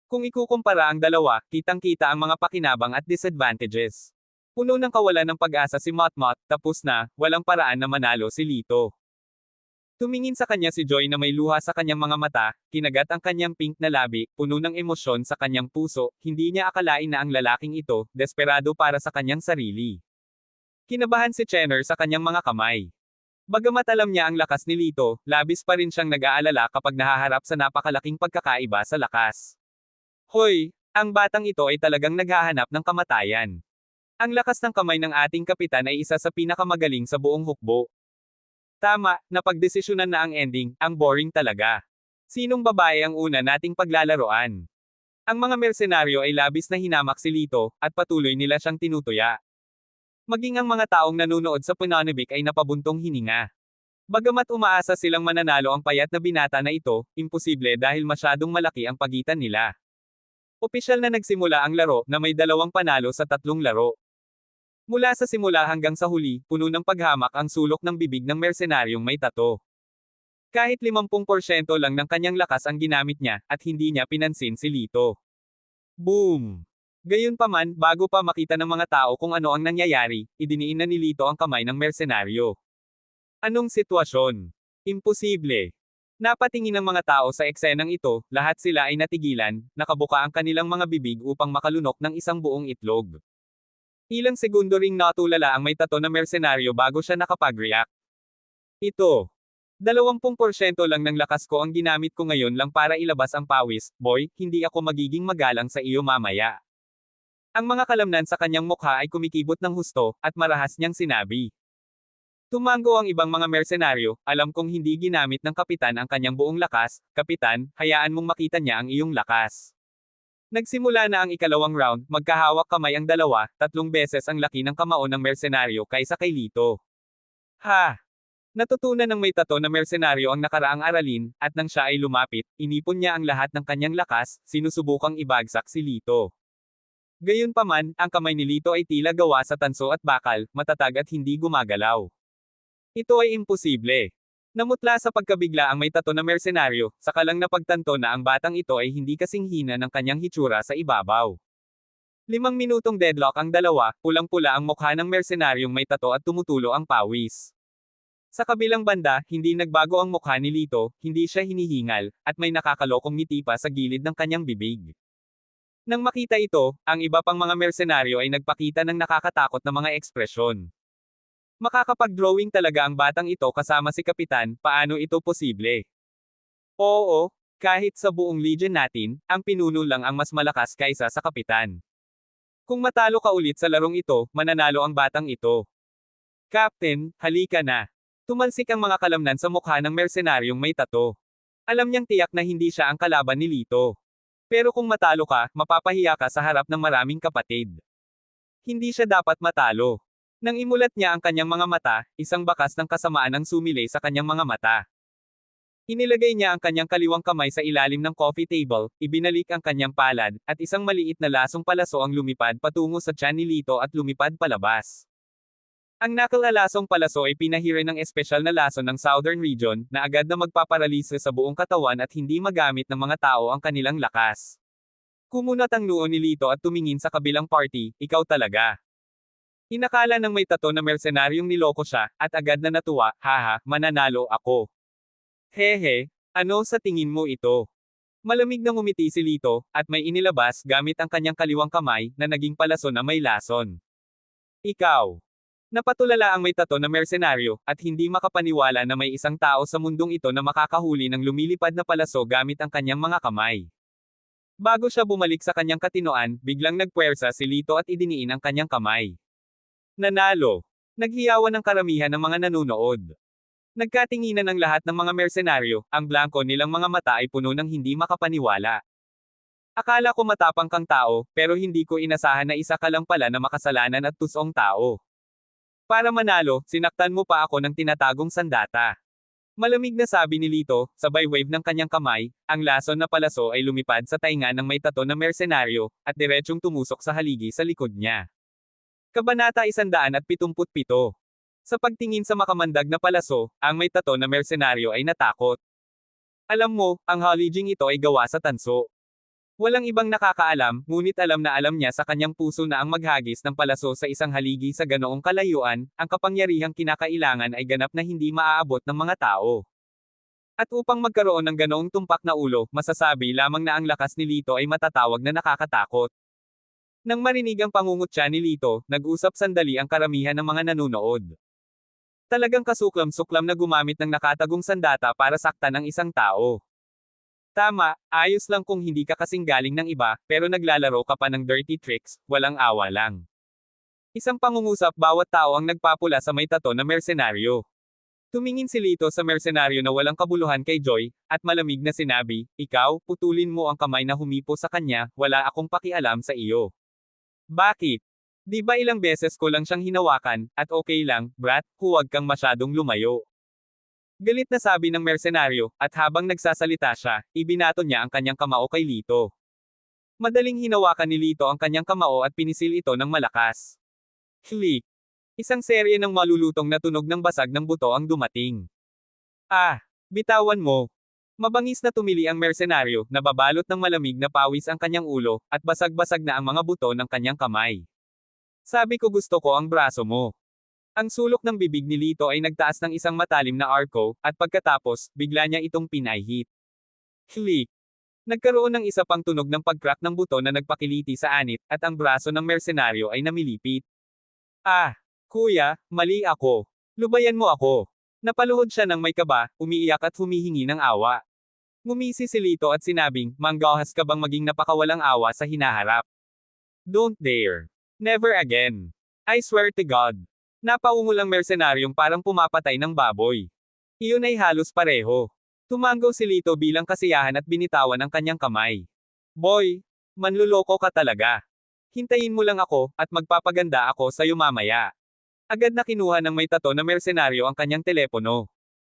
Kung ikukumpara ang dalawa, kitang-kita ang mga pakinabang at disadvantages. Puno ng kawalan ng pag-asa si Motmot, tapos na, walang paraan na manalo si Lito. Tumingin sa kanya si Joy na may luha sa kanyang mga mata, kinagat ang kanyang pink na labi, puno ng emosyon sa kanyang puso, hindi niya akalain na ang lalaking ito, desperado para sa kanyang sarili. Kinabahan si Chenner sa kanyang mga kamay. Bagamat alam niya ang lakas ni Lito, labis pa rin siyang nag-aalala kapag nahaharap sa napakalaking pagkakaiba sa lakas. Hoy, ang batang ito ay talagang naghahanap ng kamatayan. Ang lakas ng kamay ng ating kapitan ay isa sa pinakamagaling sa buong hukbo. Tama, napagdesisyonan na ang ending, ang boring talaga. Sinong babae ang una nating paglalaroan? Ang mga mersenaryo ay labis na hinamak si Lito, at patuloy nila siyang tinutuya. Maging ang mga taong nanonood sa pananabik ay napabuntong hininga. Bagamat umaasa silang mananalo ang payat na binata na ito, imposible dahil masyadong malaki ang pagitan nila. Opisyal na nagsimula ang laro na may 2 panalo sa 3 laro. Mula sa simula hanggang sa huli, puno ng paghamak ang sulok ng bibig ng mersenaryong may tato. Kahit 50% lang ng kanyang lakas ang ginamit niya, at hindi niya pinansin si Lito. Boom! Gayunpaman, bago pa makita ng mga tao kung ano ang nangyayari, idiniin na ni Lito ang kamay ng mersenaryo. Anong sitwasyon? Imposible. Napatingin ng mga tao sa eksenang ito, lahat sila ay natigilan, nakabuka ang kanilang mga bibig upang makalunok ng isang buong itlog. Ilang segundo ring natulala ang may tato na mersenaryo bago siya nakapag-react. Ito. 20% lang ng lakas ko ang ginamit ko ngayon lang para ilabas ang pawis, boy, hindi ako magiging magalang sa iyo mamaya. Ang mga kalamnan sa kanyang mukha ay kumikibot ng husto, at marahas niyang sinabi. Tumango ang ibang mga mersenaryo, alam kong hindi ginamit ng kapitan ang kanyang buong lakas, kapitan, hayaan mong makita niya ang iyong lakas. Nagsimula na ang ikalawang round, magkahawak kamay ang dalawa, 3 beses ang laki ng kamao ng mersenaryo kaysa kay Lito. Ha! Natutunan ng may tato na mersenaryo ang nakaraang aralin, at nang siya ay lumapit, inipon niya ang lahat ng kanyang lakas, sinusubukang ibagsak si Lito. Gayunpaman, ang kamay ni Lito ay tila gawa sa tanso at bakal, matatag at hindi gumagalaw. Ito ay imposible. Namutla sa pagkabigla ang may tato na mersenaryo, saka lang napagtanto na ang batang ito ay hindi kasing hina ng kanyang hitsura sa ibabaw. 5 minutong deadlock ang dalawa, pulang-pula ang mukha ng mersenaryong may tato at tumutulo ang pawis. Sa kabilang banda, hindi nagbago ang mukha ni Lito, hindi siya hinihingal, at may nakakalokong ngiti pa sa gilid ng kanyang bibig. Nang makita ito, ang iba pang mga mersenaryo ay nagpakita ng nakakatakot na mga ekspresyon. Makakapag-drawing talaga ang batang ito kasama si Kapitan, paano ito posible? Oo, kahit sa buong legion natin, ang pinuno lang ang mas malakas kaysa sa Kapitan. Kung matalo ka ulit sa larong ito, mananalo ang batang ito. Captain, halika na. Tumalsik ang mga kalamnan sa mukha ng mersenaryong may tato. Alam niyang tiyak na hindi siya ang kalaban ni Lito. Pero kung matalo ka, mapapahiya ka sa harap ng maraming kapatid. Hindi siya dapat matalo. Nang imulat niya ang kanyang mga mata, isang bakas ng kasamaan ang sumilay sa kanyang mga mata. Inilagay niya ang kanyang kaliwang kamay sa ilalim ng coffee table, ibinalik ang kanyang palad, at isang maliit na lasong palaso ang lumipad patungo sa tiyan ni Lito at lumipad palabas. Ang nakalalasong palaso ay pinahire ng espesyal na laso ng Southern Region, na agad na magpaparalisa sa buong katawan at hindi magamit ng mga tao ang kanilang lakas. Kumunat ang noo ni Lito at tumingin sa kabilang party, ikaw talaga. Inakala ng may tato na mersenaryong niloko siya, at agad na natuwa, haha, mananalo ako. Hehe, ano sa tingin mo ito? Malamig na ngumiti si Lito, at may inilabas gamit ang kanyang kaliwang kamay, na naging palaso na may lason. Ikaw. Napatulala ang may tato na mersenaryo, at hindi makapaniwala na may isang tao sa mundong ito na makakahuli ng lumilipad na palaso gamit ang kanyang mga kamay. Bago siya bumalik sa kanyang katinoan, biglang nagpuwersa si Lito at idiniin ang kanyang kamay. Nanalo. Naghiyawan ng karamihan ng mga nanunood. Nagkatinginan ang lahat ng mga mersenaryo, ang blanko nilang mga mata ay puno ng hindi makapaniwala. Akala ko matapang kang tao, pero hindi ko inasahan na isa ka lang pala na makasalanan at tusong tao. Para manalo, sinaktan mo pa ako ng tinatagong sandata. Malamig na sabi ni Lito, sabay wave ng kanyang kamay, ang lason na palaso ay lumipad sa tainga ng may tato na mersenaryo, at diretsyong tumusok sa haligi sa likod niya. Kabanata 177. Sa pagtingin sa makamandag na palaso, ang may tato na mersenaryo ay natakot. Alam mo, ang haliging ito ay gawa sa tanso. Walang ibang nakakaalam, ngunit alam na alam niya sa kanyang puso na ang maghagis ng palaso sa isang haligi sa ganoong kalayuan, ang kapangyarihang kinakailangan ay ganap na hindi maaabot ng mga tao. At upang magkaroon ng ganoong tumpak na ulo, masasabi lamang na ang lakas ni Lito ay matatawag na nakakatakot. Nang marinig ang pangungutya ni Lito, nag-usap sandali ang karamihan ng mga nanunood. Talagang kasuklam-suklam na gumamit ng nakatagong sandata para saktan ang isang tao. Tama, ayos lang kung hindi ka kasing galing ng iba, pero naglalaro ka pa ng dirty tricks, walang awa lang. Isang pangungusap bawat tao ang nagpapula sa may tato na mersenaryo. Tumingin si Lito sa mersenaryo na walang kabuluhan kay Joy, at malamig na sinabi, ikaw, putulin mo ang kamay na humipo sa kanya, wala akong pakialam sa iyo. Bakit? Di ba ilang beses ko lang siyang hinawakan, at okay lang, brat, huwag kang masyadong lumayo. Galit na sabi ng mersenaryo, at habang nagsasalita siya, ibinato niya ang kanyang kamao kay Lito. Madaling hinawakan ni Lito ang kanyang kamao at pinisil ito ng malakas. Click! Isang serye ng malulutong na tunog ng basag ng buto ang dumating. Ah! Bitawan mo! Mabangis na tumili ang mersenaryo, nababalot ng malamig na pawis ang kanyang ulo, at basag-basag na ang mga buto ng kanyang kamay. Sabi ko gusto ko ang braso mo. Ang sulok ng bibig ni Lito ay nagtaas ng isang matalim na arco, at pagkatapos, bigla niya itong pinahit. Click! Nagkaroon ng isa pang tunog ng pag-crack ng buto na nagpakiliti sa anit, at ang braso ng mersenaryo ay namilipit. Ah! Kuya, mali ako. Lubayan mo ako. Napaluhod siya ng may kaba, umiiyak at humihingi ng awa. Ngumisi si Lito at sinabing, manggahas ka bang maging napakawalang awa sa hinaharap? Don't dare. Never again. I swear to God. Napaungol ang mersenaryong parang pumapatay ng baboy. Iyon ay halos pareho. Tumanggaw si Lito bilang kasiyahan at binitawan ang kanyang kamay. Boy, manluloko ka talaga. Hintayin mo lang ako, at magpapaganda ako sa'yo mamaya. Agad na kinuha ng may tato na mersenaryo ang kanyang telepono.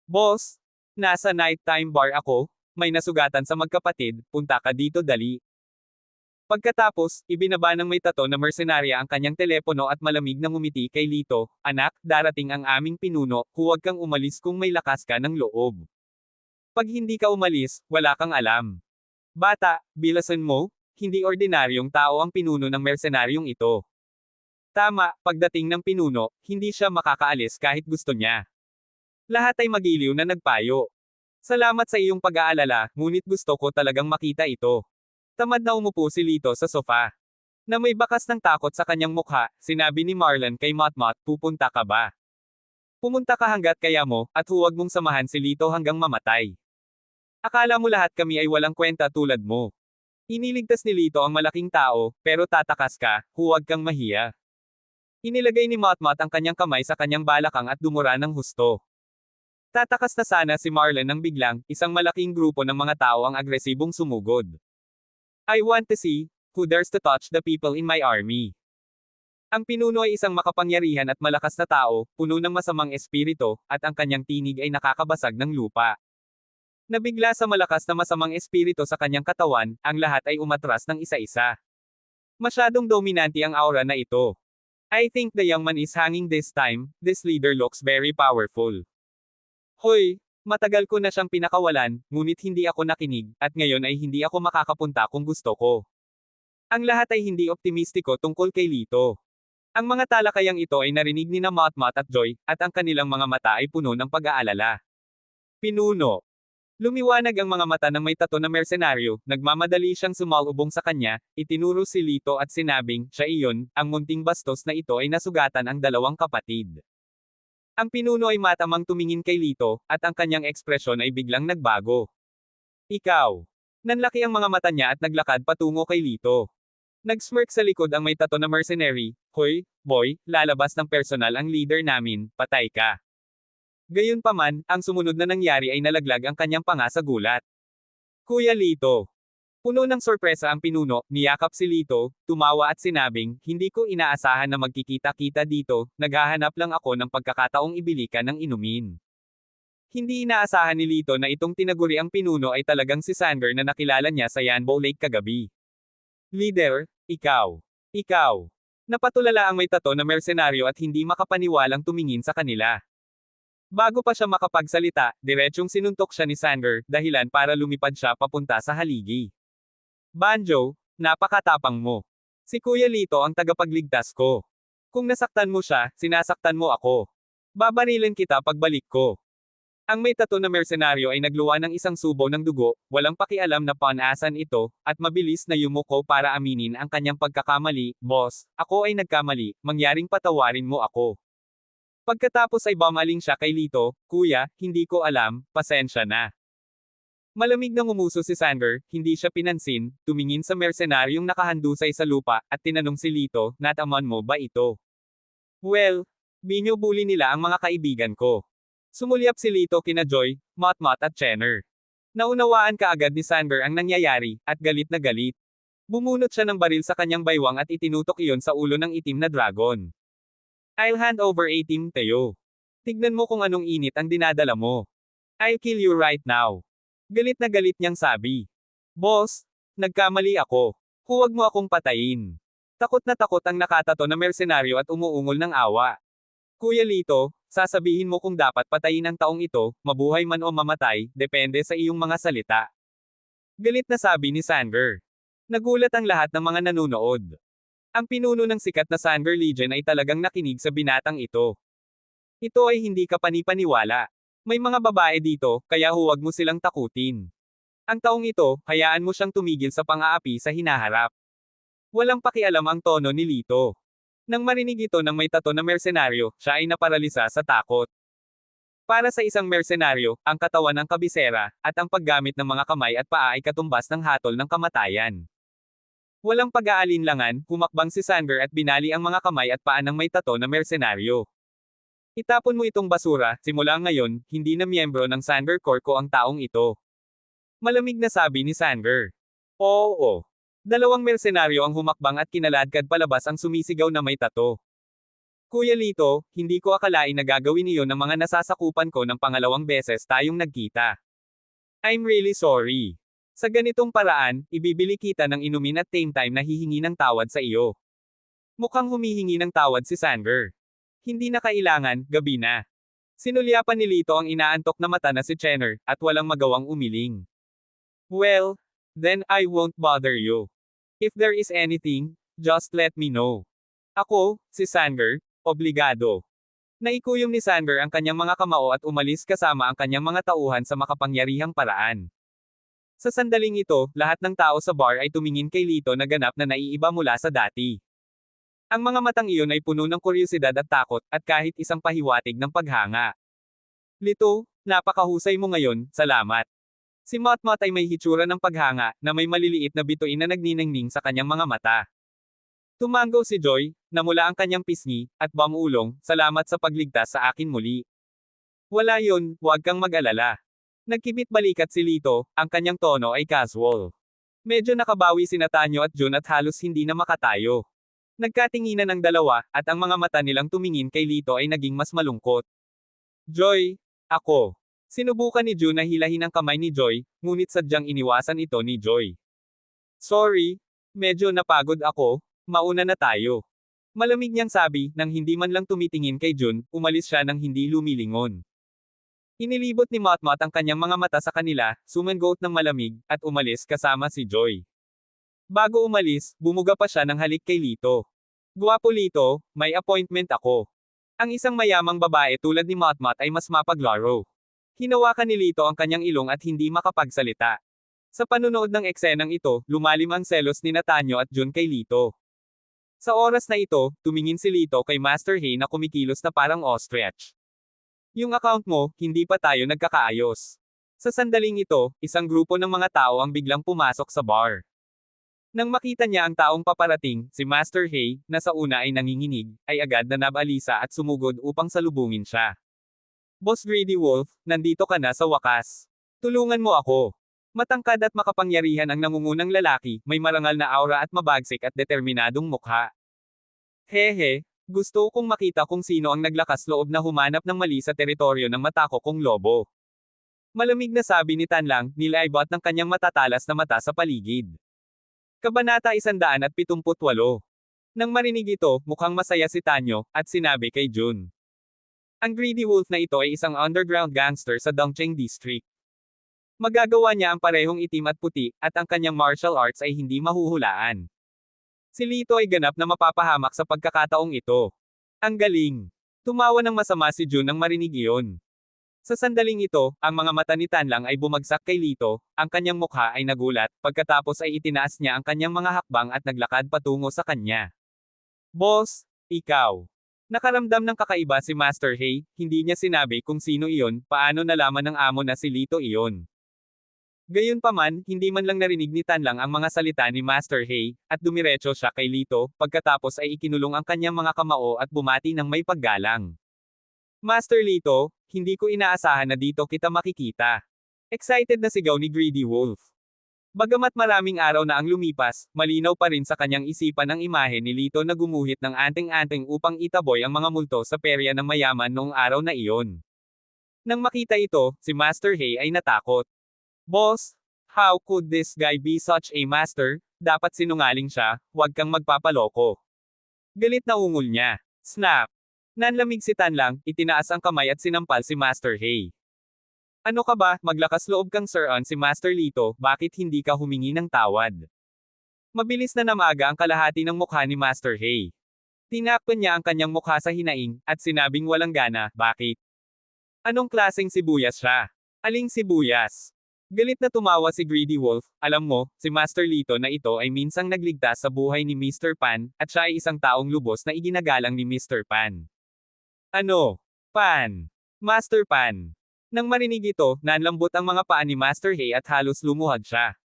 Boss, nasa nighttime bar ako, may nasugatan sa magkapatid, punta ka dito dali. Pagkatapos, ibinaba ng may tato na mersenarya ang kanyang telepono at malamig na ngumiti kay Lito, anak, darating ang aming pinuno, huwag kang umalis kung may lakas ka ng loob. Pag hindi ka umalis, wala kang alam. Bata, bilasan mo, hindi ordinaryong tao ang pinuno ng mersenaryong ito. Tama, pagdating ng pinuno, hindi siya makakaalis kahit gusto niya. Lahat ay magiliw na nagpayo. Salamat sa iyong pag-aalala, ngunit gusto ko talagang makita ito. Tamad na umupo si Lito sa sofa. Na may bakas ng takot sa kanyang mukha, sinabi ni Marlon kay Motmot, pupunta ka ba? Pumunta ka hanggat kaya mo, at huwag mong samahan si Lito hanggang mamatay. Akala mo lahat kami ay walang kwenta tulad mo. Iniligtas ni Lito ang malaking tao, pero tatakas ka, huwag kang mahiya. Inilagay ni Motmot ang kanyang kamay sa kanyang balakang at dumura ng husto. Tatakas na sana si Marlon nang biglang, isang malaking grupo ng mga tao ang agresibong sumugod. I want to see, who dares to touch the people in my army. Ang pinuno ay isang makapangyarihan at malakas na tao, puno ng masamang espiritu, at ang kanyang tinig ay nakakabasag ng lupa. Nabigla sa malakas na masamang espiritu sa kanyang katawan, ang lahat ay umatras ng isa-isa. Masyadong dominante ang aura na ito. I think the young man is hanging this time, this leader looks very powerful. Hoy! Matagal ko na siyang pinakawalan, ngunit hindi ako nakinig, at ngayon ay hindi ako makakapunta kung gusto ko. Ang lahat ay hindi optimistiko tungkol kay Lito. Ang mga talakayang ito ay narinig ni na Matmat at Joy, at ang kanilang mga mata ay puno ng pag-aalala. Pinuno. Lumiwanag ang mga mata ng may tato na mersenaryo, nagmamadali siyang sumalubong sa kanya, itinuro si Lito at sinabing, siya iyon, ang munting bastos na ito ay nasugatan ang dalawang kapatid. Ang pinuno ay matamang tumingin kay Lito, at ang kanyang ekspresyon ay biglang nagbago. Ikaw. Nanlaki ang mga mata niya at naglakad patungo kay Lito. Nag-smirk sa likod ang may tato na mercenary, hoy, boy, lalabas ng personal ang leader namin, patay ka. Gayunpaman, ang sumunod na nangyari ay nalaglag ang kanyang panga sa gulat. Kuya Lito. Puno ng sorpresa ang pinuno, niyakap si Lito, tumawa at sinabing, hindi ko inaasahan na magkikita-kita dito, naghahanap lang ako ng pagkakataong ibili ka ng inumin. Hindi inaasahan ni Lito na itong tinaguri ang pinuno ay talagang si Sanger na nakilala niya sa Yanbo Lake kagabi. Leader, ikaw. Ikaw. Napatulala ang may tato na mersenaryo at hindi makapaniwalang tumingin sa kanila. Bago pa siya makapagsalita, diretsyong sinuntok siya ni Sanger, dahilan para lumipad siya papunta sa haligi. Banjo, napakatapang mo. Si Kuya Lito ang tagapagligtas ko. Kung nasaktan mo siya, sinasaktan mo ako. Babarilin kita pagbalik ko. Ang may tato na mersenaryo ay nagluwa ng isang subo ng dugo, walang pakialam na panasan ito, at mabilis na yumuko para aminin ang kanyang pagkakamali, boss, ako ay nagkamali, mangyaring patawarin mo ako. Pagkatapos ay bumaling siya kay Lito, kuya, hindi ko alam, pasensya na. Malamig na ngumuso si Sanger, hindi siya pinansin, tumingin sa mersenaryong nakahandusay sa lupa, at tinanong si Lito, nataman mo ba ito? Well, binubuli nila ang mga kaibigan ko. Sumulyap si Lito kina Joy, Matmat at Chenner. Naunawaan kaagad ni Sanger ang nangyayari, at galit na galit. Bumunot siya ng baril sa kanyang baywang at itinutok iyon sa ulo ng itim na dragon. I'll hand over a team Teo. Tignan mo kung anong init ang dinadala mo. I'll kill you right now. Galit na galit niyang sabi. Boss, nagkamali ako. Huwag mo akong patayin. Takot na takot ang nakatato na mersenaryo at umuungol ng awa. Kuya Lito, sasabihin mo kung dapat patayin ang taong ito, mabuhay man o mamatay, depende sa iyong mga salita. Galit na sabi ni Sanger. Nagulat ang lahat ng mga nanunood. Ang pinuno ng sikat na Sanger Legion ay talagang nakinig sa binatang ito. Ito ay hindi ka panipaniwala. May mga babae dito, kaya huwag mo silang takutin. Ang taong ito, hayaan mo siyang tumigil sa pang-aapi sa hinaharap. Walang pakialam ang tono ni Lito. Nang marinig ito ng may tato na mersenaryo, siya ay naparalisa sa takot. Para sa isang mersenaryo, ang katawan ng kabisera, at ang paggamit ng mga kamay at paa ay katumbas ng hatol ng kamatayan. Walang pag-aalinlangan, humakbang si Sanger at binali ang mga kamay at paa ng may tato na mersenaryo. Itapon mo itong basura, simula ngayon, hindi na miyembro ng Sanger Corps ko ang taong ito. Malamig na sabi ni Sanger. Oo. Dalawang mersenaryo ang humakbang at kinaladkad palabas ang sumisigaw na may tato. Kuya Lito, hindi ko akalain na gagawin iyon ng mga nasasakupan ko ng pangalawang beses tayong nagkita. I'm really sorry. Sa ganitong paraan, ibibili kita ng inumin at same time na hihingi ng tawad sa iyo. Mukhang humihingi ng tawad si Sanger. Hindi na kailangan, gabi na. Sinulyapan ni Lito ang inaantok na mata na si Chenner, at walang magawang umiling. Well, then I won't bother you. If there is anything, just let me know. Ako, si Sanger, obligado. Naikuyom ni Sanger ang kanyang mga kamao at umalis kasama ang kanyang mga tauhan sa makapangyarihang paraan. Sa sandaling ito, lahat ng tao sa bar ay tumingin kay Lito na ganap na naiiba mula sa dati. Ang mga matang iyon ay puno ng kuryosidad at takot, at kahit isang pahiwatig ng paghanga. Lito, napakahusay mo ngayon, salamat. Si Matmat ay may hitsura ng paghanga, na may maliliit na bituin na nagniningning sa kanyang mga mata. Tumango si Joy, namula ang kanyang pisngi, at bamulong, salamat sa pagligtas sa akin muli. Wala yun, huwag kang mag-alala. Nagkibit balikat si Lito, ang kanyang tono ay casual. Medyo nakabawi sina Tanyo at Jun at halos hindi na makatayo. Nagkatinginan ang dalawa, at ang mga mata nilang tumingin kay Lito ay naging mas malungkot. Joy, ako. Sinubukan ni Jun na hilahin ang kamay ni Joy, ngunit sadyang iniwasan ito ni Joy. Sorry, medyo napagod ako, mauna na tayo. Malamig niyang sabi, nang hindi man lang tumitingin kay Jun, umalis siya nang hindi lumilingon. Inilibot ni Matmat ang kanyang mga mata sa kanila, sumangot ng malamig, at umalis kasama si Joy. Bago umalis, bumuga pa siya ng halik kay Lito. Gwapo Lito, may appointment ako. Ang isang mayamang babae tulad ni Matmat ay mas mapaglaro. Hinawakan ni Lito ang kanyang ilong at hindi makapagsalita. Sa panunood ng eksenang ito, lumalim ang selos ni Natanyo at Jun kay Lito. Sa oras na ito, tumingin si Lito kay Master Hay na kumikilos na parang ostrich. Yung account mo, hindi pa tayo nagkakaayos. Sa sandaling ito, isang grupo ng mga tao ang biglang pumasok sa bar. Nang makita niya ang taong paparating, si Master Hay, na sa una ay nanginginig, ay agad na nabalisa at sumugod upang salubungin siya. Boss Greedy Wolf, nandito ka na sa wakas. Tulungan mo ako. Matangkad at makapangyarihan ang nangungunang lalaki, may marangal na aura at mabagsik at determinadong mukha. Hehe, gusto kong makita kung sino ang naglakas loob na humanap ng mali sa teritoryo ng matako kong lobo. Malamig na sabi ni Tanlang, nilaibot ng kanyang matatalas na mata sa paligid. Kabanata 178. Nang marinig ito, mukhang masaya si Tanyo, at sinabi kay Jun. Ang Greedy Wolf na ito ay isang underground gangster sa Dongcheng District. Magagawa niya ang parehong itim at puti, at ang kanyang martial arts ay hindi mahuhulaan. Si Lito ay ganap na mapapahamak sa pagkakataong ito. Ang galing! Tumawa ng masama si Jun nang marinig iyon. Sa sandaling ito, ang mga mata ni Tanlang ay bumagsak kay Lito, ang kanyang mukha ay nagulat, pagkatapos ay itinaas niya ang kanyang mga hakbang at naglakad patungo sa kanya. Boss, ikaw. Nakaramdam ng kakaiba si Master Hay, hindi niya sinabi kung sino iyon, paano nalaman ng amo na si Lito iyon. Gayunpaman, hindi man lang narinig ni Tanlang ang mga salita ni Master Hay, at dumiretso siya kay Lito, pagkatapos ay ikinulong ang kanyang mga kamao at bumati ng may paggalang. Master Lito, hindi ko inaasahan na dito kita makikita. Excited na sigaw ni Greedy Wolf. Bagamat maraming araw na ang lumipas, malinaw pa rin sa kanyang isipan ang imahe ni Lito na gumuhit ng anting-anting upang itaboy ang mga multo sa perya ng mayaman noong araw na iyon. Nang makita ito, si Master Hay ay natakot. Boss, how could this guy be such a master? Dapat sinungaling siya, huwag kang magpapaloko. Galit na ungol niya. Snap! Nanlamig si Tanlang, itinaas ang kamay at sinampal si Master Hay. Ano ka ba, maglakas loob kang sir-on si Master Lito, bakit hindi ka humingi ng tawad? Mabilis na namaga ang kalahati ng mukha ni Master Hay. Tinakpan niya ang kanyang mukha sa hinaing, at sinabing walang gana, bakit? Anong klaseng sibuyas siya? Aling sibuyas? Galit na tumawa si Greedy Wolf, alam mo, si Master Lito na ito ay minsang nagligtas sa buhay ni Mr. Pan, at siya ay isang taong lubos na iginagalang ni Mr. Pan. Ano? Pan. Master Pan. Nang marinig ito, nanlambot ang mga paa ni Master Hay at halos lumuhad siya.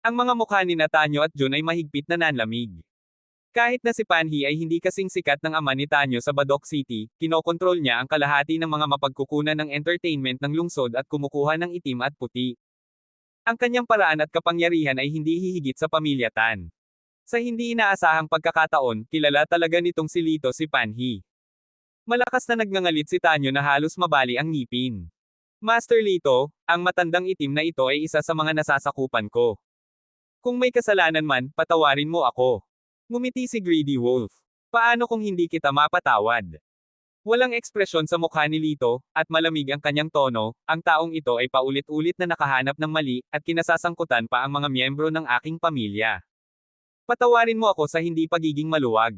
Ang mga mukha ni Natanyo at Jun ay mahigpit na nanlamig. Kahit na si Panhi ay hindi kasing sikat ng ama ni Tanyo sa Badok City, kinokontrol niya ang kalahati ng mga mapagkukunan ng entertainment ng lungsod at kumukuha ng itim at puti. Ang kanyang paraan at kapangyarihan ay hindi hihigit sa pamilya Tan. Sa hindi inaasahang pagkakataon, kilala talaga nitong si Lito si Panhi. Malakas na nagngangalit si Tanyo na halos mabali ang ngipin. Master Lito, ang matandang itim na ito ay isa sa mga nasasakupan ko. Kung may kasalanan man, patawarin mo ako. Ngumiti si Greedy Wolf. Paano kung hindi kita mapatawad? Walang ekspresyon sa mukha ni Lito, at malamig ang kanyang tono, ang taong ito ay paulit-ulit na nakahanap ng mali, at kinasasangkutan pa ang mga miyembro ng aking pamilya. Patawarin mo ako sa hindi pagiging maluwag.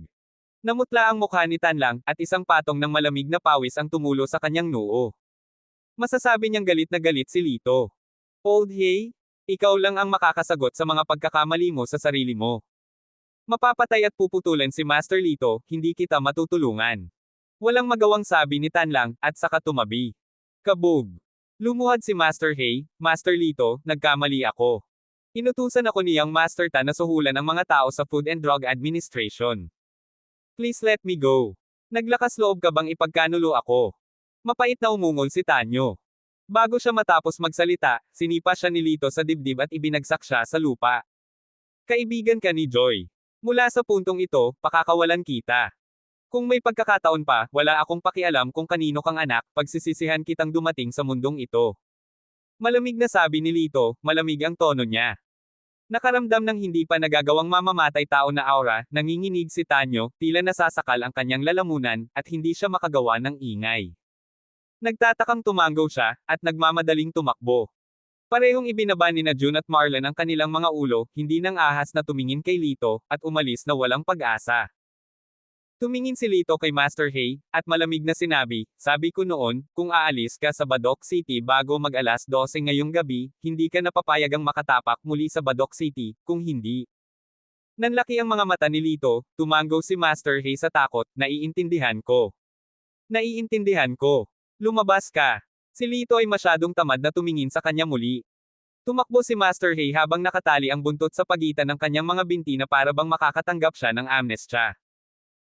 Namutla ang mukha ni Tanlang, at isang patong ng malamig na pawis ang tumulo sa kanyang noo. Masasabi niyang galit na galit si Lito. Old Hay, ikaw lang ang makakasagot sa mga pagkakamali mo sa sarili mo. Mapapatay at puputulan si Master Lito, hindi kita matutulungan. Walang magawang sabi ni Tanlang, at saka tumabi. Kabog. Lumuhad si Master Hay, Master Lito, nagkamali ako. Inutusan ako niyang Master Tan na suhulan ang mga tao sa Food and Drug Administration. Please let me go. Naglakas loob ka bang ipagkanulo ako? Mapait na umungol si Tanyo. Bago siya matapos magsalita, sinipa siya ni Lito sa dibdib at ibinagsak siya sa lupa. Kaibigan ka ni Joy. Mula sa puntong ito, pakakawalan kita. Kung may pagkakataon pa, wala akong pakialam kung kanino kang anak, pagsisisihan kitang dumating sa mundong ito. Malamig na sabi ni Lito, malamig ang tono niya. Nakaramdam ng hindi pa nagagawang mamamatay tao na aura, nanginginig si Tanyo, tila nasasakal ang kanyang lalamunan, at hindi siya makagawa ng ingay. Nagtatakang tumango siya, at nagmamadaling tumakbo. Parehong ibinaba ni na June at Marlon ang kanilang mga ulo, hindi nang ahas na tumingin kay Lito, at umalis na walang pag-asa. Tumingin si Lito kay Master Hay, at malamig na sinabi, sabi ko noon, kung aalis ka sa Badoc City bago mag-alas 12 ngayong gabi, hindi ka napapayagang makatapak muli sa Badoc City, kung hindi. Nanlaki ang mga mata ni Lito, tumango si Master Hay sa takot, naiintindihan ko. Naiintindihan ko. Lumabas ka. Si Lito ay masyadong tamad na tumingin sa kanya muli. Tumakbo si Master Hay habang nakatali ang buntot sa pagitan ng kanyang mga binti na para bang makakatanggap siya ng amnestya.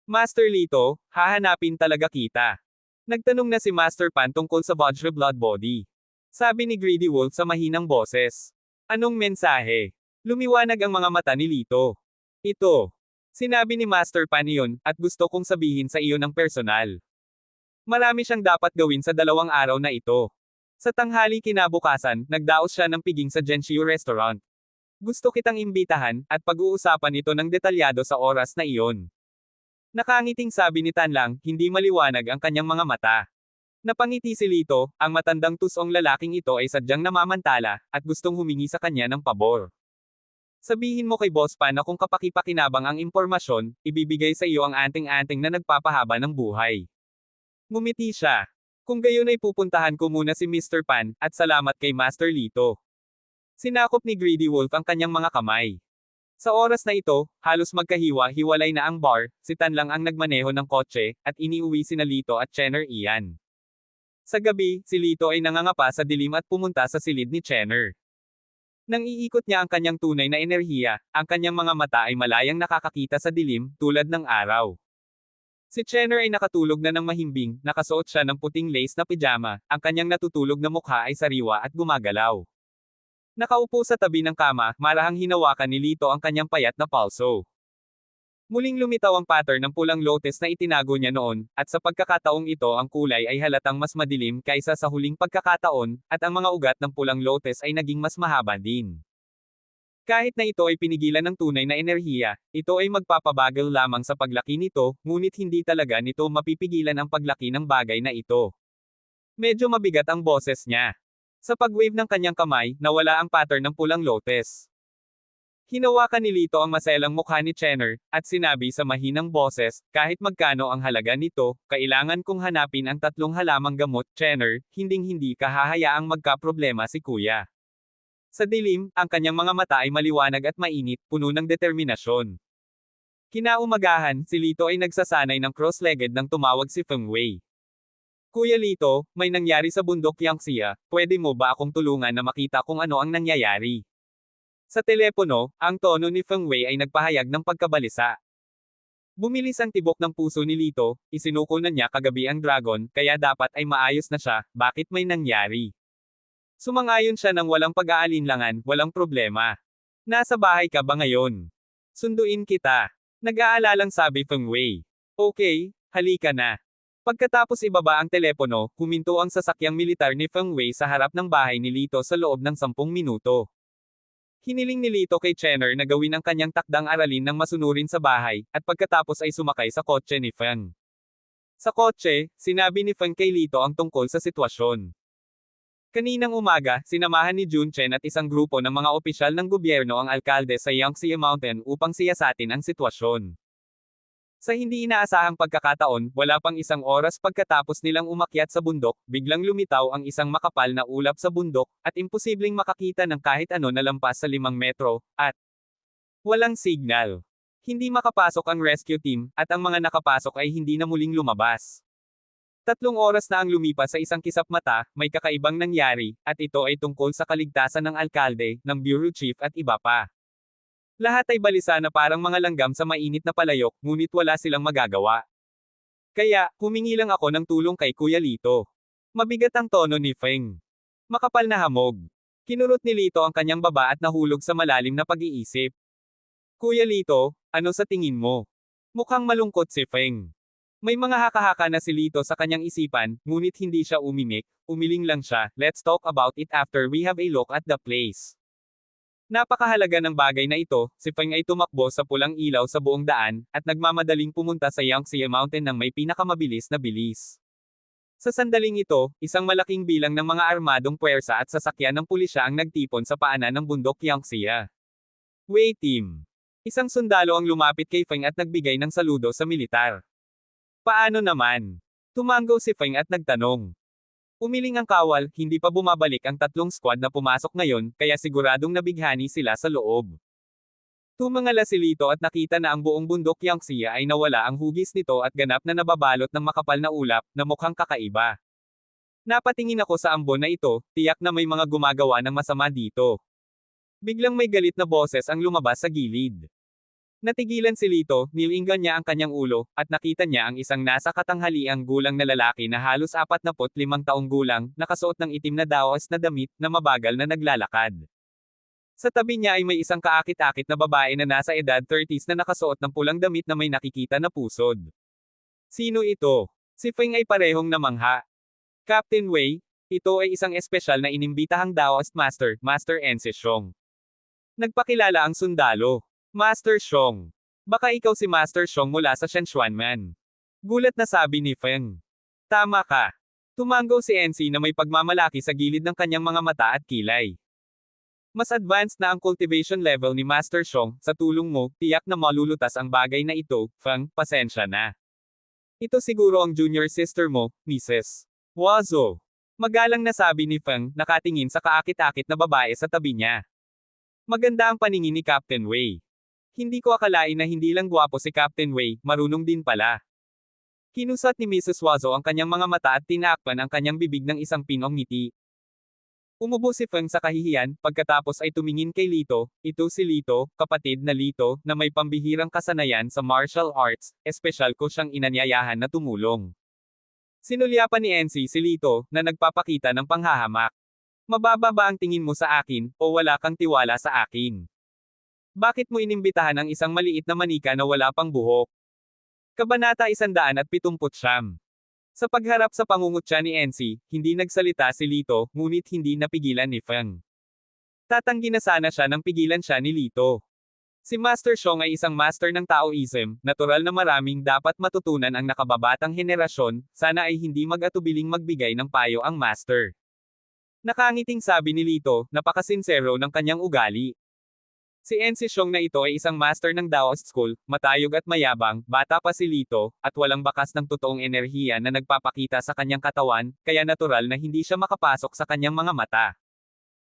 Master Lito, hahanapin talaga kita. Nagtanong na si Master Pan tungkol sa Vajra Blood Body. Sabi ni Greedy Wolf sa mahinang boses. Anong mensahe? Lumiwanag ang mga mata ni Lito. Ito. Sinabi ni Master Pan iyon, at gusto kong sabihin sa iyo ng personal. Marami siyang dapat gawin sa 2 araw na ito. Sa tanghali kinabukasan, nagdaos siya ng piging sa Genshiu Restaurant. Gusto kitang imbitahan, at pag-uusapan ito ng detalyado sa oras na iyon. Nakangiting sabi ni Tanlang, hindi maliwanag ang kanyang mga mata. Napangiti si Lito, ang matandang tusong lalaking ito ay sadyang namamantala, at gustong humingi sa kanya ng pabor. Sabihin mo kay Boss Pan na kung kapaki-pakinabang ang impormasyon, ibibigay sa iyo ang anting-anting na nagpapahaba ng buhay. Ngumiti siya. Kung gayon ay pupuntahan ko muna si Mr. Pan, at salamat kay Master Lito. Sinakop ni Greedy Wolf ang kanyang mga kamay. Sa oras na ito, halos magkahiwa-hiwalay na ang bar, si Tan lang ang nagmaneho ng kotse, at iniuwi sina Lito at Chenner Ian. Sa gabi, si Lito ay nangangapa sa dilim at pumunta sa silid ni Chenner. Nang iikot niya ang kanyang tunay na enerhiya, ang kanyang mga mata ay malayang nakakakita sa dilim, tulad ng araw. Si Chenner ay nakatulog na ng mahimbing, nakasuot siya ng puting lace na pijama, ang kanyang natutulog na mukha ay sariwa at gumagalaw. Nakaupo sa tabi ng kama, marahang hinawakan ni Lito ang kanyang payat na palso. Muling lumitaw ang pattern ng pulang lotus na itinago niya noon, at sa pagkakataong ito ang kulay ay halatang mas madilim kaysa sa huling pagkakataon, at ang mga ugat ng pulang lotus ay naging mas mahaba din. Kahit na ito ay pinigilan ng tunay na enerhiya, ito ay magpapabagal lamang sa paglaki nito, ngunit hindi talaga nito mapipigilan ang paglaki ng bagay na ito. Medyo mabigat ang boses niya. Sa pag-wave ng kanyang kamay, nawala ang pattern ng pulang lotus. Hinawakan ni Lito ang maselang mukha ni Chenner, at sinabi sa mahinang boses, kahit magkano ang halaga nito, kailangan kong hanapin ang 3 halamang gamot, Chenner, hinding-hindi ka hahayaang magkaproblema si Kuya. Sa dilim, ang kanyang mga mata ay maliwanag at mainit, puno ng determinasyon. Kinaumagahan, si Lito ay nagsasanay ng cross-legged nang tumawag si Feng Wei. Kuya Lito, may nangyari sa bundok Yangtze, pwede mo ba akong tulungan na makita kung ano ang nangyayari? Sa telepono, ang tono ni Feng Wei ay nagpahayag ng pagkabalisa. Bumilis ang tibok ng puso ni Lito, isinuko na niya kagabi ang dragon, kaya dapat ay maayos na siya, bakit may nangyari? Sumangayon siya ng walang pag-aalinlangan, walang problema. Nasa bahay ka ba ngayon? Sunduin kita. Nag-aalalang sabi Feng Wei. Okay, halika na. Pagkatapos ibaba ang telepono, huminto ang sasakyang militar ni Feng Wei sa harap ng bahay ni Lito sa loob ng 10 minuto. Hiniling ni Lito kay Chenner na gawin ang kanyang takdang aralin ng masunurin sa bahay, at pagkatapos ay sumakay sa kotse ni Feng. Sa kotse, sinabi ni Feng kay Lito ang tungkol sa sitwasyon. Kaninang umaga, sinamahan ni Jun Chen at isang grupo ng mga opisyal ng gobyerno ang alkalde sa Yangtze Mountain upang siyasatin ang sitwasyon. Sa hindi inaasahang pagkakataon, wala pang 1 oras pagkatapos nilang umakyat sa bundok, biglang lumitaw ang isang makapal na ulap sa bundok, at imposibleng makakita ng kahit ano na lampas sa 5 metro, at walang signal. Hindi makapasok ang rescue team, at ang mga nakapasok ay hindi na muling lumabas. 3 oras na ang lumipas sa isang kisap mata, may kakaibang nangyari, at ito ay tungkol sa kaligtasan ng alkalde, ng bureau chief at iba pa. Lahat ay balisa na parang mga langgam sa mainit na palayok, ngunit wala silang magagawa. Kaya, humingi lang ako ng tulong kay Kuya Lito. Mabigat ang tono ni Feng. Makapal na hamog. Kinurot ni Lito ang kanyang baba at nahulog sa malalim na pag-iisip. Kuya Lito, ano sa tingin mo? Mukhang malungkot si Feng. May mga haka-haka na si Lito sa kanyang isipan, ngunit hindi siya umimik, umiling lang siya, let's talk about it after we have a look at the place. Napakahalaga ng bagay na ito, si Feng ay tumakbo sa pulang ilaw sa buong daan, at nagmamadaling pumunta sa Yangtze Mountain ng may pinakamabilis na bilis. Sa sandaling ito, isang malaking bilang ng mga armadong puwersa at sasakyan ng pulisya ang nagtipon sa paanan ng bundok Yangtze. Wei Team. Isang sundalo ang lumapit kay Feng at nagbigay ng saludo sa militar. Paano naman? Tumango si Feng at nagtanong. Umiling ang kawal, hindi pa bumabalik ang tatlong squad na pumasok ngayon, kaya siguradong nabighani sila sa loob. Tumangala si Lito at nakita na ang buong bundok Yangtze ay nawala ang hugis nito at ganap na nababalot ng makapal na ulap, na mukhang kakaiba. Napatingin ako sa ambon na ito, tiyak na may mga gumagawa ng masama dito. Biglang may galit na boses ang lumabas sa gilid. Natigilan si Lito, nilingan niya ang kanyang ulo, at nakita niya ang isang nasa katanghaliang gulang na lalaki na halos 45 taong gulang, nakasuot ng itim na daos na damit, na mabagal na naglalakad. Sa tabi niya ay may isang kaakit-akit na babae na nasa edad 30s na nakasuot ng pulang damit na may nakikita na pusod. Sino ito? Si Feng ay parehong namangha. Captain Wei, ito ay isang espesyal na inimbitahang Daoist Master, Master Ense Xiong. Nagpakilala ang sundalo. Master Xiong. Baka ikaw si Master Xiong mula sa Shenshuanman. Gulat na sabi ni Feng. Tama ka. Tumango si Ense na may pagmamalaki sa gilid ng kanyang mga mata at kilay. Mas advanced na ang cultivation level ni Master Xiong, sa tulong mo, tiyak na malulutas ang bagay na ito, Feng, pasensya na. Ito siguro ang junior sister mo, Mrs. Wazo. Magalang na sabi ni Feng, nakatingin sa kaakit-akit na babae sa tabi niya. Maganda ang paningin ni Captain Wei. Hindi ko akalain na hindi lang gwapo si Captain Wei, marunong din pala. Kinusat ni Mrs. Wazo ang kanyang mga mata at tinakpan ang kanyang bibig ng isang pinong ngiti. Umubo si Feng sa kahihiyan, pagkatapos ay tumingin kay Lito, ito si Lito, kapatid na Lito, na may pambihirang kasanayan sa martial arts, espesyal ko siyang inanyayahan na tumulong. Sinulyapan ni Ense si Lito, na nagpapakita ng panghahamak. Mababa ba ang tingin mo sa akin, o wala kang tiwala sa akin? Bakit mo inimbitahan ang isang maliit na manika na wala pang buhok? Kabanata 179. Sa pagharap sa pangungutya ni Ense, hindi nagsalita si Lito, ngunit hindi napigilan ni Feng. Tatanggi na sana siya nang pigilan siya ni Lito. Si Master Xiong ay isang master ng Taoism, natural na maraming dapat matutunan ang nakababatang henerasyon, sana ay hindi mag-atubiling magbigay ng payo ang master. Nakangiting sabi ni Lito, napakasinsero ng kanyang ugali. Si Ense Xiong na ito ay isang master ng Daoist School, matayog at mayabang, bata pa si Lito, at walang bakas ng totoong enerhiya na nagpapakita sa kanyang katawan, kaya natural na hindi siya makapasok sa kanyang mga mata.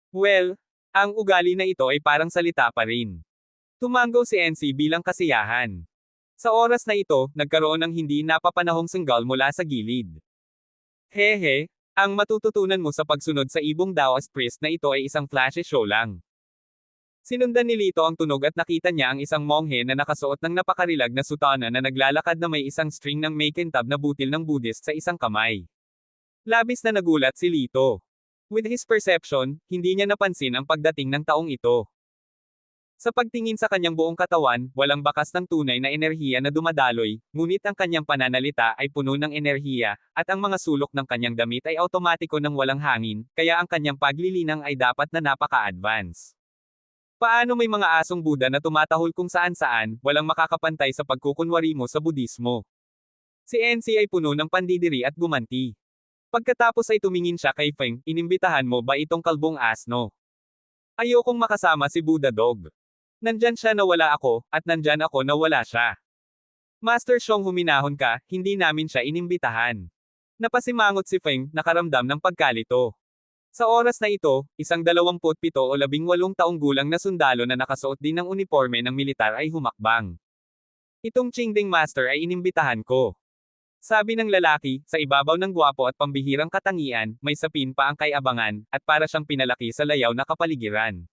Well, ang ugali na ito ay parang salita pa rin. Tumango si Ense bilang kasiyahan. Sa oras na ito, nagkaroon ng hindi napapanahong singgal mula sa gilid. Hehe, ang matututunan mo sa pagsunod sa ibong Daoist priest na ito ay isang flashy show lang. Sinundan ni Lito ang tunog at nakita niya ang isang monghe na nakasuot ng napakarilag na sutana na naglalakad na may isang string ng makintab na butil ng Buddhist sa isang kamay. Labis na nagulat si Lito. With his perception, hindi niya napansin ang pagdating ng taong ito. Sa pagtingin sa kanyang buong katawan, walang bakas ng tunay na enerhiya na dumadaloy, ngunit ang kanyang pananalita ay puno ng enerhiya, at ang mga sulok ng kanyang damit ay automatiko ng walang hangin, kaya ang kanyang paglilinang ay dapat na napaka-advance. Paano may mga asong Buddha na tumatahol kung saan-saan, walang makakapantay sa pagkukunwari mo sa Budismo? Si Ense ay puno ng pandidiri at gumanti. Pagkatapos ay tumingin siya kay Feng, inimbitahan mo ba itong kalbong asno? Ayokong makasama si Buddha Dog. Nandyan siya na wala ako, at nandyan ako na wala siya. Master Xiong huminahon ka, hindi namin siya inimbitahan. Napasimangot si Feng, nakaramdam ng pagkalito. Sa oras na ito, isang 27 o 18 taong gulang na sundalo na nakasuot din ng uniforme ng militar ay humakbang. Itong Qingding Master ay inimbitahan ko. Sabi ng lalaki, sa ibabaw ng gwapo at pambihirang katangian, may sapin pa ang kay-abangan, at para siyang pinalaki sa layaw na kapaligiran.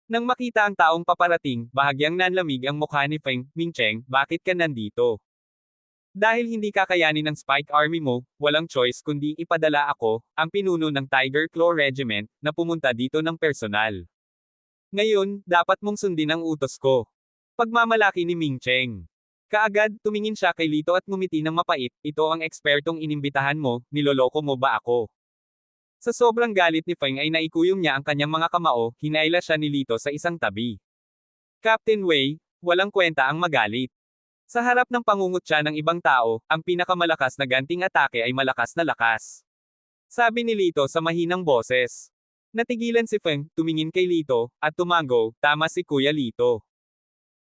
Nang makita ang taong paparating, bahagyang nanlamig ang mukha ni Feng, Mingcheng, bakit ka nandito? Dahil hindi kakayanin ng Spike Army mo, walang choice kundi ipadala ako, ang pinuno ng Tiger Claw Regiment, na pumunta dito ng personal. Ngayon, dapat mong sundin ang utos ko. Pagmamalaki ni Mingcheng. Kaagad, tumingin siya kay Lito at ngumiti ng mapait, ito ang ekspertong inimbitahan mo, niloloko mo ba ako? Sa sobrang galit ni Feng ay naikuyom niya ang kanyang mga kamao, hinaila siya ni Lito sa isang tabi. Captain Wei, walang kwenta ang magalit. Sa harap ng pangungutya ng ibang tao, ang pinakamalakas na ganting atake ay malakas na lakas. Sabi ni Lito sa mahinang boses. Natigilan si Feng, tumingin kay Lito, at tumango, tama si Kuya Lito.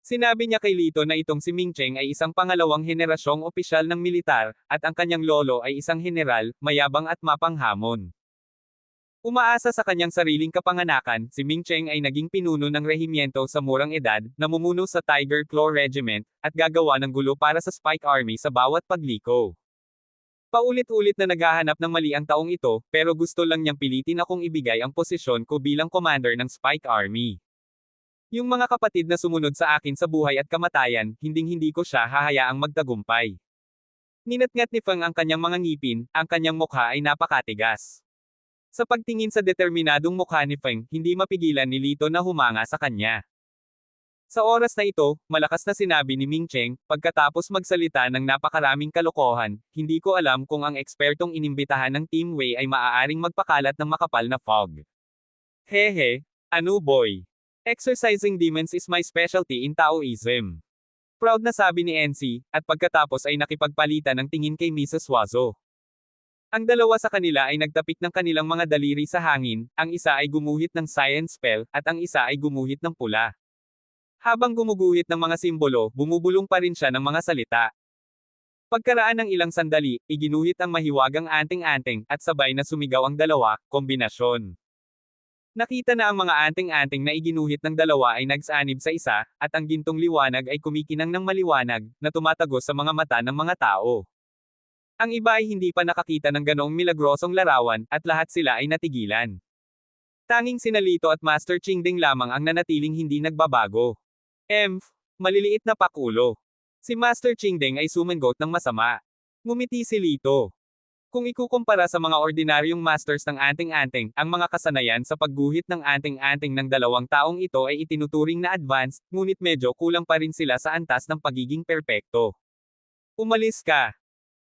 Sinabi niya kay Lito na itong si Ming Cheng ay isang pangalawang henerasyong opisyal ng militar, at ang kanyang lolo ay isang general, mayabang at mapanghamon. Umaasa sa kanyang sariling kapanganakan, si Ming Cheng ay naging pinuno ng rehimyento sa murang edad, namumuno sa Tiger Claw Regiment, at gagawa ng gulo para sa Spike Army sa bawat pagliko. Paulit-ulit na naghahanap ng mali ang taong ito, pero gusto lang niyang pilitin akong ibigay ang posisyon ko bilang commander ng Spike Army. Yung mga kapatid na sumunod sa akin sa buhay at kamatayan, hinding-hindi ko siya hahayaang magtagumpay. Ninatngat ni Feng ang kanyang mga ngipin, ang kanyang mukha ay napakatigas. Sa pagtingin sa determinadong mukha ni Feng, hindi mapigilan ni Lito na humanga sa kanya. Sa oras na ito, malakas na sinabi ni Ming Cheng, pagkatapos magsalita ng napakaraming kalokohan, hindi ko alam kung ang ekspertong inimbitahan ng Team Wei ay maaaring magpakalat ng makapal na fog. Hehe, ano boy? Exorcising demons is my specialty in Taoism. Proud na sabi ni NC, at pagkatapos ay nakipagpalitan ng tingin kay Mrs. Wazo. Ang dalawa sa kanila ay nagtapik ng kanilang mga daliri sa hangin, ang isa ay gumuhit ng science spell, at ang isa ay gumuhit ng pula. Habang gumuguhit ng mga simbolo, bumubulong pa rin siya ng mga salita. Pagkaraan ng ilang sandali, iginuhit ang mahiwagang anting-anting, at sabay na sumigaw ang dalawa, kombinasyon. Nakita na ang mga anting-anting na iginuhit ng dalawa ay nagsanib sa isa, at ang gintong liwanag ay kumikinang ng maliwanag, na tumatagos sa mga mata ng mga tao. Ang iba ay hindi pa nakakita ng ganoong milagrosong larawan, at lahat sila ay natigilan. Tanging sina Lito at Master Chingding lamang ang nanatiling hindi nagbabago. Maliliit na pakulo. Si Master Chingding ay sumangot ng masama. Ngumiti si Lito. Kung ikukumpara sa mga ordinaryong masters ng anting-anting, ang mga kasanayan sa pagguhit ng anting-anting ng dalawang taong ito ay itinuturing na advanced, ngunit medyo kulang pa rin sila sa antas ng pagiging perpekto. Umalis ka!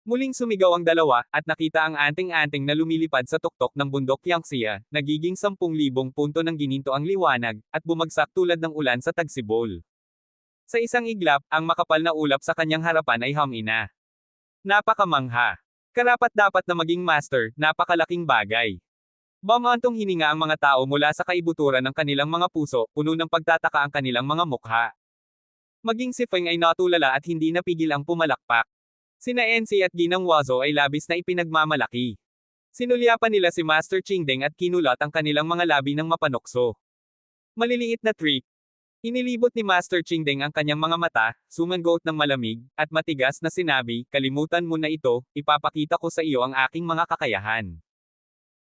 Muling sumigaw ang dalawa, at nakita ang anting-anting na lumilipad sa tuktok ng bundok Yangtze, nagiging 10,000 punto ng gininto ang liwanag, at bumagsak tulad ng ulan sa tagsibol. Sa isang iglap, ang makapal na ulap sa kanyang harapan ay hamina. Napakamangha. Karapat-dapat na maging master, napakalaking bagay. Bamantong hininga ang mga tao mula sa kaibuturan ng kanilang mga puso, puno ng pagtataka ang kanilang mga mukha. Maging si Feng ay natulala at hindi napigil ang pumalakpak. Sina NC at Ginang Wazo ay labis na ipinagmamalaki. Sinulyapan nila si Master Chingding at kinulat ang kanilang mga labi ng mapanokso. Maliliit na trick. Inilibot ni Master Chingding ang kanyang mga mata, sumangot ng malamig, at matigas na sinabi, kalimutan mo na ito, ipapakita ko sa iyo ang aking mga kakayahan.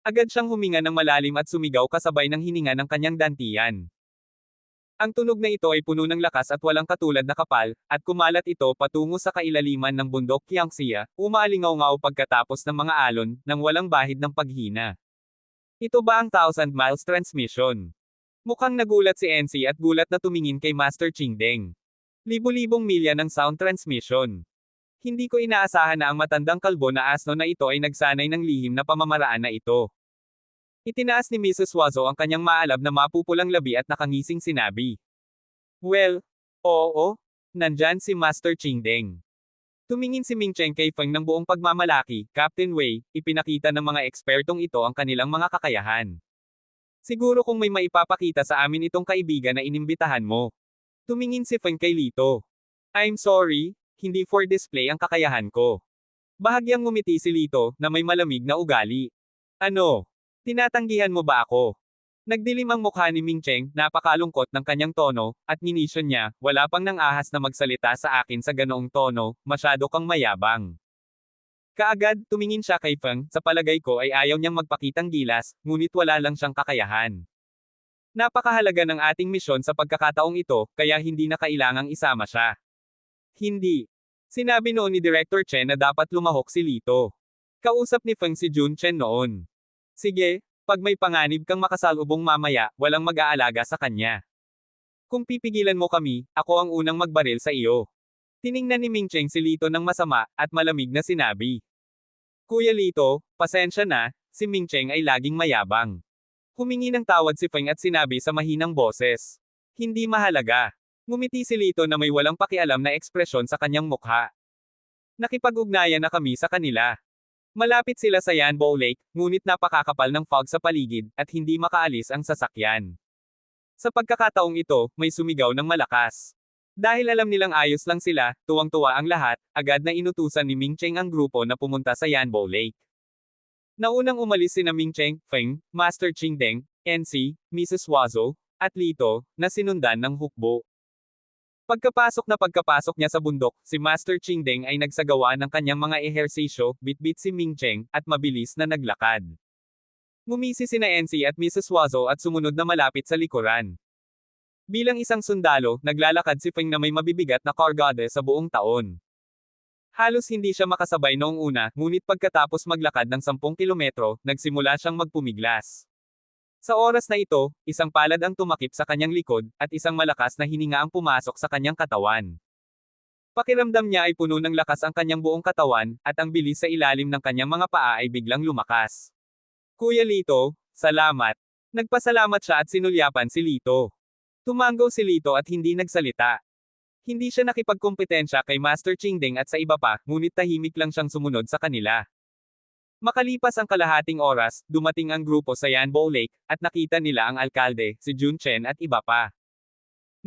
Agad siyang huminga ng malalim at sumigaw kasabay ng hininga ng kanyang dantian. Ang tunog na ito ay puno ng lakas at walang katulad na kapal, at kumalat ito patungo sa kailaliman ng bundok Yangtze, umaalingaw-ngaw pagkatapos ng mga alon, nang walang bahid ng paghina. Ito ba ang 1,000 miles transmission? Mukhang nagulat si NC at gulat na tumingin kay Master Chingdeng. Libo-libong milya ng sound transmission. Hindi ko inaasahan na ang matandang kalbo na asno na ito ay nagsanay ng lihim na pamamaraan na ito. Itinaas ni Mrs. Wazo ang kanyang maalab na mapupulang labi at nakangising sinabi. Well, oo, nandyan si Master Chingdeng. Tumingin si Ming Cheng kay Feng ng buong pagmamalaki, Captain Wei, ipinakita ng mga ekspertong ito ang kanilang mga kakayahan. Siguro kung may maipapakita sa amin itong kaibigan na inimbitahan mo. Tumingin si Feng kay Lito. I'm sorry, hindi for display ang kakayahan ko. Bahagyang ngumiti si Lito, na may malamig na ugali. Ano? Tinatanggihan mo ba ako? Nagdilim ang mukha ni Ming Cheng, napakalungkot ng kanyang tono, at ninisyon niya, wala pang nang ahas na magsalita sa akin sa ganoong tono, masyado kang mayabang. Kaagad, tumingin siya kay Feng, sa palagay ko ay ayaw niyang magpakitang gilas, ngunit wala lang siyang kakayahan. Napakahalaga ng ating misyon sa pagkakataong ito, kaya hindi na kailangang isama siya. Hindi. Sinabi noon ni Director Chen na dapat lumahok si Lito. Kausap ni Feng si Jun Chen noon. Sige, pag may panganib kang makasalubong mamaya, walang mag-aalaga sa kanya. Kung pipigilan mo kami, ako ang unang magbaril sa iyo. Tiningnan ni Ming Cheng si Lito ng masama, at malamig na sinabi. Kuya Lito, pasensya na, si Ming Cheng ay laging mayabang. Humingi ng tawad si Feng at sinabi sa mahinang boses. Hindi mahalaga. Ngumiti si Lito na may walang pakialam na ekspresyon sa kanyang mukha. Nakipag-ugnayan na kami sa kanila. Malapit sila sa Yanbo Lake, ngunit napakakapal ng fog sa paligid, at hindi makaalis ang sasakyan. Sa pagkakataong ito, may sumigaw ng malakas. Dahil alam nilang ayos lang sila, tuwang-tuwa ang lahat, agad na inutusan ni Ming Cheng ang grupo na pumunta sa Yanbo Lake. Naunang umalis sina Ming Cheng, Feng, Master Ching Deng, NC, Mrs. Wazo, at Lito, na sinundan ng hukbo. Pagkapasok niya sa bundok, si Master Ching Deng ay nagsagawa ng kanyang mga ehersisyo, bitbit si Ming Cheng, at mabilis na naglakad. Ngumisi sina NC at Mrs. Wazo at sumunod na malapit sa likuran. Bilang isang sundalo, naglalakad si Feng na may mabibigat na kargada sa buong taon. Halos hindi siya makasabay noong una, ngunit pagkatapos maglakad ng 10 kilometro, nagsimula siyang magpumiglas. Sa oras na ito, isang palad ang tumakip sa kanyang likod, at isang malakas na hininga ang pumasok sa kanyang katawan. Pakiramdam niya ay puno ng lakas ang kanyang buong katawan, at ang bilis sa ilalim ng kanyang mga paa ay biglang lumakas. Kuya Lito, salamat. Nagpasalamat siya at sinulyapan si Lito. Tumango si Lito at hindi nagsalita. Hindi siya nakipagkompetensya kay Master Ching Deng at sa iba pa, ngunit tahimik lang siyang sumunod sa kanila. Makalipas ang kalahating oras, dumating ang grupo sa Yanbo Lake, at nakita nila ang alkalde, si Jun Chen at iba pa.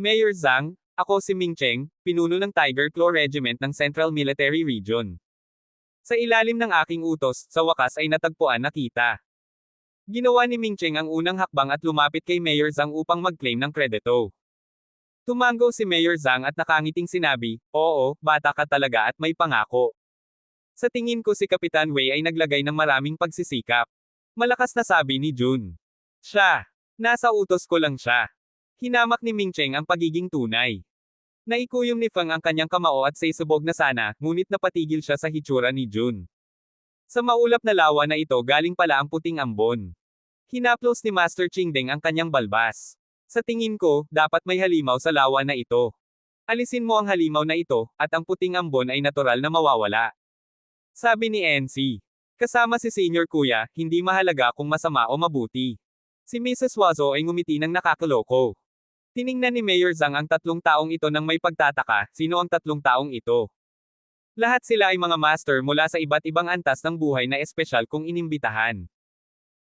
Mayor Zhang, ako si Ming Cheng, pinuno ng Tiger Claw Regiment ng Central Military Region. Sa ilalim ng aking utos, sa wakas ay natagpuan na kita. Ginawa ni Ming Cheng ang unang hakbang at lumapit kay Mayor Zhang upang mag-claim ng kredito. Tumango si Mayor Zhang at nakangiting sinabi, "Oo, bata ka talaga at may pangako." Sa tingin ko si Kapitan Wei ay naglagay ng maraming pagsisikap. Malakas na sabi ni Jun. Siya. Nasa utos ko lang siya. Hinamak ni Ming Cheng ang pagiging tunay. Naikuyom ni Feng ang kanyang kamao at saysabog na sana, ngunit napatigil siya sa hitsura ni Jun. Sa maulap na lawa na ito galing pala ang puting ambon. Hinaplos ni Master Ching Deng ang kanyang balbas. Sa tingin ko, dapat may halimaw sa lawa na ito. Alisin mo ang halimaw na ito, at ang puting ambon ay natural na mawawala. Sabi ni NC. Kasama si Senior Kuya, hindi mahalaga kung masama o mabuti. Si Mrs. Wazo ay ngumiti ng nakakaloko. Tiningnan ni Mayor Zhang ang 3 taong ito nang may pagtataka, sino ang 3 taong ito? Lahat sila ay mga master mula sa iba't ibang antas ng buhay na espesyal kung inimbitahan.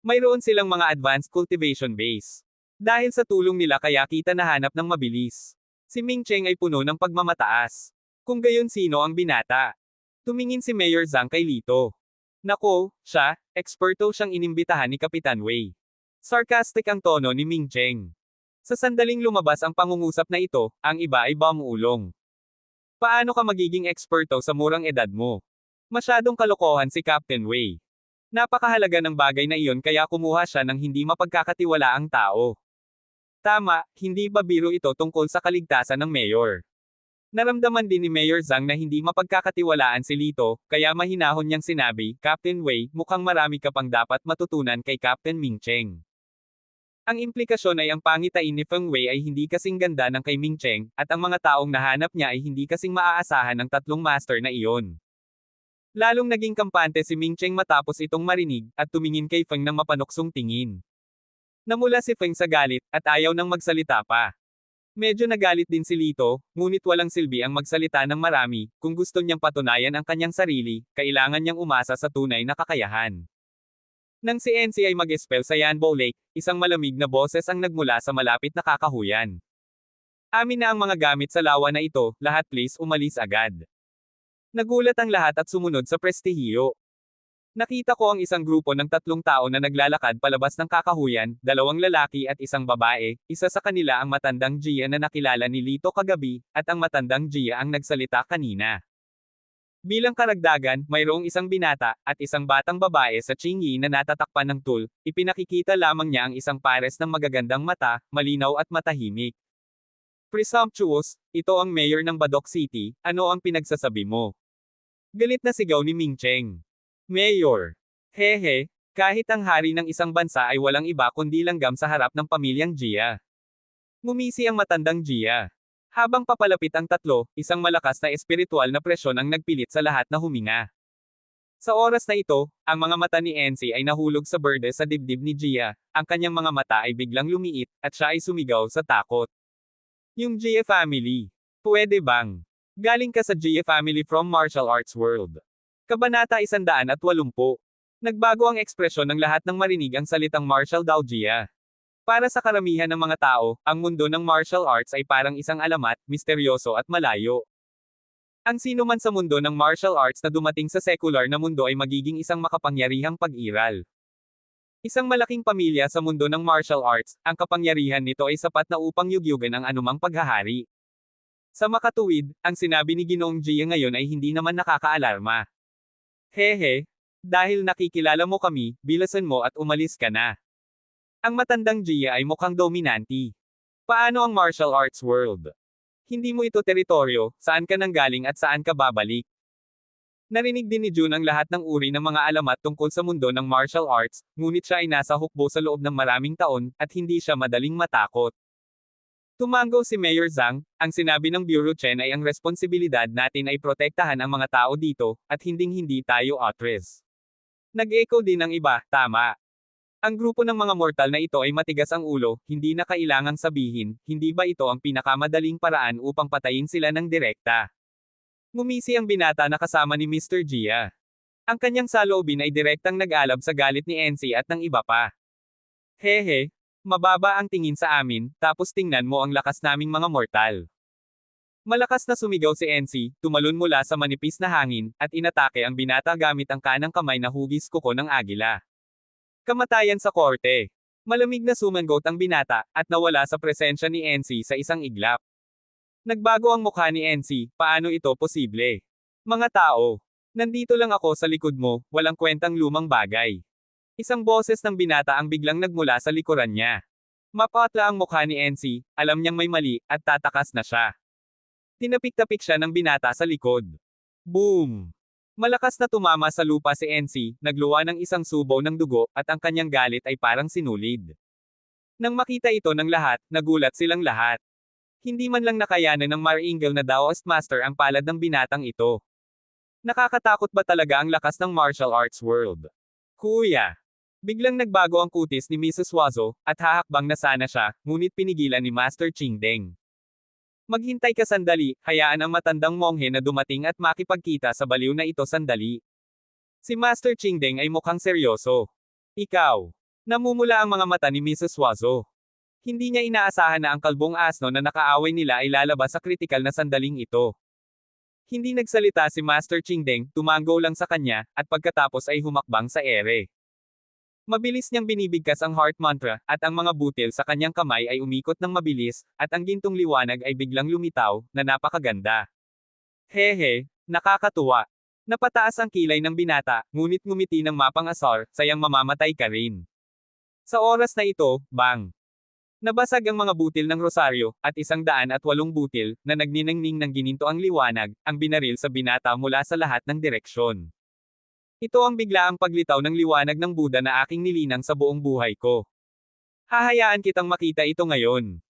Mayroon silang mga advanced cultivation base. Dahil sa tulong nila kaya kita nahanap ng mabilis. Si Ming Cheng ay puno ng pagmamataas. Kung gayon sino ang binata? Tumingin si Mayor Zhang kay Lito. Nako, siya, eksperto siyang inimbitahan ni Kapitan Wei. Sarcastic ang tono ni Ming Cheng. Sa sandaling lumabas ang pangungusap na ito, ang iba ay bumulong. Paano ka magiging eksperto sa murang edad mo? Masyadong kalokohan si Captain Wei. Napakahalaga ng bagay na iyon kaya kumuha siya ng hindi mapagkakatiwalaang tao. Tama, hindi ba biro ito tungkol sa kaligtasan ng mayor? Naramdaman din ni Mayor Zhang na hindi mapagkakatiwalaan si Lito, kaya mahinahon niyang sinabi, Captain Wei, mukhang marami ka pang dapat matutunan kay Captain Ming Cheng. Ang implikasyon ay ang pangitain ni Feng Wei ay hindi kasing ganda ng kay Ming Cheng, at ang mga taong nahanap niya ay hindi kasing maaasahan ng 3 master na iyon. Lalong naging kampante si Ming Cheng matapos itong marinig, at tumingin kay Feng ng mapanuksong tingin. Namula si Feng sa galit, at ayaw nang magsalita pa. Medyo nagalit din si Lito, ngunit walang silbi ang magsalita ng marami, kung gusto niyang patunayan ang kanyang sarili, kailangan niyang umasa sa tunay na kakayahan. Nang si NC ay mag-espel sa Yanbo Lake, isang malamig na boses ang nagmula sa malapit na kakahuyan. Amin na ang mga gamit sa lawa na ito, lahat please umalis agad. Nagulat ang lahat at sumunod sa prestihiyo. Nakita ko ang isang grupo ng 3 tao na naglalakad palabas ng kakahuyan, 2 lalaki at isang babae, isa sa kanila ang matandang Gia na nakilala ni Lito kagabi, at ang matandang Gia ang nagsalita kanina. Bilang karagdagan, mayroong isang binata, at isang batang babae sa Qingyi na natatakpan ng tul, ipinakikita lamang niya ang isang pares ng magagandang mata, malinaw at matahimik. Presumptuous, ito ang mayor ng Badok City, ano ang pinagsasabi mo? Galit na sigaw ni Ming Cheng. Mayor. Hehe, kahit ang hari ng isang bansa ay walang iba kundi langgam sa harap ng pamilyang Gia. Ngumisi ang matandang Gia. Habang papalapit ang 3, isang malakas na espiritual na presyon ang nagpilit sa lahat na huminga. Sa oras na ito, ang mga mata ni NC ay nahulog sa berde sa dibdib ni Gia, ang kanyang mga mata ay biglang lumiit, at siya ay sumigaw sa takot. Yung Jie family. Pwede bang? Galing ka sa Jie family from martial arts world. Kabanata 180. Nagbago ang ekspresyon ng lahat ng marinig ang salitang martial daw Jia. Para sa karamihan ng mga tao, ang mundo ng martial arts ay parang isang alamat, misteryoso at malayo. Ang sino man sa mundo ng martial arts na dumating sa secular na mundo ay magiging isang makapangyarihang pag-iral. Isang malaking pamilya sa mundo ng martial arts, ang kapangyarihan nito ay sapat na upang yugyugan ang anumang paghahari. Sa makatuwid, ang sinabi ni Ginoong Jia ngayon ay hindi naman nakakaalarma. Hehe, dahil nakikilala mo kami, bilasan mo at umalis ka na. Ang matandang Jia ay mukhang dominanti. Paano ang martial arts world? Hindi mo ito teritoryo, saan ka nanggaling at saan ka babalik? Narinig din ni Jun ang lahat ng uri ng mga alamat tungkol sa mundo ng martial arts, ngunit siya ay nasa hukbo sa loob ng maraming taon, at hindi siya madaling matakot. Tumango si Mayor Zhang, ang sinabi ng Bureau Chen ay ang responsibilidad natin ay protektahan ang mga tao dito, at hinding-hindi tayo atres. Nag-echo din ng iba, tama. Ang grupo ng mga mortal na ito ay matigas ang ulo, hindi na kailangang sabihin, hindi ba ito ang pinakamadaling paraan upang patayin sila ng direkta? Ngumisi ang binata na kasama ni Mr. Jia. Ang kanyang saloobin ay direktang nag-alab sa galit ni NC at ng iba pa. Hehe, mababa ang tingin sa amin, tapos tingnan mo ang lakas naming mga mortal. Malakas na sumigaw si NC, tumalon mula sa manipis na hangin, at inatake ang binata gamit ang kanang kamay na hugis kuko ng agila. Kamatayan sa korte. Malamig na sumangot ang binata, at nawala sa presensya ni NC sa isang iglap. Nagbago ang mukha ni NC, paano ito posible? Mga tao, nandito lang ako sa likod mo, walang kwentang lumang bagay. Isang boses ng binata ang biglang nagmula sa likuran niya. Mapatla ang mukha ni NC, alam niyang may mali, at tatakas na siya. Tinapik-tapik siya ng binata sa likod. Boom! Malakas na tumama sa lupa si NC, nagluwa ng isang subaw ng dugo, at ang kanyang galit ay parang sinulid. Nang makita ito ng lahat, nagulat silang lahat. Hindi man lang nakayanan ng Maringal na Daoist Master ang palad ng binatang ito. Nakakatakot ba talaga ang lakas ng martial arts world? Kuya! Biglang nagbago ang kutis ni Mrs. Wazo, at hahakbang na sana siya, ngunit pinigilan ni Master Qingdeng. Maghintay ka sandali, hayaan ang matandang monghe na dumating at makipagkita sa baliw na ito sandali. Si Master Qingdeng ay mukhang seryoso. Ikaw. Namumula ang mga mata ni Mrs. Wazo. Hindi niya inaasahan na ang kalbong asno na nakaaway nila ay lalabas sa kritikal na sandaling ito. Hindi nagsalita si Master Qingdeng, tumango lang sa kanya, at pagkatapos ay humakbang sa ere. Mabilis niyang binibigkas ang heart mantra, at ang mga butil sa kanyang kamay ay umikot ng mabilis, at ang gintong liwanag ay biglang lumitaw, na napakaganda. Hehe, nakakatuwa. Napataas ang kilay ng binata, ngunit ngumiti ng mapang-asar, sayang mamamatay ka rin. Sa oras na ito, bang! Nabasag ang mga butil ng rosaryo, at 108 butil, na nagniningning ng gininto ang liwanag, ang binaril sa binata mula sa lahat ng direksyon. Ito ang biglaang paglitaw ng liwanag ng Buddha na aking nilinang sa buong buhay ko. Hahayaan kitang makita ito ngayon.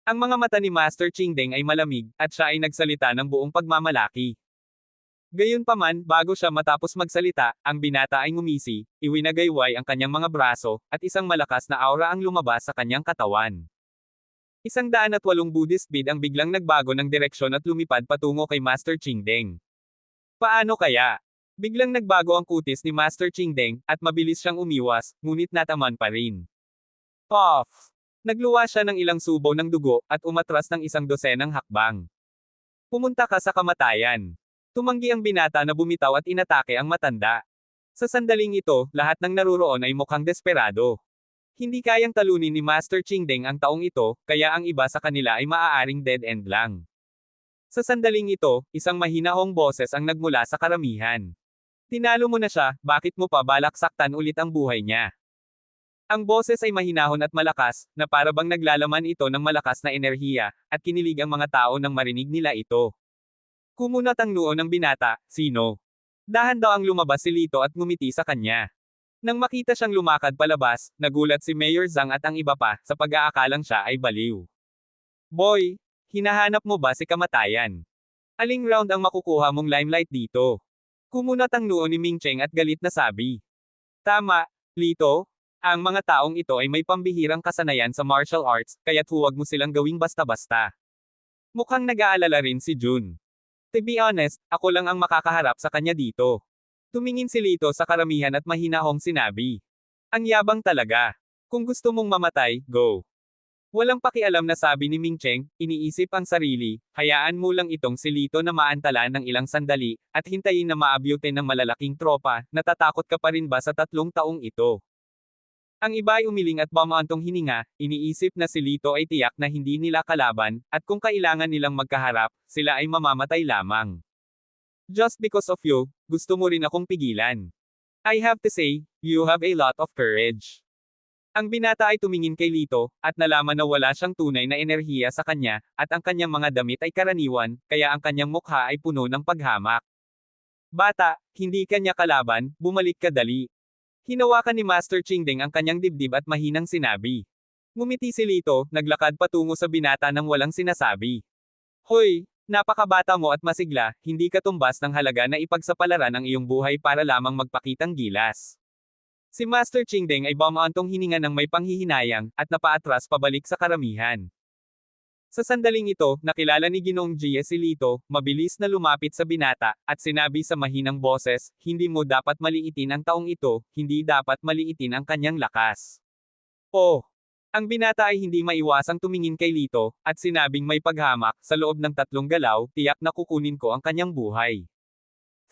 Ang mga mata ni Master Qingdeng ay malamig, at siya ay nagsalita ng buong pagmamalaki. Gayunpaman, bago siya matapos magsalita, ang binata ay ngumisi, iwinagayway ang kanyang mga braso, at isang malakas na aura ang lumabas sa kanyang katawan. 108 Buddhist bead ang biglang nagbago ng direksyon at lumipad patungo kay Master Qingdeng. Paano kaya? Biglang nagbago ang kutis ni Master Qingdeng, at mabilis siyang umiwas, ngunit nataman pa rin. Puff! Nagluwa siya ng ilang subaw ng dugo, at umatras ng 100 hakbang. Pumunta ka sa kamatayan. Tumanggi ang binata na bumitaw at inatake ang matanda. Sa sandaling ito, lahat ng naruroon ay mukhang desperado. Hindi kayang talunin ni Master Qingdeng ang taong ito, kaya ang iba sa kanila ay maaaring dead end lang. Sa sandaling ito, isang mahinahong boses ang nagmula sa karamihan. Tinalo mo na siya, bakit mo pa balak saktan ulit ang buhay niya? Ang boses ay mahinahon at malakas, na para bang naglalaman ito ng malakas na enerhiya, at kinilig ang mga tao nang marinig nila ito. Kumunat ang noo ng binata, sino? Dahan daw ang lumabas si Lito at ngumiti sa kanya. Nang makita siyang lumakad palabas, nagulat si Mayor Zhang at ang iba pa, sa pag-aakalang siya ay baliw. Boy, hinahanap mo ba si kamatayan? Aling round ang makukuha mong limelight dito? Kumunat ang noo ni Ming Cheng at galit na sabi. Tama, Lito. Ang mga taong ito ay may pambihirang kasanayan sa martial arts, kaya't huwag mo silang gawing basta-basta. Mukhang nag-aalala rin si Jun. To be honest, ako lang ang makakaharap sa kanya dito. Tumingin si Lito sa karamihan at mahinahong sinabi. Ang yabang talaga. Kung gusto mong mamatay, go. Walang pakialam na sabi ni Ming Cheng, iniisip ang sarili, hayaan mo lang itong si Lito na maantala ng ilang sandali, at hintayin na maabyutin ng malalaking tropa, natatakot ka pa rin ba sa 3 taong ito? Ang iba ay umiling at bumantong hininga, iniisip na si Lito ay tiyak na hindi nila kalaban, at kung kailangan nilang magkaharap, sila ay mamamatay lamang. Just because of you, gusto mo rin akong pigilan. I have to say, you have a lot of courage. Ang binata ay tumingin kay Lito, at nalaman na wala siyang tunay na enerhiya sa kanya, at ang kanyang mga damit ay karaniwan, kaya ang kanyang mukha ay puno ng paghamak. Bata, hindi kanya kalaban, bumalik ka dali. Hinawakan ni Master Chingdeng ang kanyang dibdib at mahinang sinabi. Ngumiti si Lito, naglakad patungo sa binata nang walang sinasabi. Hoy, napakabata mo at masigla, hindi ka tumbas ng halaga na ipagsapalaran ang iyong buhay para lamang magpakitang gilas. Si Master Chingdeng ay bumantong hininga ng may panghihinayang, at napaatras pabalik sa karamihan. Sa sandaling ito, nakilala ni Ginoong Jie si Lito, mabilis na lumapit sa binata, at sinabi sa mahinang boses, hindi mo dapat maliitin ang taong ito, hindi dapat maliitin ang kanyang lakas. Oh! Ang binata ay hindi maiwasang tumingin kay Lito, at sinabing may paghamak, sa loob ng 3 galaw, tiyak na kukunin ko ang kanyang buhay.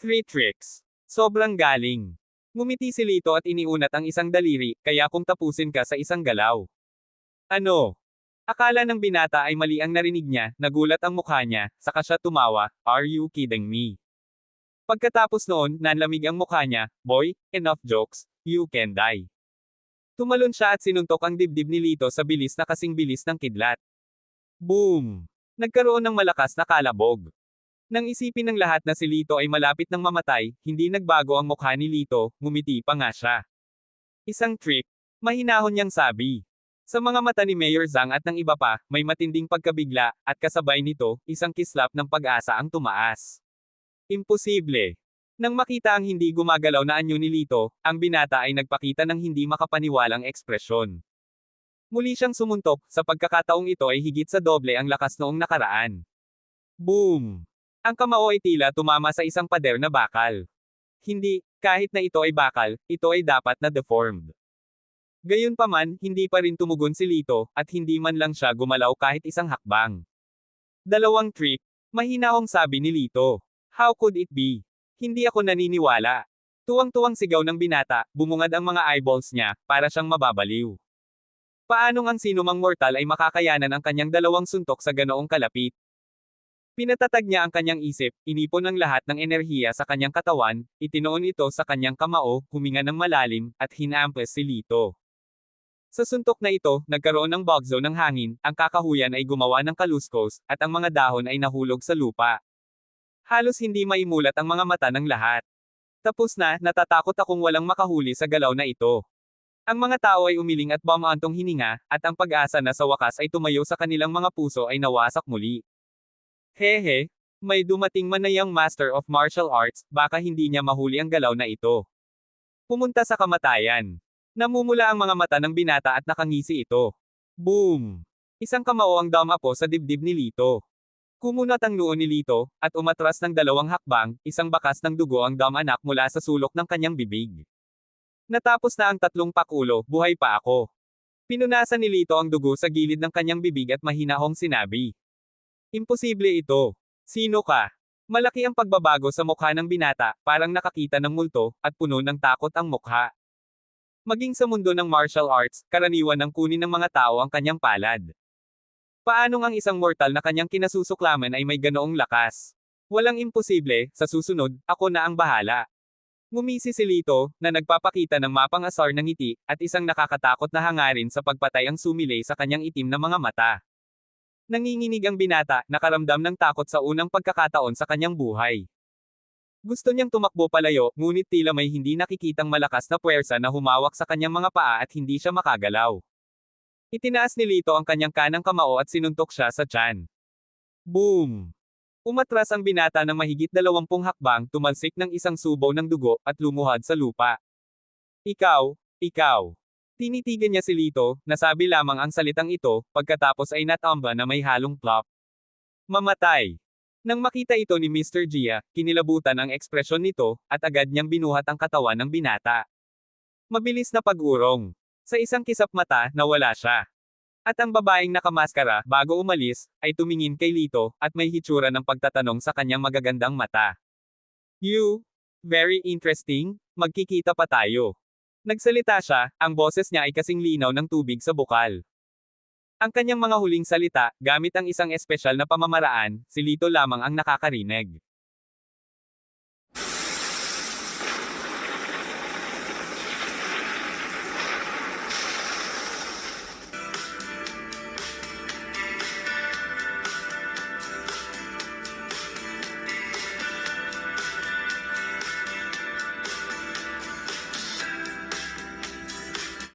3 tricks. Sobrang galing. Ngumiti si Lito at iniunat ang isang daliri, kaya kung tapusin ka sa 1 galaw. Ano? Akala ng binata ay mali ang narinig niya, nagulat ang mukha niya, saka siya tumawa, are you kidding me? Pagkatapos noon, nanlamig ang mukha niya, boy, enough jokes, you can die. Tumalon siya at sinuntok ang dibdib ni Lito sa bilis na kasing bilis ng kidlat. Boom! Nagkaroon ng malakas na kalabog. Nang isipin ng lahat na si Lito ay malapit ng mamatay, hindi nagbago ang mukha ni Lito, ngumiti pa nga siya. Isang trick, mahinahon niyang sabi. Sa mga mata ni Mayor Zhang at ng iba pa, may matinding pagkabigla, at kasabay nito, isang kislap ng pag-asa ang tumaas. Imposible. Nang makita ang hindi gumagalaw na anyo ni Lito, ang binata ay nagpakita ng hindi makapaniwalang ekspresyon. Muli siyang sumuntok, sa pagkakataong ito ay higit sa doble ang lakas noong nakaraan. Boom! Ang kamao ay tila tumama sa isang pader na bakal. Hindi, kahit na ito ay bakal, ito ay dapat na deformed. Gayunpaman, hindi pa rin tumugon si Lito, at hindi man lang siya gumalaw kahit isang hakbang. 2 trick, mahinahong sabi ni Lito. How could it be? Hindi ako naniniwala. Tuwang-tuwang sigaw ng binata, bumungad ang mga eyeballs niya, para siyang mababaliw. Paanong ang sinumang mortal ay makakayanan ang kanyang 2 suntok sa ganoong kalapit? Pinatatag niya ang kanyang isip, inipon ang lahat ng enerhiya sa kanyang katawan, itinoon ito sa kanyang kamao, huminga ng malalim, at hinampes si Lito. Sa suntok na ito, nagkaroon ng bugzo ng hangin, ang kakahuyan ay gumawa ng kaluskos, at ang mga dahon ay nahulog sa lupa. Halos hindi maimulat ang mga mata ng lahat. Tapos na, natatakot akong walang makahuli sa galaw na ito. Ang mga tao ay umiling at bumantong hininga, at ang pag-asa na sa wakas ay tumayo sa kanilang mga puso ay nawasak muli. Hehe, may dumating man na yang Master of Martial Arts, baka hindi niya mahuli ang galaw na ito. Pumunta sa kamatayan. Namumula ang mga mata ng binata at nakangisi ito. Boom! Isang kamao ang damapo sa dibdib ni Lito. Kumunat ang noo ni Lito, at umatras ng 2 hakbang, isang bakas ng dugo ang damanak mula sa sulok ng kanyang bibig. Natapos na ang 3 pakulo, buhay pa ako. Pinunasan ni Lito ang dugo sa gilid ng kanyang bibig at mahinahong sinabi. Imposible ito. Sino ka? Malaki ang pagbabago sa mukha ng binata, parang nakakita ng multo, at puno ng takot ang mukha. Maging sa mundo ng martial arts, karaniwan ng kunin ng mga tao ang kanyang palad. Paanong ang isang mortal na kanyang kinasusuklaman ay may ganoong lakas? Walang imposible, sa susunod, ako na ang bahala. Ngumisi si Lito, na nagpapakita ng mapang-asar ng ngiti, at isang nakakatakot na hangarin sa pagpatay ang sumilay sa kanyang itim na mga mata. Nanginginig ang binata, nakaramdam ng takot sa unang pagkakataon sa kanyang buhay. Gusto niyang tumakbo palayo, ngunit tila may hindi nakikitang malakas na puwersa na humawak sa kanyang mga paa at hindi siya makagalaw. Itinaas ni Lito ang kanyang kanang kamao at sinuntok siya sa tiyan. Boom! Umatras ang binata ng mahigit 20 hakbang, tumalsik ng isang subaw ng dugo, at lumuhad sa lupa. Ikaw, ikaw. Tinitigan niya si Lito, nasabi lamang ang salitang ito, pagkatapos ay natamba na may halong plop. Mamatay. Nang makita ito ni Mr. Gia, kinilabutan ang ekspresyon nito, at agad niyang binuhat ang katawan ng binata. Mabilis na pag-urong. Sa isang kisap mata, nawala siya. At ang babaeng nakamaskara, bago umalis, ay tumingin kay Lito, at may hitsura ng pagtatanong sa kanyang magagandang mata. You? Very interesting, magkikita pa tayo. Nagsalita siya, ang boses niya ay kasing linaw ng tubig sa bukal. Ang kanyang mga huling salita, gamit ang isang espesyal na pamamaraan, si Lito lamang ang nakakarinig.